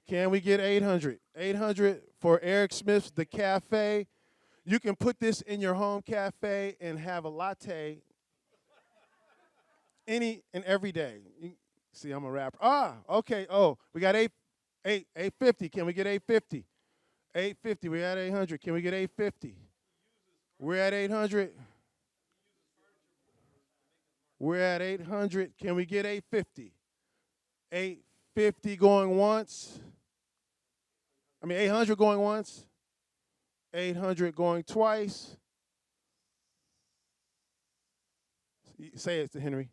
Can we get 800? 800 for Eric Smith's The Cafe. You can put this in your home cafe and have a latte any and every day. See, I'm a rapper. Okay. Oh, we got 850. Can we get 850? 850. We're at 800. Can we get 850? We're at 800. We're at 800. Can we get 850? 850 going once. 800 going once. 800 going twice. Say it to Henry.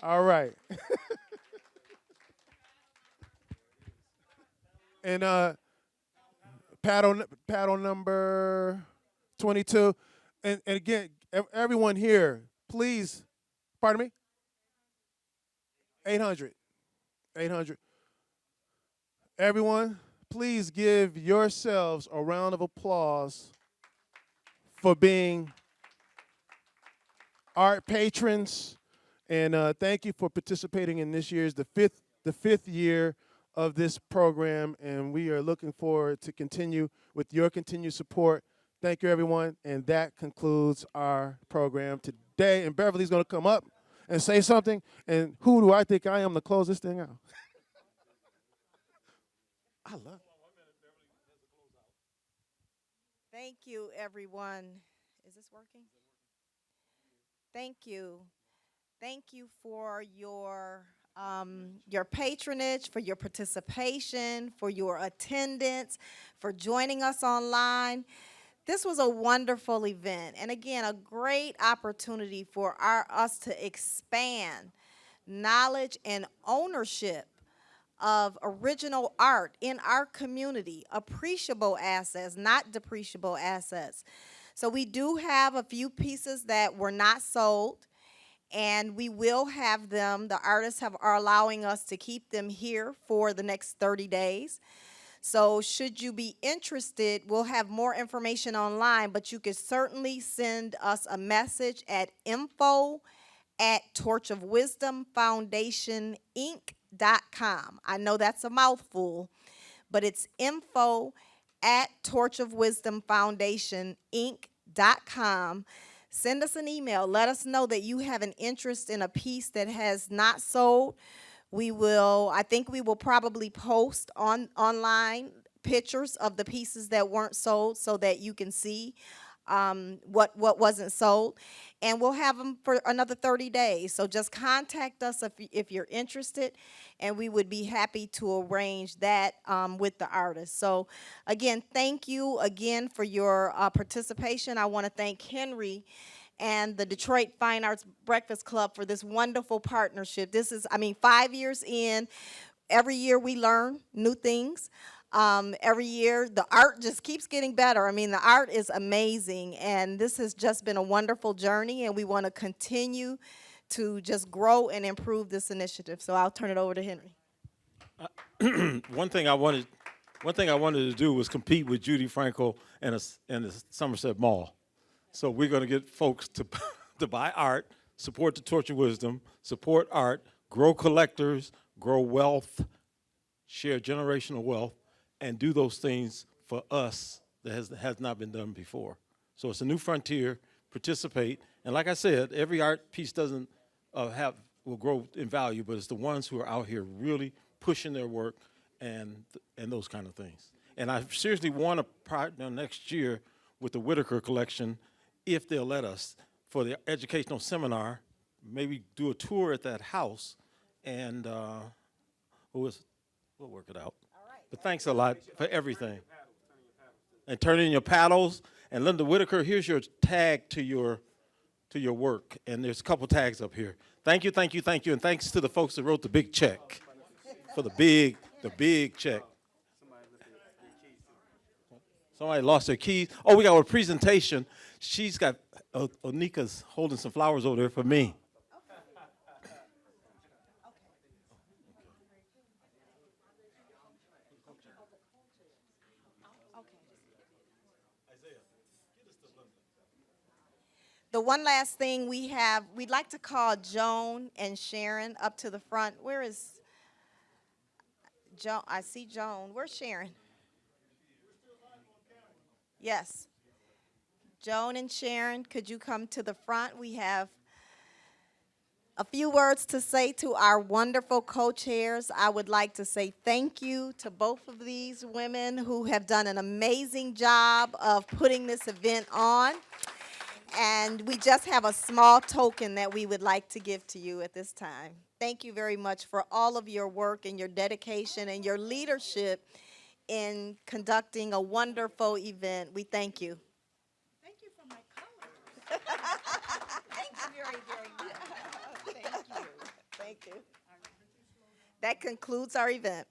All right. And paddle number 22. And again, everyone here, please, pardon me? 800. 800. Everyone, please give yourselves a round of applause for being art patrons. And thank you for participating in this year's, the fifth year of this program, and we are looking forward to continue with your continued support. Thank you, everyone, and that concludes our program today. And Beverly's going to come up and say something, and who do I think I am to close this thing out? I love it. Thank you, everyone. Is this working? Thank you. Thank you for your patronage, for your participation, for your attendance, for joining us online. This was a wonderful event, and again, a great opportunity for us to expand knowledge and ownership of original art in our community, appreciable assets, not depreciable assets. So we do have a few pieces that were not sold, and we will have them. The artists are allowing us to keep them here for the next 30 days. So should you be interested, we'll have more information online, but you can certainly send us a message at info@torchofwisdomfoundationinc.com. I know that's a mouthful, but it's info@torchofwisdomfoundationinc.com. Send us an email. Let us know that you have an interest in a piece that has not sold. I think we will probably post online pictures of the pieces that weren't sold so that you can see what wasn't sold. And we'll have them for another 30 days. So just contact us if you're interested, and we would be happy to arrange that with the artist. So again, thank you again for your participation. I want to thank Henry and the Detroit Fine Arts Breakfast Club for this wonderful partnership. This is, 5 years in. Every year we learn new things. Every year the art just keeps getting better. The art is amazing, and this has just been a wonderful journey, and we want to continue to just grow and improve this initiative. So I'll turn it over to Henry. One thing I wanted to do was compete with Judy Franco and the Somerset Mall. So we're going to get folks to buy art, support the Torch of Wisdom, support art, grow collectors, grow wealth, share generational wealth, and do those things for us that has not been done before. So it's a new frontier. Participate, and like I said, every art piece doesn't will grow in value, but it's the ones who are out here really pushing their work and those kind of things. And I seriously want to partner next year with the Whitaker collection, if they'll let us, for the educational seminar. Maybe do a tour at that house and we'll work it out. But thanks a lot for everything. And turn in your paddles. And Linda Whitaker, here's your tag to your work. And there's a couple tags up here. Thank you, thank you, thank you. And thanks to the folks that wrote the big check for the big check. Somebody lost their keys. Oh, we got a presentation. She's got, Onika's holding some flowers over there for me. The one last thing we have, we'd like to call Joan and Sharon up to the front. Where is Joan? I see Joan. Where's Sharon? Yes. Joan and Sharon, could you come to the front? We have a few words to say to our wonderful co-chairs. I would like to say thank you to both of these women who have done an amazing job of putting this event on. And we just have a small token that we would like to give to you at this time. Thank you very much for all of your work and your dedication and your leadership in conducting a wonderful event. We thank you. Thank you for my color. Thank you very, very much. Thank you. Thank you. That concludes our event.